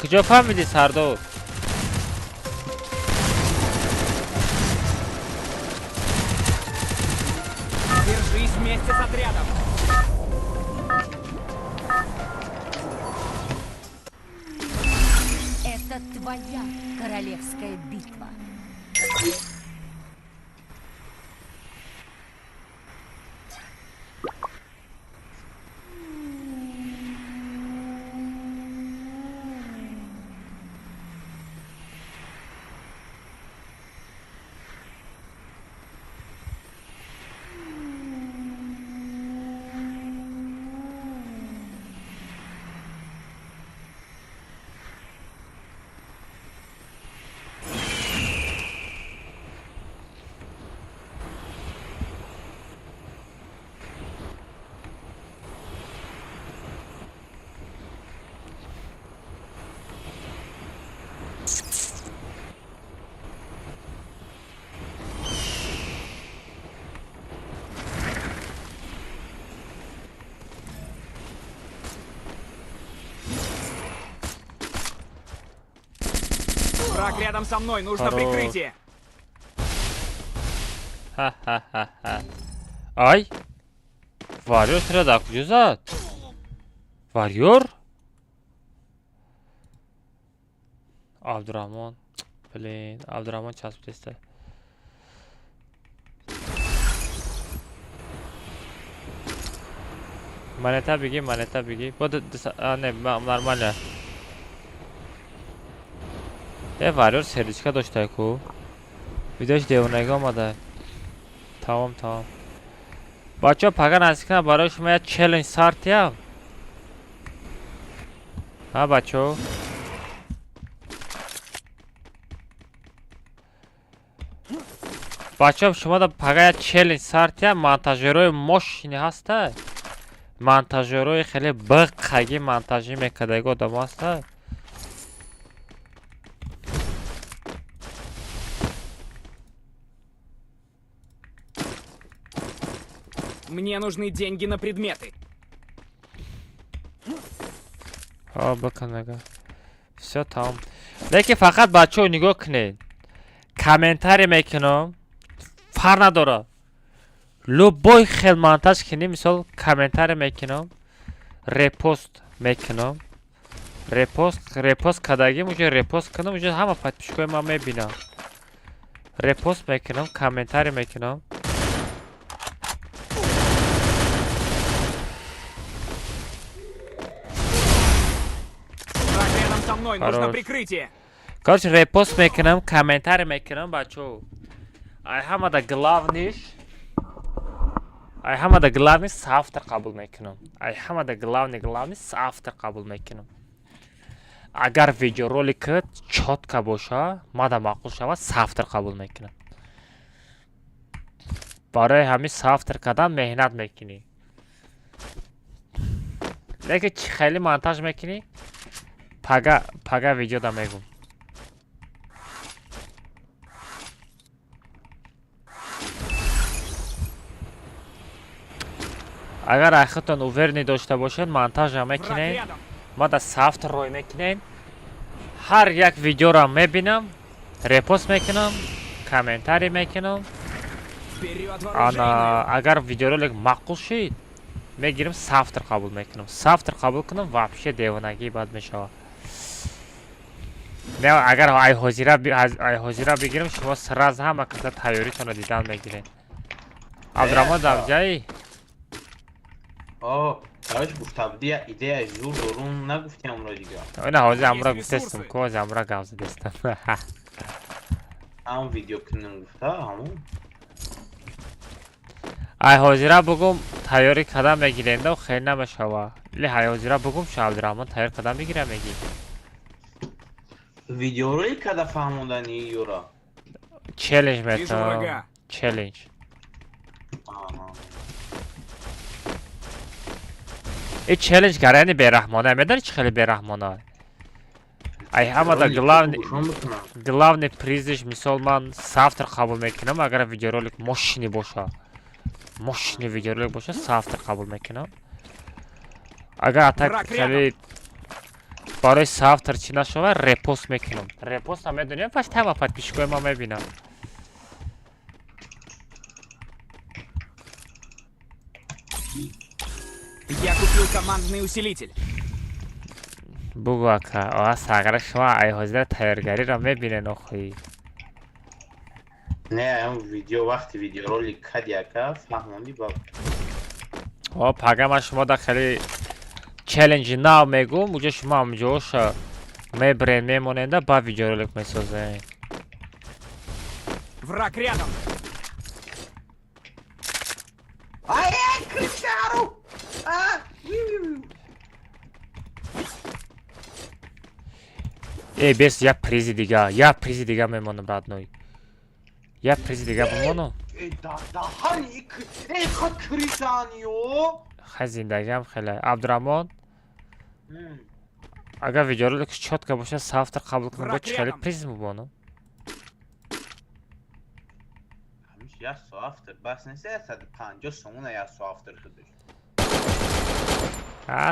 куҷо фаҳмидӣ сардор? Держись вместе с отрядом. Это твоя королевская битва. Враг рядом со мной, нужно Хорош. прикрытие. Ха-ха-ха-ха. Ay. Varıyor sırada aklıcızat. Varıyor. Abdurrahman. Блин, Abdurrahman çarpı testi. Монета беги. Вот не, нормально. Varıyor сердечко доштайку. Видош девонага омада. Tamam. بچه ها پگه نزدیکنه برای شما یه چلنج سارتیم ها بچه ها شما دا پگه یه چلنج سارتیم منتاجروی ماشینی هسته منتاجروی خیلی بقیگی منتاجی میکدگی آدم هسته Мне нужны деньги на предметы. بکن نگاه все تمام لیکن فقط بچه ها نگاه کنید کامنتاری میکنم فر نداره لوبای خیلی منتج کنیم مثال کامنتاری میکنم رپوست میکنم رپوست کدگی موجه رپوست کنم موجه همه پتپشکوی ما میبینم رپوست میکنم کامنتاری میکنم Нужно прикрытие. Короче, репост میکنم комментарий میکنم بچو ای همه دا главный соавтор قبول میکنم ای همه دا главный соавтор قبول میکنم اگر ویدیو роликت чётко باشه مادا معقول شود соавтор قبول میکنم برای همین соавтор کردن مهنت میکنی لیکن خیلی монтаж میکنی پگه ویدیو دا میگم اگر اخیتون اوورنی داشته باشید монтаж هم میکنین ما دا соавтор روی میکنین هر یک ویدیو را میبینم رپوست میکنم کامنتاری میکنم اگر ویدیو رولик معقول شد میگیرم соавтор قبول میکنم соавтор قبول کنم вообще دیوانگی بد میشه نه اگر ای حاضره بگیرم شما سراز همه کسا تیاریتون رو دیدن میگیرین عبدالرحمن زوجایی داشت گفته بودی ایده زور دارون نگفتی امرا دیگه نه حاضر امرا گفتستم که حاضر امرا گوزه دستم همون ویدیو کنن گفته همون ای حاضره بگم تیاری کدام میگیرنده و خیلی نمیشوه لی ای حاضره بگم شو عبدالرحمن تیار کدام میگیره میگی ویدیو روی کده فهموندنی یورا چلنج میتونم چلنج این چلنج گرانی بیرحمانه میدانی چه خیلی بیرحمانه ای همه دا главный призش مثال من соавтор قبول میکنم اگر ویدیو رولик ماشینی باشه ماشینی ویدیو رولик باشه соавтор قبول میکنم اگر اتاک خیلی برای соавтор چی نشوه رپوست میکنم رپوست هم میدونیم پس همه подписчикای ما میبینم Я купил командный усилитель. بگو اکا اگر شما ای حاضر تیارگری را میبینین اخوی نه هم ویدیو وقتی ویدیو رولیک کدی اکا فهموندی با پگه من شما دا خیلی چلنج ناو میگم اونجا شما همجاش میبرین میموننده با ویدیو رولیک میسازین Враг рядом. Ай, Криштиану! ای بس یا پریزی دیگه میمونم رادنوی یا پریزی دیگه بمونم ای خود کریستانیو خیلی زندگی هم خیلی عبدالرحمن اگر ویدیو رو که چوت که باشه соавтор قبول کنم با چه خیلی پریز میبونم همیشه یا соавтор بس نیسته 150 سمونه یا соавтор خودش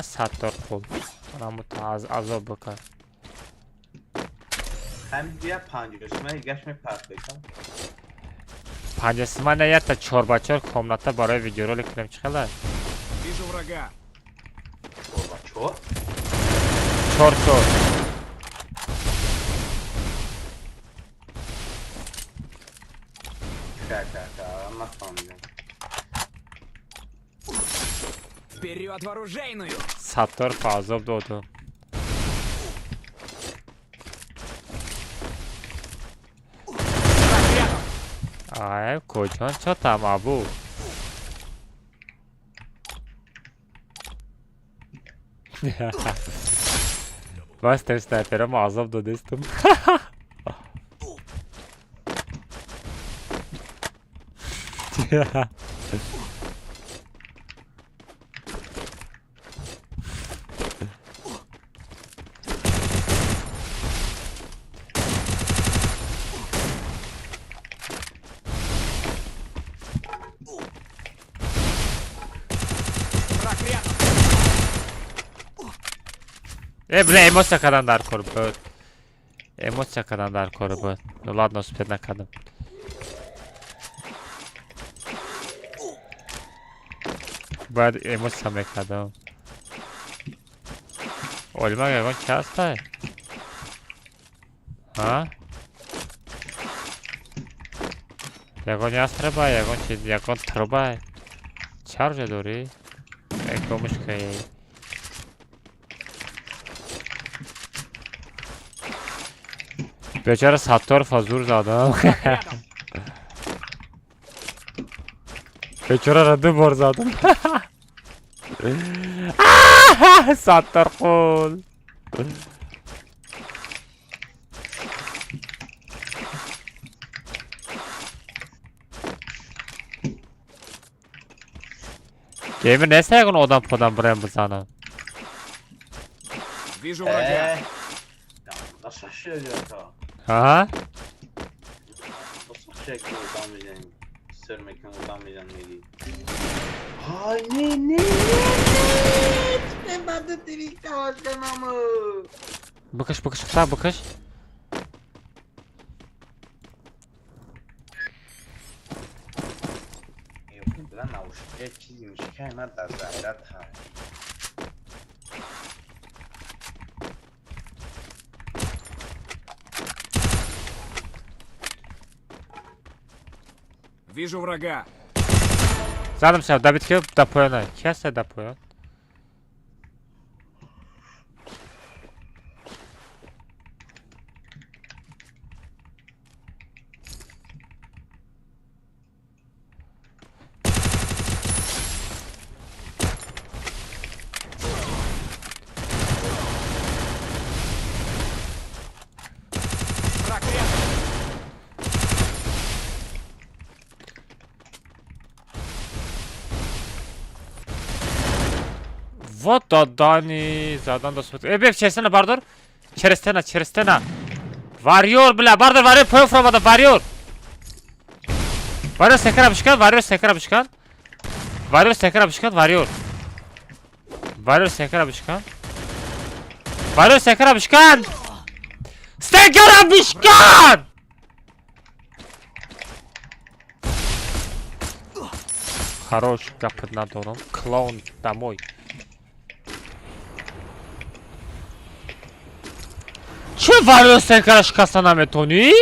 ساتور خوب منم عذاب بکن همینجوری از 50 من هیگش میپرد بکنم. 50 من یه تا 4x4 کامناتا برای ویدیو رولик کنیم چقدر؟ Вижу врага. 4x4 400 اما فهمیدم. Вперед в оружейную! Sattor fazla doğdu. Ay kocan çatam abu. Bas testafere mazab da destim. Бля, эмоция когда дар корбот. Эмоция когда дар корбот. Ну ладно, успеть накадам. Бад эмоция мекадам. Олма ягон часто? А? Ягон ястреба, ягон труба. Чарже дори. Экомышка ей. Бечара Саттор фазур задам. Бечара ради бор задам. Саттор қул. Геймер несе ягон одам подам бирем бизанам. Вижу врага. Nasıl şöyle ta? Ha? Nasıl şöyle oradan bilen, sürmekten oradan bilen neydi? Ay ne? Ben de delik tavşan ama. Bakış kısa bakış. Yok lan avuçta çizmiş kaynar da zahira ta. Вижу врага. Задам се, да битке да поена. Кя се да поена? Враг рядом. Вот Dani zadan da spot. Bek çersene bardır. Çerestena. Varıyor bile bardır varıyor poyo framada varıyor. Varıyor sekara bışkan varıyor sekara bışkan. Varıyor sekara bışkan varıyor. Varıyor sekara bışkan. Varıyor sekara bışkan. Sekara bışkan. Хорош капит на дором. Клоун домой. Че варился крашкаса на метони?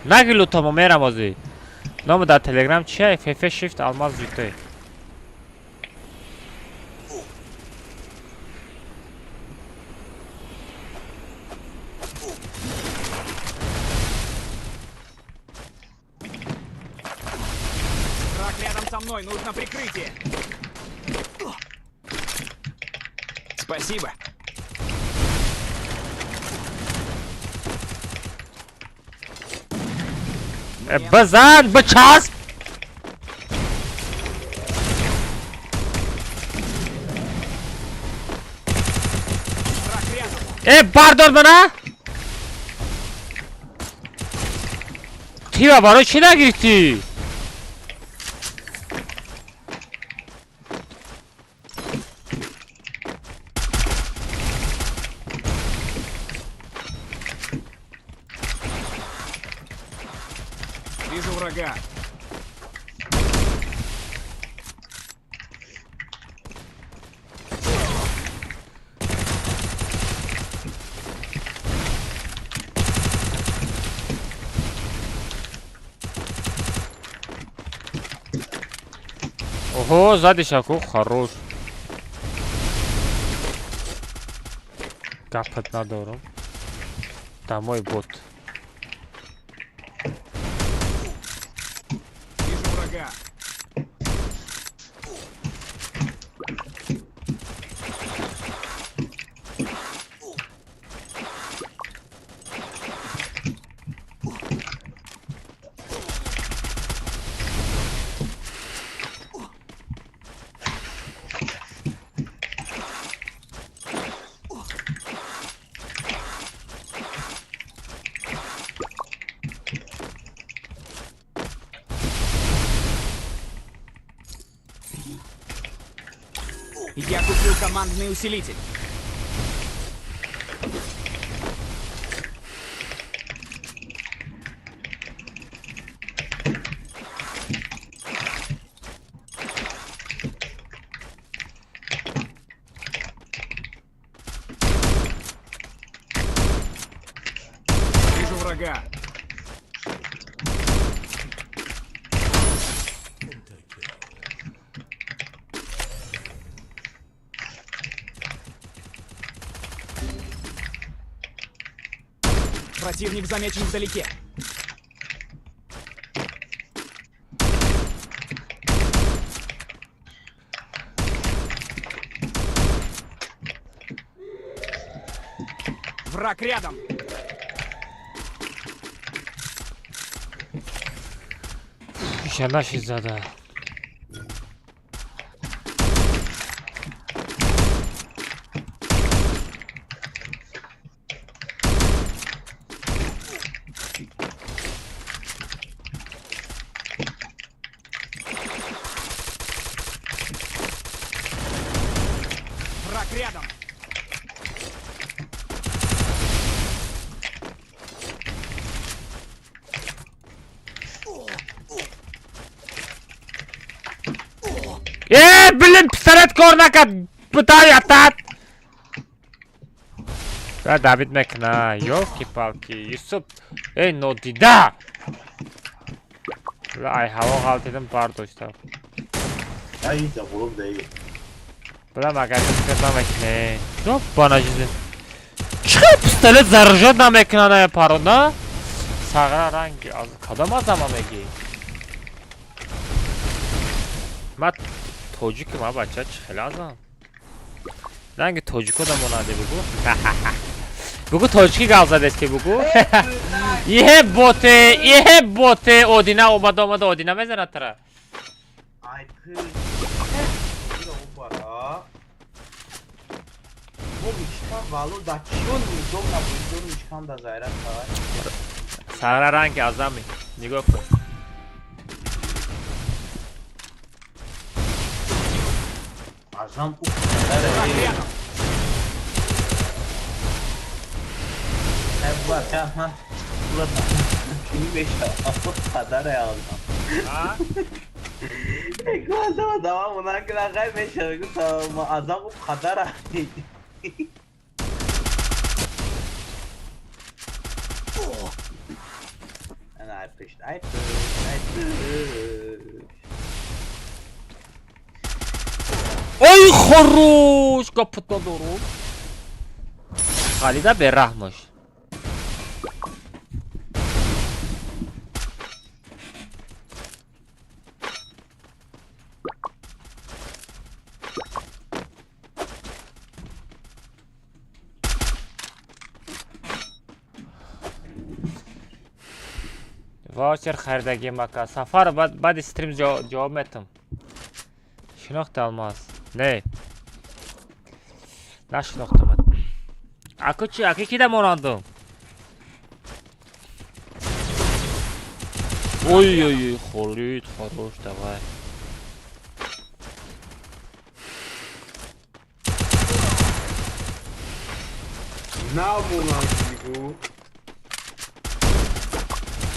Нагилу томо мерам ози. Номер дар телеграм чия? FF Shift алмаз житой. Враг рядом со мной, нужно прикрытие. Спасибо. Базан, бачас! Враг рядом. Бардор мана! Тива, барои чӣ нагирифтӣ? Вижу врага. Ого, сзади Шаку, хорош. Капать надо. Там мой бот. Вижу врага. Я купил командный усилитель. Вижу врага. Противник замечен вдалеке. Враг рядом. Еще наши зада. Враг рядом. Блин, пистолет корнака пытает. Да, Давид Мекна, ёлки-палки, Юсуп. Эй, ноди, да! Ай, hava qaltidim bardoshlar. Ay, забыл, да и. Бля, магазин скрытам экне. Ёбана жизнь. Чё пистолет заряжает нам экранная парона? Сагра ранги, аз кадам азама меги. Мат тоҷики ма бача чхелазам. Ранги тоҷико да монаде бугу. Бугу тоҷики гал задест ки бугу. Ihe bote Odina omada Odina mezana tara. Ay kız. Bu para. Bu miçkan valo da çiyon mizom na bu miçkan da zayrat var. Sara rangi azami. Nigo koi. Azam bu. Bu akşam Şimdi 5 kadar aldım. Ha? Azam tamam buna kadar 5 tamam azam bu kadar aldım. Ana pişti. Ay Ой, хорош, капта дору. Халида берахмош. Ваучер хардаги мака. Сафар баъди стрим ҷавоб метам. Шинохта алмаз. Не. Нашинохтамад. Аку чи? Аки кида монандум? Ой, холид, хорош, давай. На монандигу.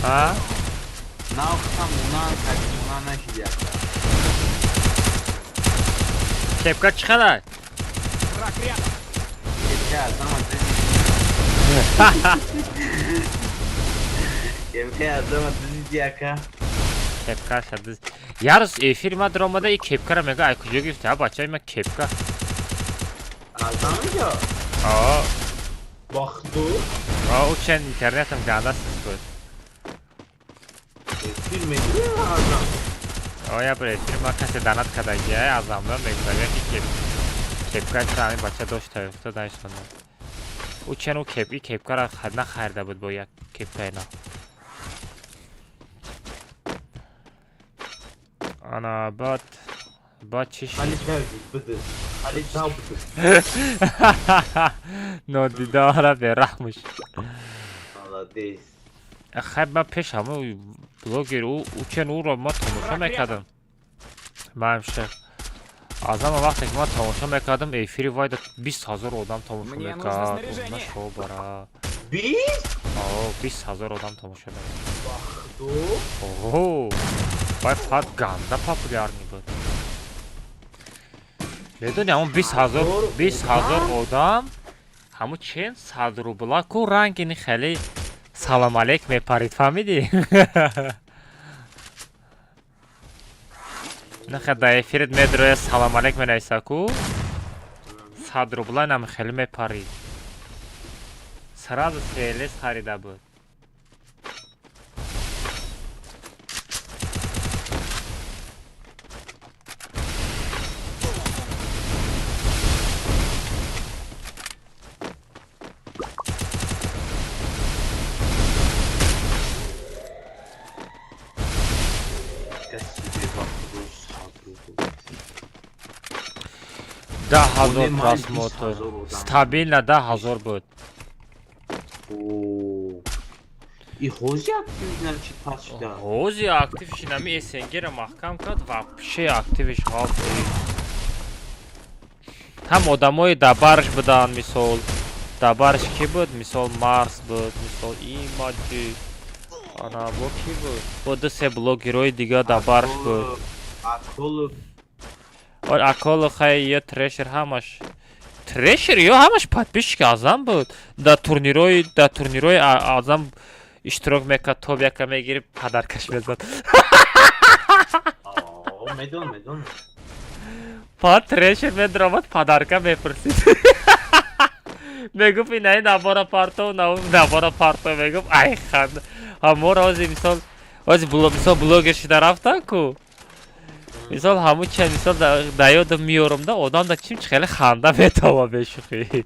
А? Навхам унан такмана шидят. Кепка чхалай. Враг рядом. Кепка, zaman Kepka, zaman diyaka. Kepka şadı. Yarız firma dramada ilk kepkara mega aykucu gifte ha bachchay men kepka. Azamjo. Aa. Baxdu. Aa uçan internetim ganda sıkı. Filmedi azam. Oya bre firma kase danat kadar ya azamda megdaga ki kepka tani bachcha dost tayfta dayshonda. Uçan o kepkara khadna kharda bud bo yak kepkayna. Ana bat çiş. Ali sevdi bıdı. Ali zavdı. No didara berahmış. Allah değil. Xəbə peş ama bloger o uçan uğrama tamaşa mekadım. Məmşə. Azama vaxt ekma tamaşa mekadım. Efiri vayda biz hazır odam tamaşa mekadım. Ona şov bara. Biz? Oo biz hazır odam tamaşa mekadım. Baxdu. Oho. Vay pat ganda populyarni bu. Bedoni ama biz hazır odam. Hamu çen sadru blaku rangini xəli Salam aleyk me parit famidi. Нахадай эфирит медроя салам алейк менайсаку. Садрублай нам хели ме парид. Сразу селес харида буд. Да, hazır просмотр. Стабильно, да, hazır будет. И хози актив значит пачда. Хози актив шинами эсенгера махкам кад вообще активиш халт. Там одамои дабарш будан мисол. Дабарш ки буд? Мисол Марс буд, мисол Имаджи. Ана бо ки буд? Бо се блогерои дига дабарш буд. Акол Ой, Акол хай я Трешер хамаш. Трешер я хамаш подписчик азам буд. Да турнирои азам иштирок мекард тоб яка мегириб падаркаш мезад. медон. Пад Трешер медромад падарка мепурсид. Мегуф инай набора парто мегуф ай хан. Амора ози мисол блогер шида рафтан ку. Мисол ҳамун чанд мисол дар ёдам меёрам да одам да чим хеле ханда метава бешухи.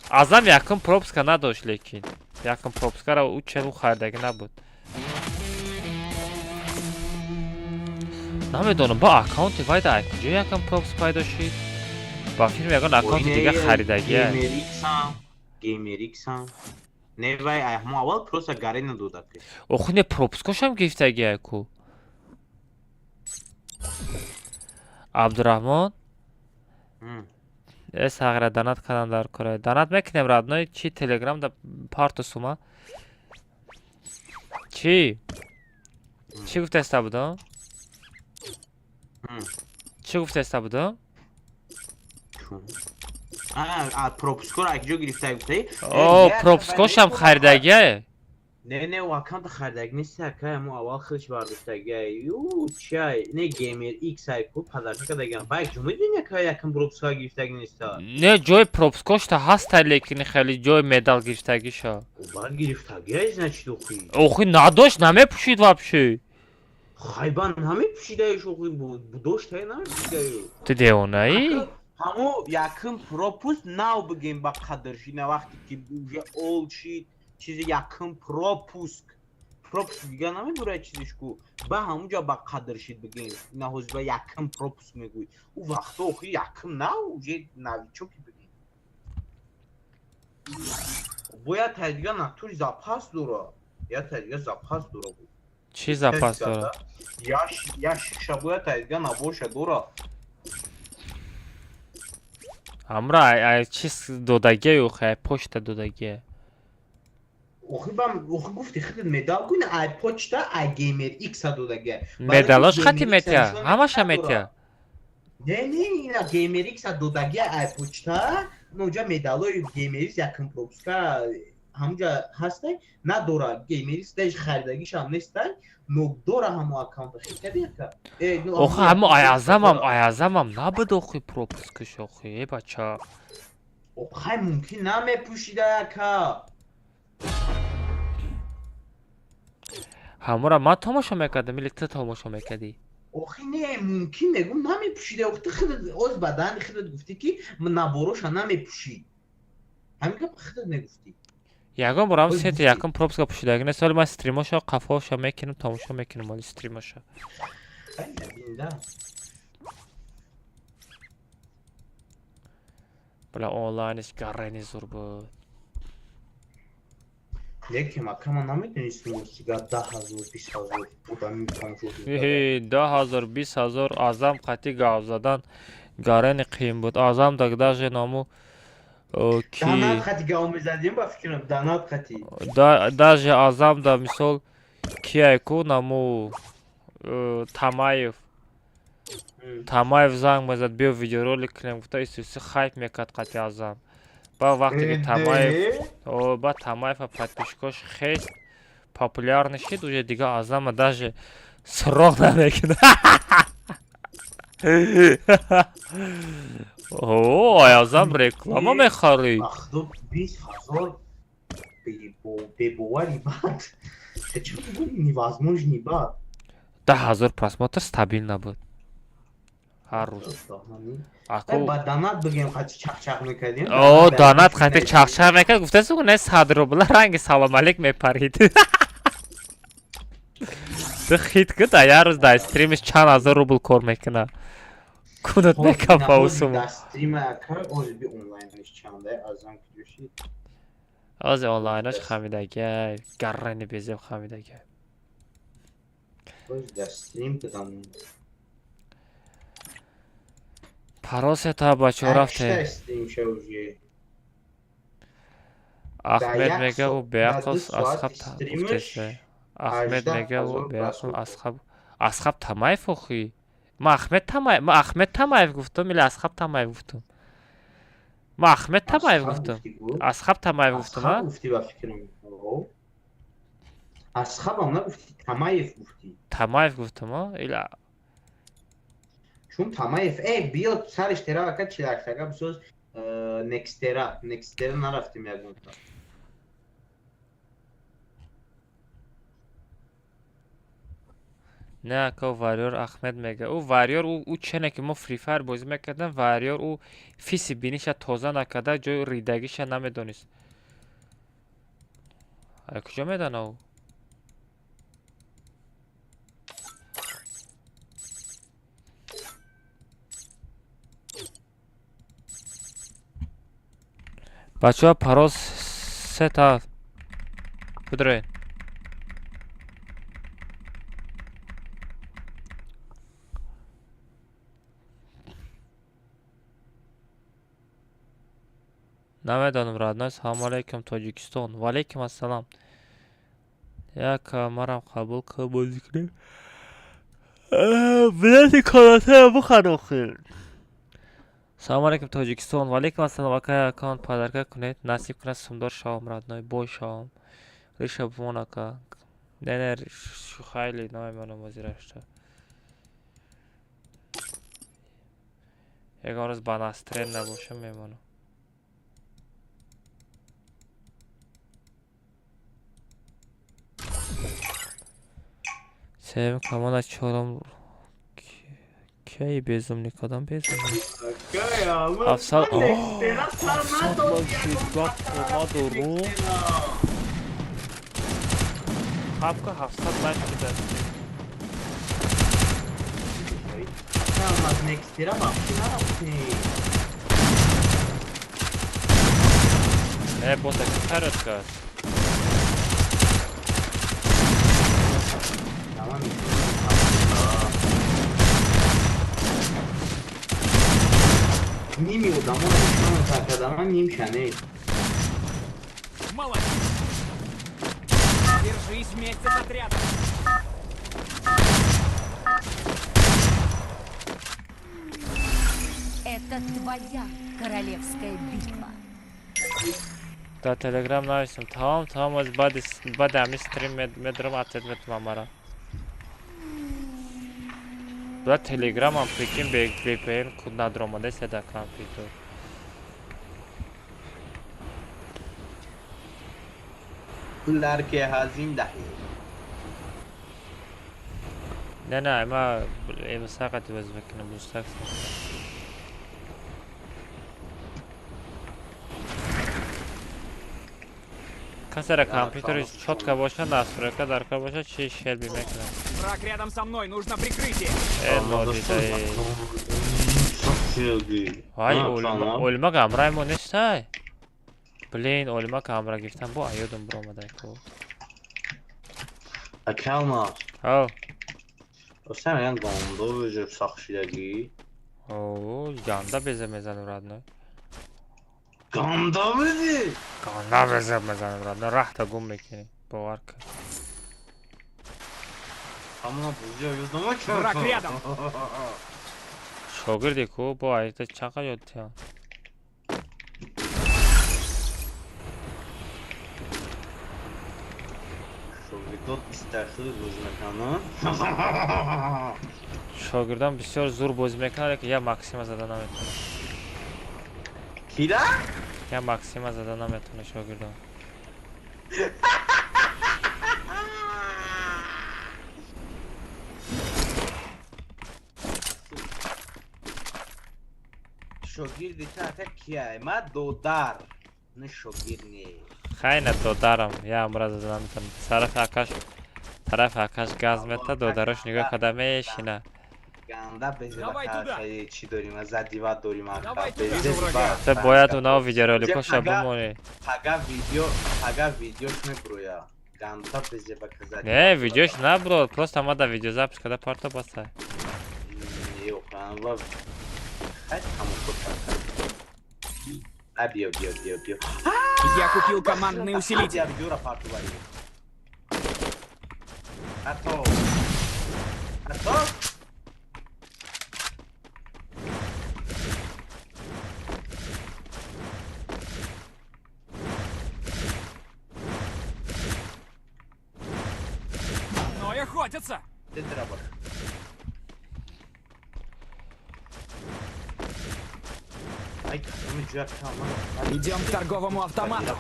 азам якум пропуска надошт лекин. Якум пропускаро у чанд хардаги набуд. намедонам ба аккаунти вай да куҷо якум пропуск пайдо шид? ба фирм ягон аккаунти дига харидагия. Геймериксам. Не вай, ҳамон аввал просто гарена дода ки. Охо не пропускошам гифтагия ку. Абдураҳмон? Сағира данат канам дар кора. Данат мекунем радной чи телеграм да парту сума. Чи? Чи гуфтаста будам? Чи гуфтаста будам? пропускор акҷо гирифта гуфтаи? О, пропускошам харидагия? Не, у аккаунта хардаги нест ака, ҳамон аввал худш бардоштагия. Ю, чай, не геймер X айку падарка дагам. Бай, ҷо медони ака якам пропуска гирифтаги неста? Не, ҷои пропускошта ҳаста, лекин хеле ҷои медал гирифтагиша. Бар гирифтагия значит охи. Охи надошт, намепушид вообще. Хайбан намепушидаиш охи, доштае намепушидаё. Ту девонаи? ҳамо якм пропуск нав бигем ба қадрши на вақте ки уже ол шид чизи якм пропуск дига намебурад чизишку ба ҳамунҷа ба қадршид бигем ина ҳозир ба якм пропуск мегӯй у вақто охи якм нав уже навичо ки бигем бояд тадига натури запас дора я тадига запас дора буд чи запас дора я шиша бояд тадига набоша дора Амра чиз додагия ё хай почта додагия. охи гуфти хилд медал кун ай почта ай геймер X додага. медалош хати метя, ҳамаша метя. Не, ина геймер X додага ай почта, ноҷа медалои геймер X якин пропуска ҳамҷа ҳастай, надора геймер X даш харидагиш ҳам нестай, но дора ҳамо аккаунт хикадека. Охи ҳамо аязамам набуд охи пропускаш охи бача. Охай мумкин намепӯшида яка. ҳамора ман тамошо мекардам, или ту тамошо мекардӣ? Охи не, мумкин мегум намепӯшида. Охи хилд оз бадани хилд гуфтӣ ки набороша намепӯшид. Ҳамин гап хилд мегуфтӣ. Ягон борам сети якон пропуска пӯшидаги нест, вале ман стримошо қафошо мекунам, тамошо мекунам вали стримошо. Бля онлайниш гаррени зур буд. Лекин акама намедонистм сига 10,000-20,000 буда митамошо. 10,000-20,000 азам қати гав задан гаррени қиим буд. Азам дагдаже ному ки Данат қати гав мезадим ба фикрам данат қати. даже азам да мисол кияйку наму Тамаев занг мезад биё видеоролик кунем, гуфта исуси хайп мекард қати азам. Ба вақте ки Тамаев подписчикош хест популярный шид, уже дига азама даже срок намекунад. О, азам реклама мехарӣ. 20,000 бебовари бад. Чё невозможный бад. 10,000 просмотр стабильно буд. Ҳар рӯз. Ба донат бигем қати чақчақ мекардем. О, донат қати чақчақ мекард. Гуфтасу не 100 рубл ранги салом алейк мепарид. Ты хит куд я рӯз да стримиш чанд ҳазор рубл кор мекуна. Кунат мекафа усум. Да стрима кар оз би онлайниш чанда азам кидоши. Аз онлайнаш хамидаги, гаррани безеб хамидаги. Оз да стрим кадам. Паросета бачо рафте. Ахмед мега у беақлс асхаб гуфтесе. Ахмед мега у беақлс асхаб Тамаев охи. Ма Ахмед Тамаев гуфтам или Асхаб Тамаев гуфтам? Ма Ахмед Тамаев гуфтам. Асхаб Тамаев гуфтам, а? Гуфти ба фикрам. Асхабам нагуфти, Тамаев гуфти. Тамаев гуфтам, а? Или чун Тамаев биё сариш теравака чилактага бисоз некстера нарафтим ягонта. не ака вариор Ахмед мега. У вариор у чене ки мо Free Fire бозӣ мекардам, вариор у фиси биниша тоза накарда, ҷои ридагиша намедонист. ай куҷо медана у? бачаҳо пароз сета будре намедонам радной. Салому алейкум Тоҷикистон. Ва алейкум ассалом. як марам қабул кун бозӣ кунем. билети конатаро бухар охир. Салому алейкум Тоҷикистон. Ва алейкум ассалом. ака аккаунт подарка кунед, насиб кунад сумдор шавам радной, бой шавам. риша бумон ака. не хайли намемонам вазирашта. ягон рӯз ба настрен набошам мемонам. севим команда чорум ки безумни кадом безумни афсад мадору хапка 700 лайк кида бота карат кар Ними удамон так адамам ним шане. Молодец. Держись вместе с отрядом. Это твоя королевская битва. Да, Telegram навесим. Tamam az bad ami stream medrum atlet metmam mara. Да, Telegram am прикинь VPN куда дрома да седа компьютер. Ular که هزیم دهی نه ما مساقت وز بکنم مستقص کسر کامپیوترش چotка باشه настройка дарка باشه چی شل میکنه Враг рядом со мной, нужно прикрытие. وای اولما کامرای مو نیست بلین اولما کامرا گفتم با ایودم برو اومده کو Akalmaz. او O sen yan qonda özür saxşidəgi. او ganda bezə məzən uradını Qanda mıydı? Ganda bezə məzən uradını rahta qum mekini باور کن Amma bu yüzüme Враг рядом. شاگردی کو با ایت چقدر یادتیان Şogridot istersiniz özmekanı. شاگردان بسیار زور بازی میکنه که یا ماکسیما زدن نمیتونه Kira? یا ماکسیما زدن نمیتونه شاگردان Şogirdi ta kiye ma dodar. Ne şogirni. خیلی تو دارم یا امراض زدن میتونه طرف آکاش گاز میته دو دارش نگاه کده میشینه Ganda bezi Давай туда. bakar çi داریم از دیوار داریم Давай arka. туда. Bezi تو باید اونا ویدیوروليکو شب بمونی Haga videoş ne buraya? Ganda bezi bakar. نه ویدیوش نه برو پروست ما دا ویدیو запись کده پارتا باسه Yok ben var. Hadi tamam çok. Бьё. Я купил командный усилитель. Я бью рапорту варю. Готов. Мной охотятся. Ты драбок. Ay kafamı cüret kalmadı. Идем к торговому автомату.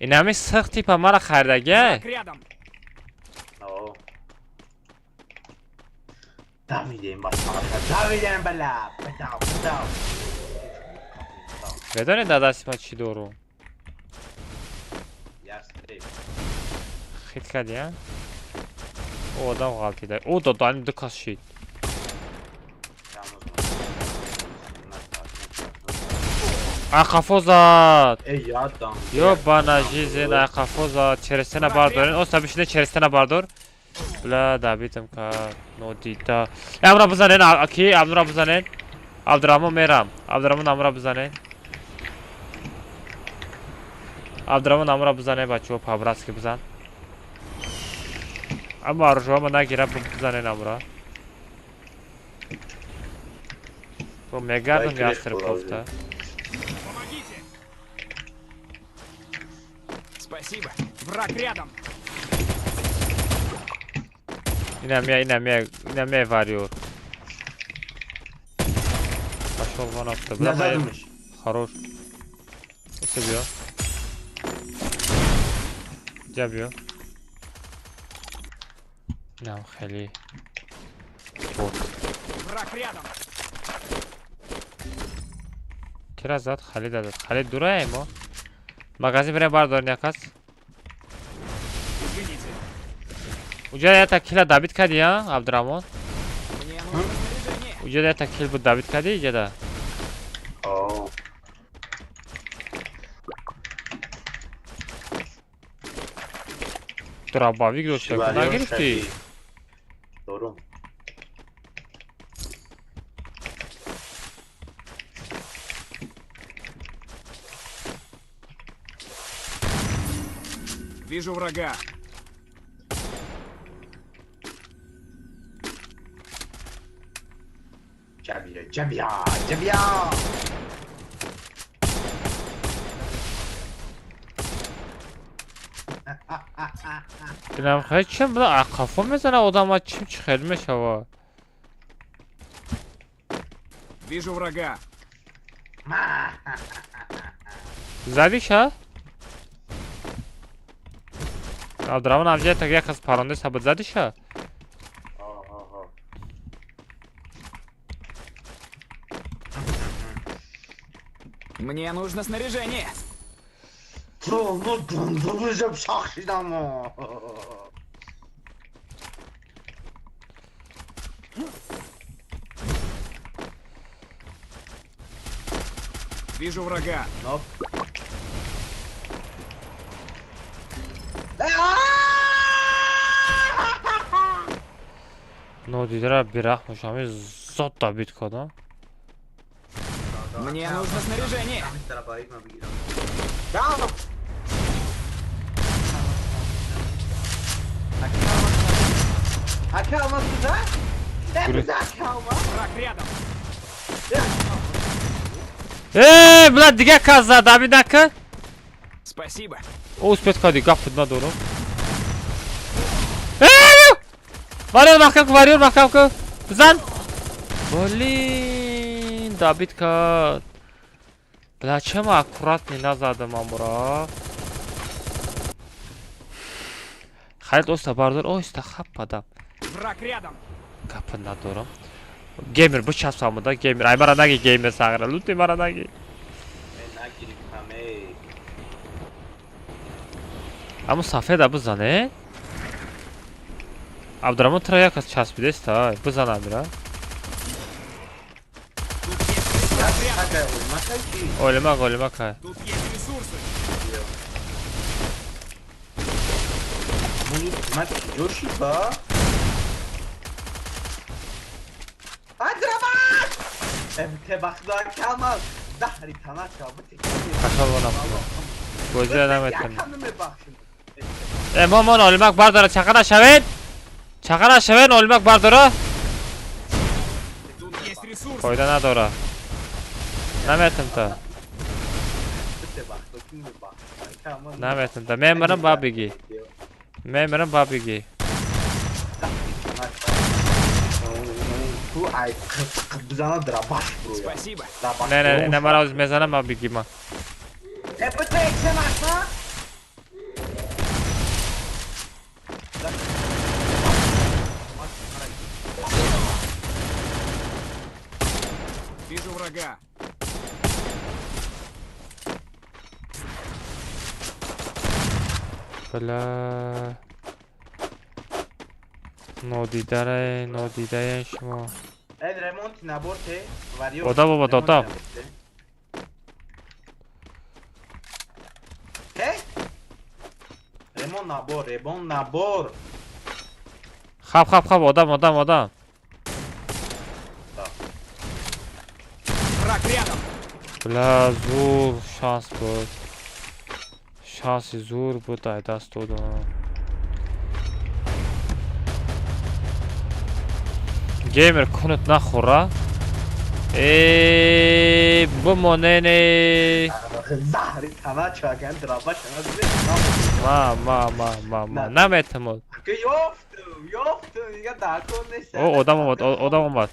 این همه سختی پا مرا خردگه Враг рядом. Oo. David'in başına. David'in bela. Bedava. بدانی داداسی ما چی دارو Yarstream. خیلی کردی ها او آدم غلطی داره او دادانی دکاس شید Akafozat. Ey adam. Yo bana jizin akafozat. Çeresine bardorun. O sabişine çeresine bardor. Bla David'im ka. No dita. Amra buzanen aki. Amra buzanen. Abdurrahman Meram. Abdurrahman Amra buzanen. Abdurrahman Amra buzanen bacho Pabraski buzan. Ama arjoma nagira buzanen Amra. Bu Megardım yastırıp kofta. Помогите. Спасибо. Враг рядом. İnanmaya varıyor. Пошел вон оттуда. Ne zadmış? Хорош. Seviyor. Yapıyor. Nam خیلی. Враг рядом. Kira zat خالی داد. خالی دوره ما. مغازه برای باردار نیاکاس. Извините. Uca ya takila David kadi ya Abdurrahman. Мне нужно снаряжение. Uca ya takil bu David kadi ya da. Oo. Durabavi göster. Buna girifti. Doğru. Вижу врага. Cebia. اینم خیلی چم بلا کافا میزنه آدم ها چیم چی خیلی میشه Вижу врага. زدیش ها؟ عبدالرحمن همجه تا یک از پرانده ثبت زدیش ها؟ Мне нужно снаряжение. Duracağım şahşida mı? Вижу врага. Hop. Ну дидера бирах мушами зод да бит кодам. Мне нужно снаряжение. Враг рядом. Блядь, دیگه کس زد bir dakika. Спасибо. Uspet kadi kapıdma doğru. Varıyor bakalım. Zan. Блин, David kad. Зачем аккуратный назад мамура? Хайд оста бардыр, оста хаппадам. Враг рядом. Kapına doğru. Gamer bu çapsamı da gamer. Ay maranagi gamer sağıra. Luti maranagi. Ama safe da bu zane. Abdurrahman traya kas çaspide sta. Bu zana bira. Oylamak ha. Тут есть ресурсы. Coşuba. Hadi Rabat! Evte baktılar Kemal. Dahri tanak kaldı. Kaçal bana. Gözü adam ettim. Yakanıma bak şimdi. Momon oylamak bardara çakana şaven. Çakana şaven oylamak bardara. Тут есть ресурсы. Koydana doğru. Nametim ta. Nametim ta. Memerim babigi. Bu ay kızana drabaş bro. Спасибо. Ne mara mezana babigi ma. Bu tek sen atma. Вижу врага. Bla. No didare şuma. El remont naborte variyo. Oda baba dota. He? Remon nabor. Hap adam. Враг рядом. Bla zor şans bu. Şansı zor bu da dast oldu. Gamer kunut nakhora. Bu monene. Zahri tana çaken drabaş Ma. Nametim ol. Yoktu. Ya daha konuşsa. Odam var.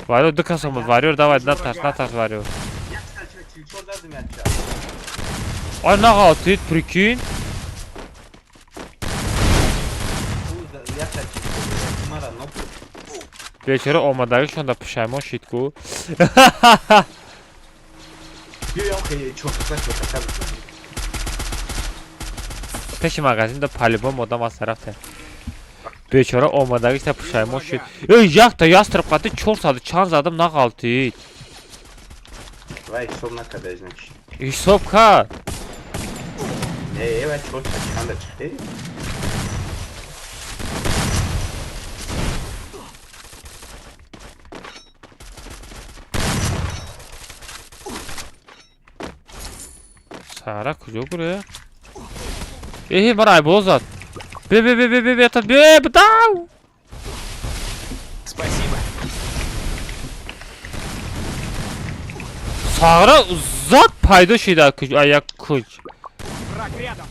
Varıyor dıkasımız varıyor davay na tars varıyor. Ay ne kaldı prikin? Beçeri olmadığı şu anda pişayman şitku. Peşi magazinde palibom odam az tarafta. Beçeri olmadığı işte pişayman şit. Yak da yastırıp katı çok sadı çarz adam ne kaldı? Vay sonuna kadar izlemiş. İşsopka. Evet çok saçma da çıktı. Sara kucak buraya. Мара айболзад. Бе это бе бдау. Спасибо. Сагра зад пайдо шида аяк куч. Враг рядом.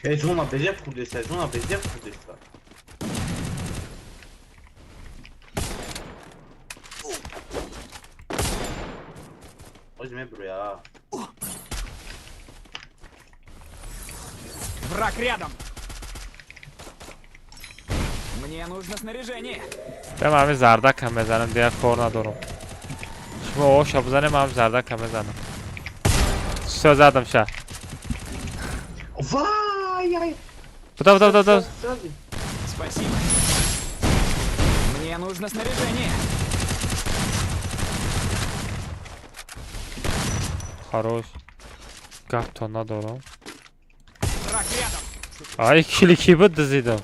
Sezona bezef kurdu, sezona bezef kurdu. Возьми buraya. Враг рядом. Мне нужно снаряжение. Ben abi zardak هم بزنم دیگه کار ندارم. شما آشا بزنیم هم زردک هم بزنم. سه زدم شه. Vay ay. بدا. Спасибо. Мне нужно снаряжение. Хорош. گپ تا ندارم. Враг рядом. Ay کلیکی بود دزیدم.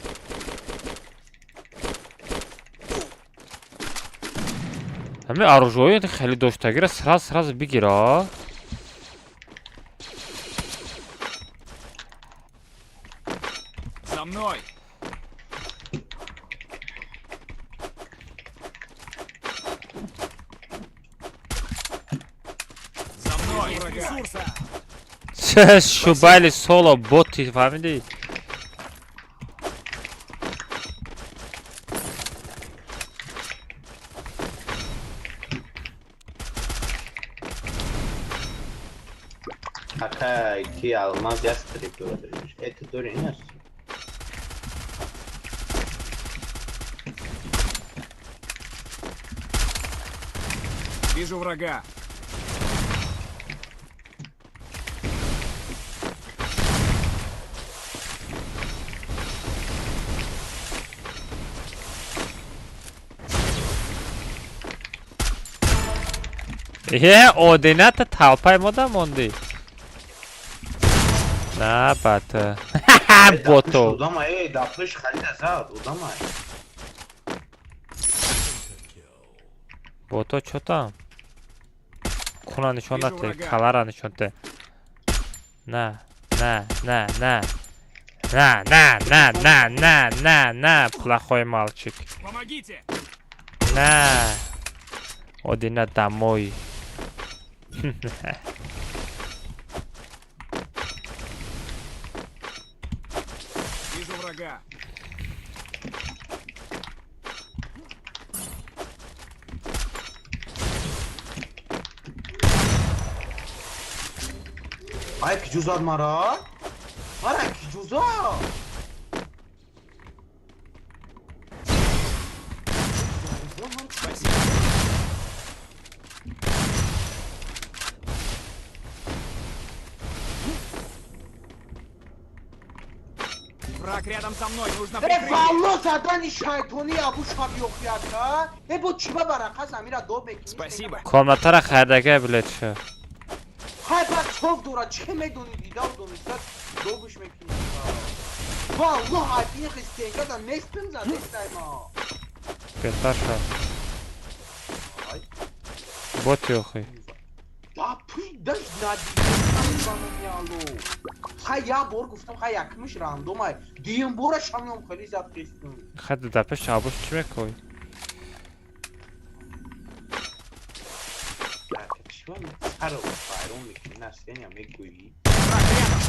همه оружие خیلی داشتگی را сразу بگیره. За мной. За мной. Ресурса. چه شوبایل سولو بوتی فهمیدی؟ Aka iki almaz yastırıp öldürmüş. Eti dönüyor. Вижу врага. одината талпай мода монди. На бата. Бото. Udama dapış Halil Azad udama. Бото чё там? Куна нишон дате, калара нишон де. На, плохой мальчик. Помогите. На. Одина домой. Вижу врага. Ay ki cüzdan mara. Mara ki cüzdan. Спасибо. Враг рядом со мной, нужно прикрытие. Vallo zaten şeytani ya bu şab yok ya da. Bu çiba baraka zamira do bekliyor. Спасибо. Комнатара хайрдага билет шо. Hay bak çok dura çeme donu dida donu da doğuş mekini. Vallahi bir isteğe da mestim zaten sayma. Бетар шо. Ay. Бот ёхи. Ya pıy da nadi. Yalo. Hay ya bor guftam hay yakmış random ay. Diyim bora şamyom khali zat kestim. Хад дапеш абуш чӣ мекои? Şu an sarı bayram mekini sen ya mekoyi. Враг рядом.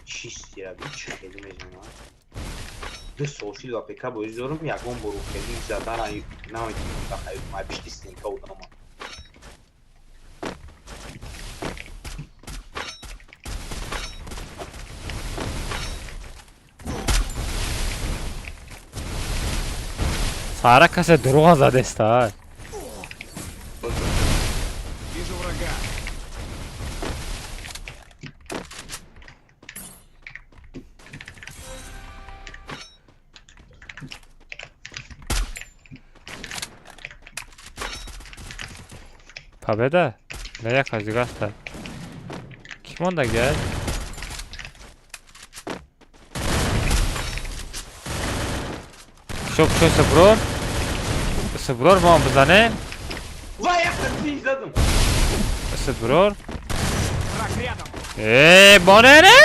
Çiş ya bir çıkayım mecbur. De sosyal APK bu izliyorum ya gomboru kendi zaten ay ne yapayım daha hayır ma bir şey kavudum ama. Сара касе дурӯғ задеста. Вижу врага. Победа? Да я казигаста. Kim onda gel? Çok Sıbror. Sıbror mu bızane? Vay yakın izledim. Sıbror. Враг рядом. Bonene!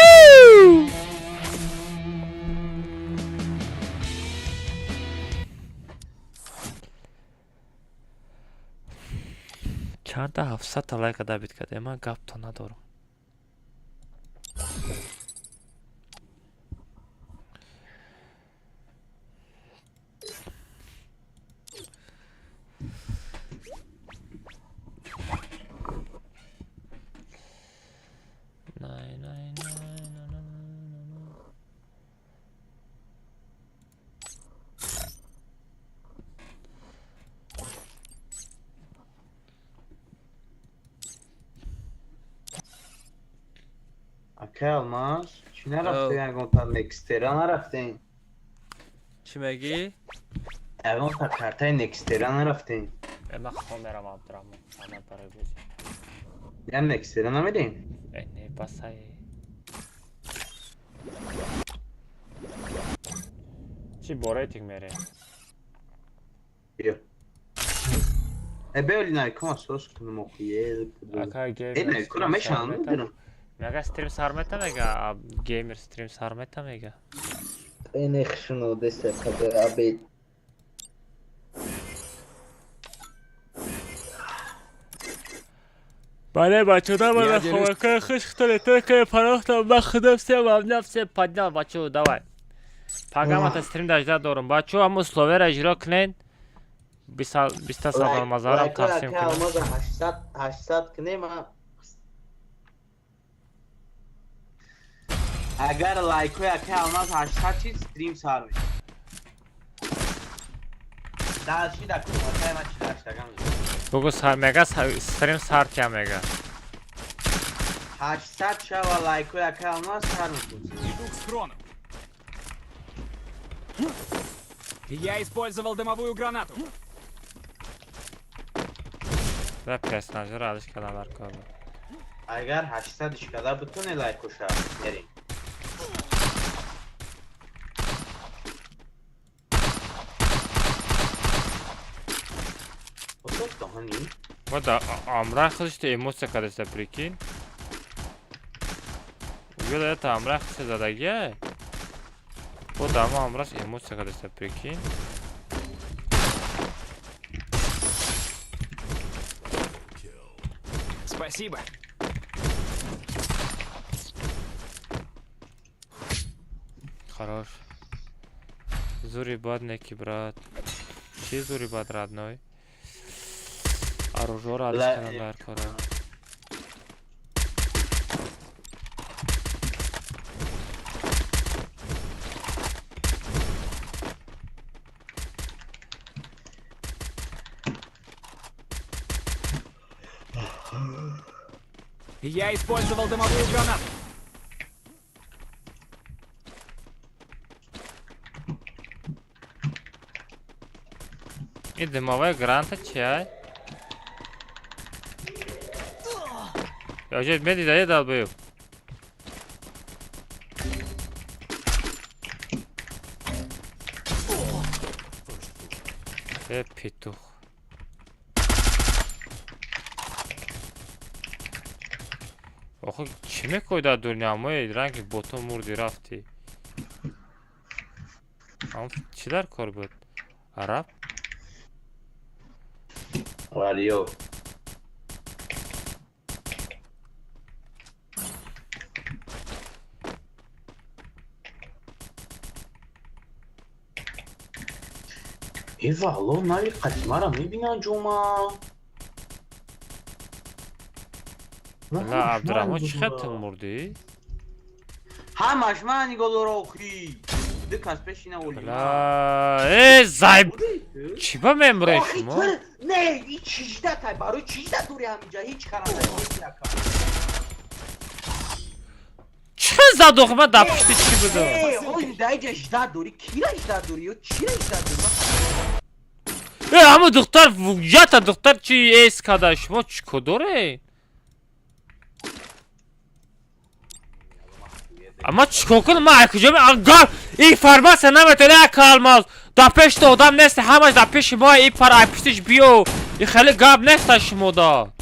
چند تا 700 تا لایک دابید کرده من گپ تو ندارم. Akay Almaz. Çi nerafte yani kontan Nextera nerafte? چی میگی؟ Egon ta kartay Nextera nerafte? من خواهم برم عبدالرحمن من برای بوزی Yani Nextera nerede? نه بسایی چی بورایتینگ میره؟ Yok. Böyle kama sos kılım okuyor. Aka Ne kura meş anladım. Mega stream sarmeta mega gamer stream sarmeta mega. En şunu dese tabi abi. بله بچه давай на хавака хышхтали только парахта бахда все вам все поднял бачо давай. Пагамата стрим дажда дорум бачо аму словера ижро кнен. 20 сал мазарам тақсим кунем. 80 кунем. Agar like Akay Almaz 80 çiz stream sarmış. Daha şey da konuşayım açıkçası. بگو مگا استریم سارت یا مگا 800 شوا лайкой Akay Almaz sarmış. Иду к схрону. Я использовал дымовую гранату. و personajlar alış kalanlar kaldı. Agar 800 işkada bütün like koşa verin. Вот то hani. Вот да, амрах хышты эмоция кадеса прикинь. Увидел это амрах хышты задагия. Вот да, амрах эмоция кадеса прикинь. Спасибо. Хорош. Зури баднеки, брат. Чи зури бад, родной? Оружие радость канал кора. Я использовал дымовую гранату. И дымовая граната чай. Я уже меди дал был. Петух. آخه چی میکنی در دنیا همه رنگ بوتو مردی رفتی هم چی در کار بود؟ عرب؟ والیو ایوالو نایی قدیمه را میبینن جوما لا عبدالرحمن چقدر مردی؟ همش من نگاه را اخری دکاز پیشینه اولی لا ای زایب چی با ممره شما؟ نه این چیزده تای برای چیزده دوری همینجا هیچ کارم نکنی چه زد آخه من دپشتی چی بودم؟ اوی دایجا اجده دوری کی را اجده دوری و چی را اجده دوری؟ ای همون دختر وجت دختر چی ایس کده شما چی کداره اما چیکار کنم من کجا اگر این فرماس نمیتونه کالماز در پیش تو آدم نیست همش در پیش ما این فر پیشش بیو این خیلی گاب نیست شما دا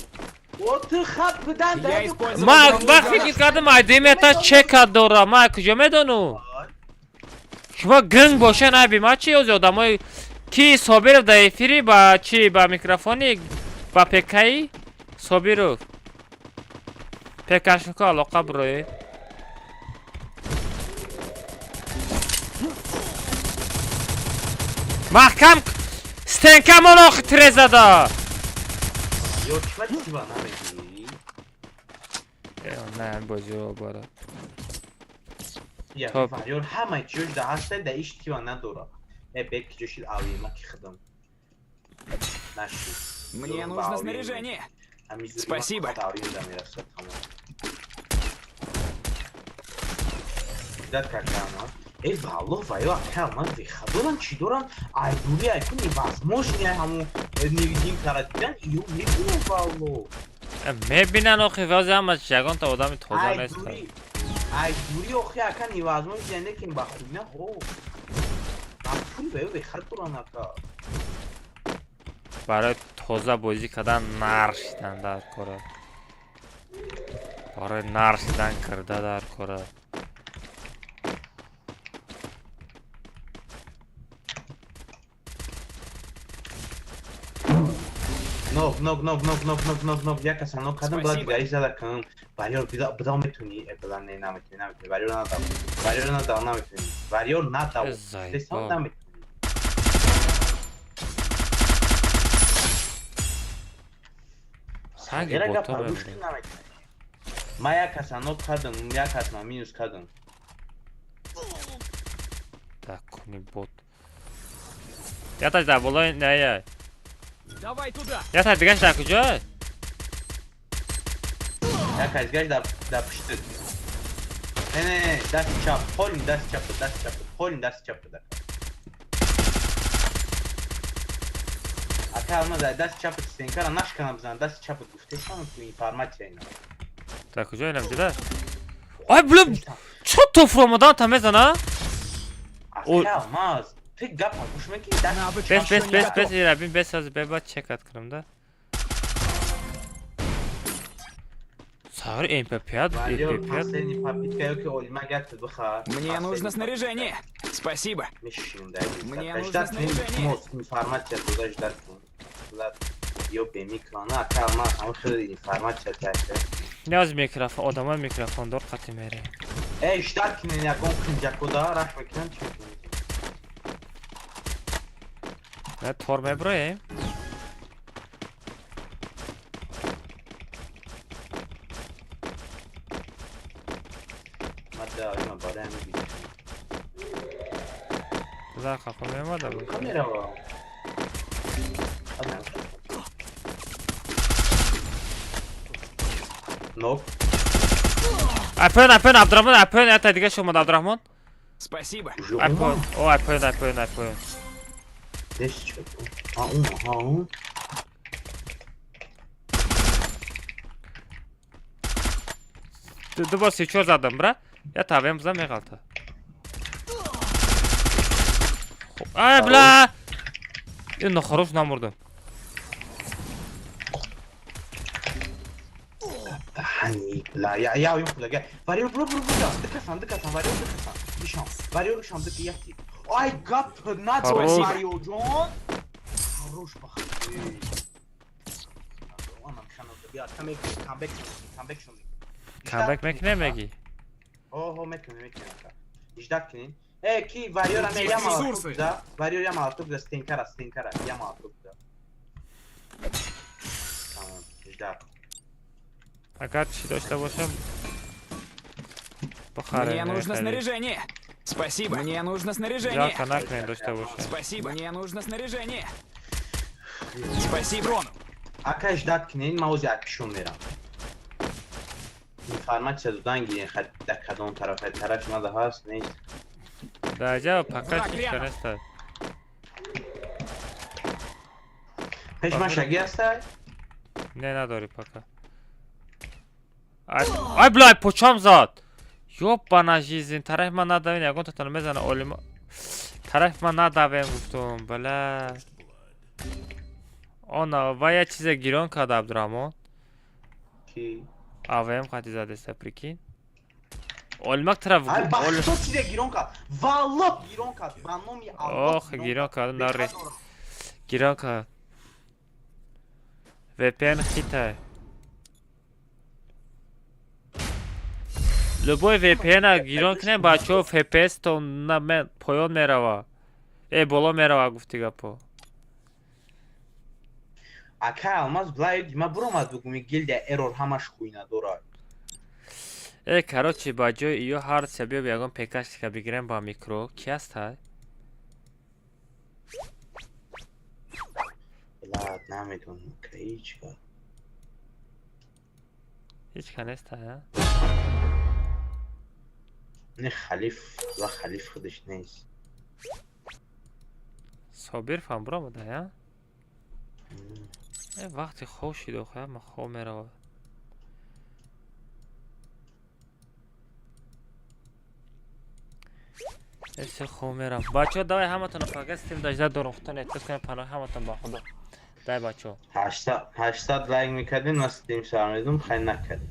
ما وقت فکر کردم ایدیمیتا چک دارم ما کجا میدونم شما گنگ باشه نه بی ما چی از آدم های کی صابر در فری با چی با میکروفونی با پکایی صابر پکاش که علاقه بروی محکم ستنکم اون آخی تره زده نه بازی رو باره Ya varıyor hemen çocuk da hasta da iş ki bana doğru. Belki çocuk alayım ki kıdım. Naşı. Мне нужно снаряжение. Спасибо. Dikkat kakama. Vallahi vayo tamam ve xadolan çi doran ay duri ay kuni возможно hamu ne bileyim karakterden iyi ne bileyim vallahi. میبینن آخی وازی هم از شگان تا آدمی توزا نیست ای دوری آخی اکا نیوازمان زنده کن با خوینه هو پول بیو بخر دوران اکا برای توزا بازی کردن نرشیدن در کاره برای نرشیدن کرده در کاره نوب яка са нок кадам била дигари зада кам вариор буда метуни била не наметуни вариор надал наметуни вариор надал десам наметуни санги бота бе ма яка са нок кадам яка са минус кадам так кони бот я таж да болой не Давай туда. Я так дигаш да куҷо? Я казгаш да пишти. Не, даст чап, холим даст чап, холим даст чап да. Ака алма да даст чап стенкара наш канам зан даст чап гуфте сам ту информация ина. Так куҷо инам дида? Ай блин, чо тофромадан та мезана? Ака алмаз. Ты гапа, кушмеки да. Без рабин без аз беба чекат кунам да. Сар МП5, МП5. Последний попытка ёки олима гатты баха. Мне нужно снаряжение. Спасибо. Мне нужно снаряжение. Информация туда ждать. Ё бе микрона, акалма, ам хели информация таче. Ниоз микрофон, одама микрофон дор қати мере. Эй, ждать кине якон кинжакода раш бекинам чӣ? نه تور میبره ماده آیما باره همی بیدیم بذار خفه میماده بود کامیرا با نوب اپن عبدالرحمن اپن اتا دیگه شما عبدالرحمن Спасибо. اپن او اپن Десь что? Ага. Ты босс чё задам, бра? Я тавем за мегалта. Ай, бля! Я на хорош намурдым. Hani la ya yok la gel. Varıyor bro. Dıkasan varıyor dıkasan. Dişan. Varıyor şam dık yati. Ay gap not Mario John. Хорош бах. Анам каналда бия камбек. Камбек мекнемеги. Ого мекне. İşdakinin. Ki varıyor ama yama altıkta stinkara yama altıkta. Tamam işdak. Агар чӣ дошта бошам Мне нужно снаряжение. Спасибо. Мне нужно снаряжение. Жалко накнен дошта бошам. Спасибо. Мне нужно снаряжение. Спасибо. Aka işdakinin mauzi akışın verəm. İnformasiya dudan giyin dakikada on taraf şuna daha az neyse. Да, пока чистка не ставь. پشمشگی هسته؟ نه نداری پاکا. ای بلای پوچام زاد. یوب بناجیزین طرف من نداوین یکون تاتونو میزنه اولیما. طرف من نداوین گفتم بله. آنا و یه چیز گیران کرد عبدالرحمن. کی؟ آویم خواهدی زده سپریکین. اولمک طرف ای بخشو چیز گیران کرد. والله گیران کرد. بنامی الله آخ گیران کرد ناری. گیران کرد. VPN خیته. لبوی VPN ها گیران کنه بچه ها FPS تو پایان میروا. ای بالا میروا گفتی گپو. اکا алмаз блайд ма буромад бугуми гилдия эррор ҳамаш хуйна дорад. Короче, ба ҷои иё ҳар сабиб ягон пекашка бигирем ба микро. Ки аст? Блад, намедонам каичка. Ҳеҷ нест, а? Не халиф, ва халиф худаш нест. Собир фам буромада, я? вақти хоб шид охи, ман хоб меравад. эсе хоб мерам. бачаҳо давай ҳаматонро пагастим дажда дорум худтон эътироз кунем паноҳи ҳаматон ба худо. дай бачаҳо 800 лайк мекардин ма 3 соат медум хай накардим.